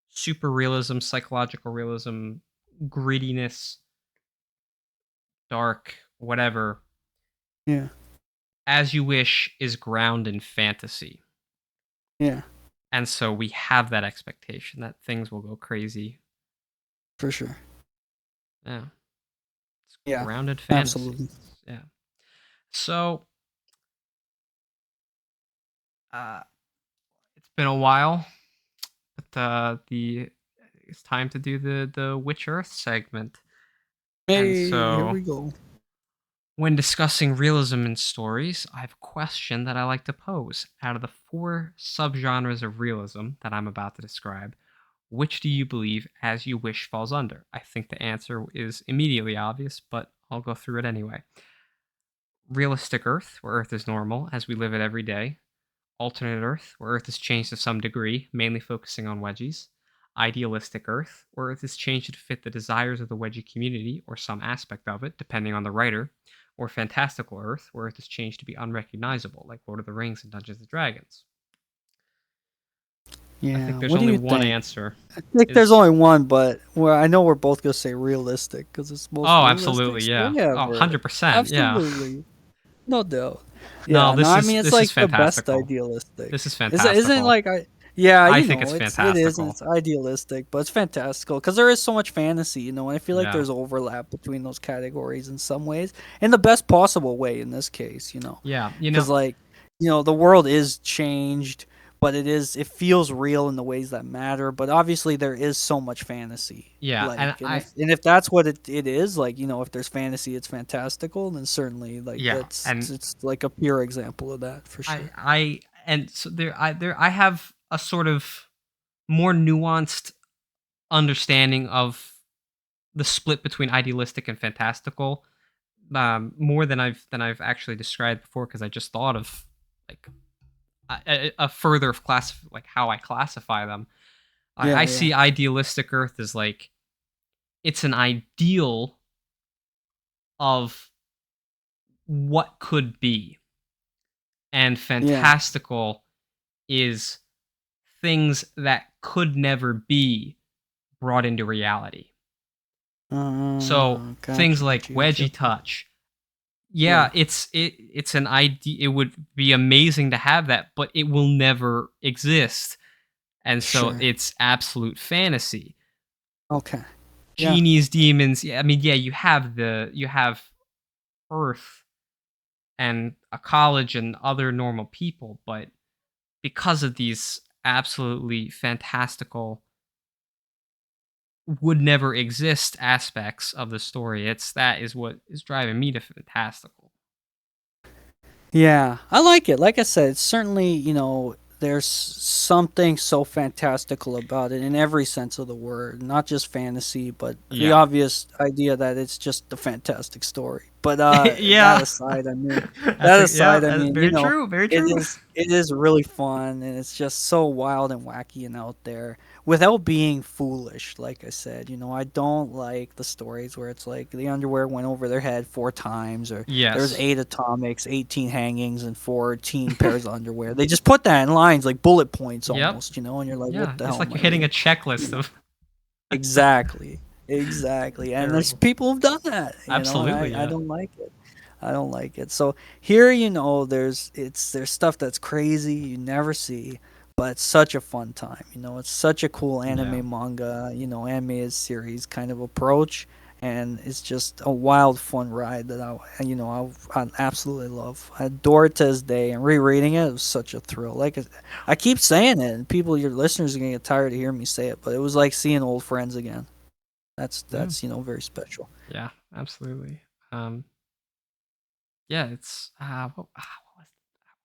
super realism, psychological realism, grittiness, dark, whatever. Yeah, As You Wish is ground in fantasy. yeah, And so we have that expectation that things will go crazy. for sure. Yeah. It's Yeah, grounded fantasy. absolutely. Yeah. So, uh it's been a while, but the it's time to do the Witch Earth segment. And Hey, here so we go. when discussing realism in stories, I have a question that I like to pose. Out of the four subgenres of realism that I'm about to describe, which do you believe As You Wish falls under? I think the answer is immediately obvious, but I'll go through it anyway. Realistic Earth, where Earth is normal as we live it every day. Alternate Earth, where Earth has changed to some degree, mainly focusing on wedgies. Idealistic Earth, where Earth has changed to fit the desires of the wedgie community or some aspect of it, depending on the writer. Or Fantastical Earth, where Earth has changed to be unrecognizable, like Lord of the Rings and Dungeons and Dragons. I Yeah. think there's What do only you one think? answer. I think there's Is only one, but well, I know we're both gonna say realistic because it's the most Oh, realistic absolutely, yeah. story Oh, ever. 100%, yeah. Absolutely, no doubt. No, Yeah, no, I mean it's this is like the best fantastical. idealistic. This is Isn't it fantastical. like I? Yeah, I think it's it is, and fantastical. it's idealistic, but it's fantastical because there is so much fantasy, and I feel like Yeah. there's overlap between those categories in some ways, in the best possible way in this case, Yeah, because like the world is changed, but it feels real in the ways that matter, but obviously there is so much fantasy, yeah, and like, and if that's what it is, like, if there's fantasy it's fantastical, then certainly like yeah, that's and it's like a pure example of that for sure. and so I have a sort of more nuanced understanding of the split between idealistic and fantastical, more than I've actually described before because I just thought of like a further class like how I classify them. I Yeah, yeah, see idealistic Earth as like it's an ideal of what could be, and yeah. fantastical is things that could never be brought into reality. So things Gotcha, like gotcha, gotcha. wedgie Okay. touch, yeah, Yeah, it's an idea. It would be amazing to have that, but it will never exist, and so sure. it's absolute fantasy. Okay. Yeah, Genies, demons. Yeah, I mean, yeah, you have Earth and a college and other normal people, but because of these absolutely fantastical would never exist aspects of the story, it's that is what is driving me to fantastical. yeah. I like it. Like I said, it's certainly, there's something so fantastical about it in every sense of the word, not just fantasy, but the Yeah. obvious idea that it's just a fantastic story. But Yeah. That's I mean, very true, very it true. is really fun, and it's just so wild and wacky and out there without being foolish. Like I said, I don't like the stories where it's like the underwear went over their head 4 times, or there's Yes. 8 atomics, 18 hangings, and 14 pairs of underwear. They just put that in lines like bullet points Yep. almost, and you're like, what Yeah, the it's hell like am you're I hitting a reading? checklist You of Exactly. Exactly. And there's terrible. people who've done that, and Absolutely, I yeah. don't like it. I don't like it. So here, there's stuff that's crazy you never see, but it's such a fun time. It's such a cool Yeah. anime manga, animated series kind of approach, and it's just a wild fun ride that I absolutely love. I adore it to this day, and rereading it was such a thrill. Like I keep saying it, and your listeners are gonna get tired of hearing me say it, but it was like seeing old friends again. Yeah. That's very special. Yeah, absolutely. Um yeah, it's what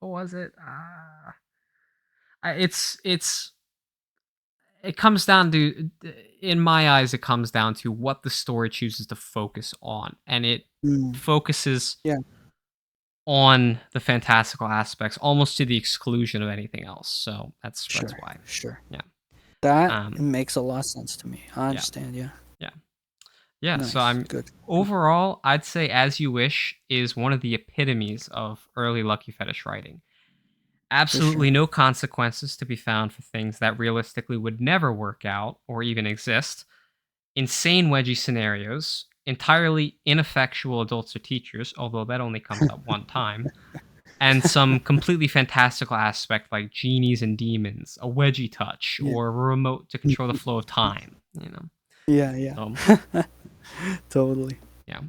was it? It's it comes down to in my eyes it comes down to what the story chooses to focus on, and it Mm, focuses yeah, on the fantastical aspects almost to the exclusion of anything else. So that's sure, why. sure. Yeah. That Um makes a lot of sense to me. I yeah. understand. Yeah, Yeah. Yeah, so nice, I'm good. overall I'd say As You Wish is one of the epitomes of early Lucky Fetish writing. For Absolutely sure. no consequences to be found for things that realistically would never work out or even exist. Insane wedgie scenarios, entirely ineffectual adults or teachers, although that only comes up one time, and some completely fantastical aspect like genies and demons, a wedgie touch, Yeah, or a remote to control the flow of time, you know. yeah, yeah. So, Totally. yeah.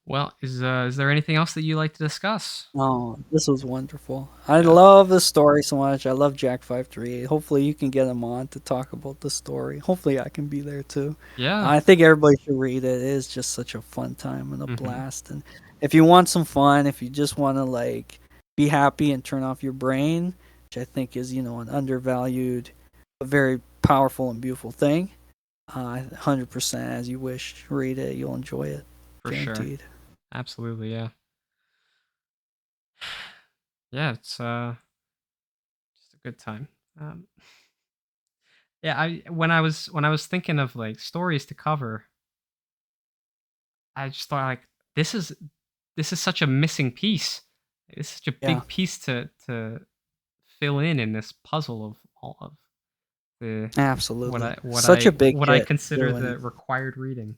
Well, is there anything else that you like to discuss? Oh, this was wonderful. I Yeah. love the story so much. I love Jack 538. Hopefully, you can get him on to talk about the story. Hopefully, I can be there too. Yeah. I think everybody should read it. It is just such a fun time and a Mhm. blast. And if you want some fun, if you just want to like be happy and turn off your brain, which I think is an undervalued, but very powerful and beautiful thing, 100% as you wish. Read it. You'll enjoy it. For sure. Guaranteed. Absolutely, yeah. Yeah, it's just a good time. Um yeah, I when I was thinking of like stories to cover, I just thought like this is this is such a missing piece. It's such a Yeah. big piece to fill in this puzzle of all of the Absolutely. Such a big what I hit, consider too, and the required reading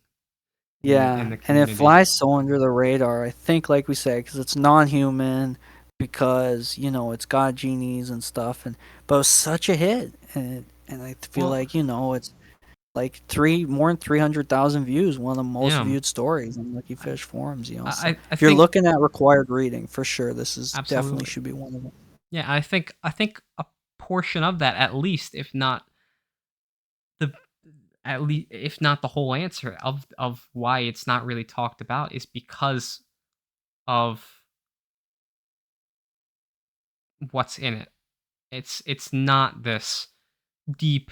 in yeah, the and it community. flies so under the radar. I think, like we said, because it's non-human, because it's got genies and stuff, and but it was such a hit, and I feel Well, like it's like three more than 300,000 views, one of the most yeah, viewed stories on Lucky Fish forums. So I if you're think looking at required reading, for sure, this is definitely absolutely. should be one of them. Yeah, I think a portion of that, at least, if not the at least if not the whole answer of why it's not really talked about, is because of what's in it. It's not this deep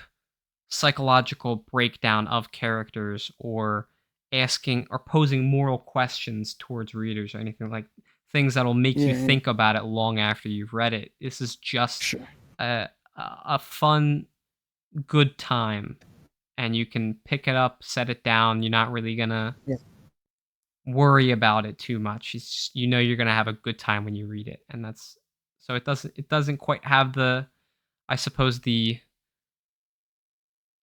psychological breakdown of characters, or asking or posing moral questions towards readers, or anything like things that'll make you Yeah, yeah, think about it long after you've read it. This is just sure. a fun, good time, and you can pick it up, set it down. You're not really gonna Yeah, worry about it too much. You're gonna have a good time when you read it, and that's so it doesn't quite have the, I suppose, the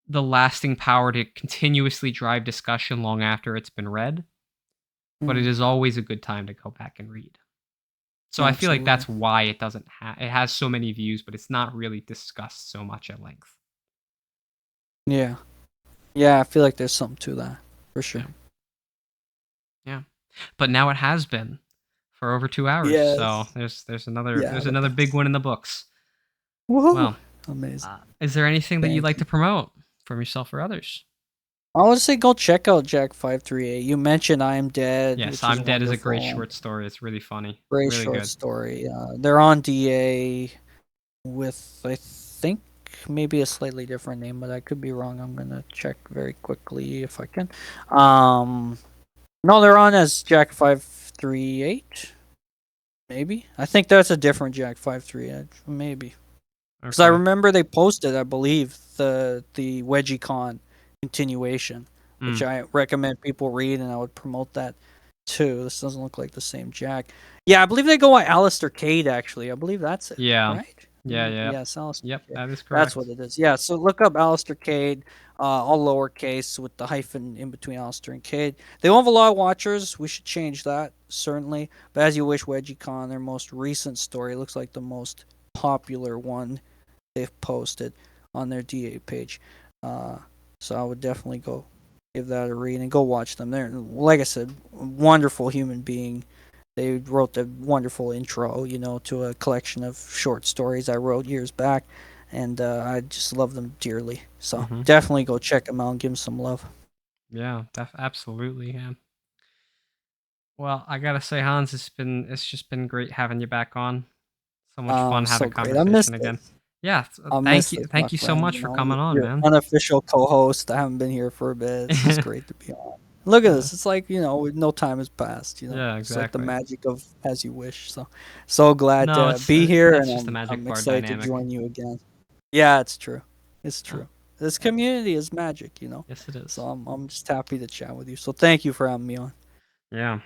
lasting power to continuously drive discussion long after it's been read, but it mm, is always a good time to go back and read. So I feel like absolutely. that's why it has so many views, but it's not really discussed so much at length. Yeah, yeah. I feel like there's something to that for Yeah. sure. Yeah. But now it has been for over 2 hours. So Yes. Yeah, there's the another big best. one in the books. Woohoo! Well, Amazing. is there anything that you'd Thank like to you. promote from yourself or others? I would say go check out Jack 538. You mentioned I Am Dead, Yes, which is I'm Dead is a great wonderful. short story. It's really funny. Great Really short good. story. They're on DA with, I think, maybe a slightly different name, but I could be wrong. I'm gonna check very quickly if I can. Um, no, they're on as Jack 538. Maybe I think that's a different Jack 538. Maybe. Because I Okay. remember they posted, I believe, the WedgieCon continuation, which Mm. I recommend people read, and I would promote that too. This doesn't look like the same Jack. Yeah, I believe they go by Alistair Cade, actually. I believe that's it, Yeah. right? Yeah, yep. Yes, Alistair Yep, Cade. that is That's what correct. it is. Yeah, so look up Alistair Cade, all lowercase with the hyphen in between Alistair and Cade. They don't have a lot of watchers. We should change that, certainly. But As You Wish WedgieCon, their most recent story, looks like the most popular one they've posted on their DA page. Uh, so I would definitely go give that a read and go watch them. They're, like I said, wonderful human being. They wrote the wonderful intro, to a collection of short stories I wrote years back, and I just love them dearly. So Mhm. definitely go check them out and give them some love. Yeah, absolutely, yeah. Well, I gotta say, Hans, it's just been great having you back on. So much fun having So great. I missed conversation again. this. Yeah, I miss this, my thank you so friend. much for coming on, Your man. unofficial co-host. I haven't been here for a bit. It's just great to be on. Look at Yeah, this. It's like no time has passed. yeah, It's like the exactly. magic of As You Wish. So glad No, to it's be here, that's and just the I'm magic bar excited to dynamic. join you again. Yeah, it's true. It's Yeah, true. This yeah, community is magic. yes, it So is. I'm just happy to chat with you. So thank you for having me on. Yeah.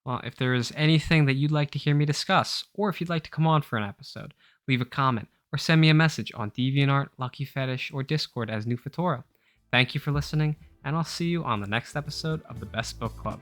Well, if there is anything that you'd like to hear me discuss, or if you'd like to come on for an episode, leave a comment or send me a message on DeviantArt, Lucky Fetish, or Discord as NeufAtora. Thank you for listening, and I'll see you on the next episode of the Best Book Club.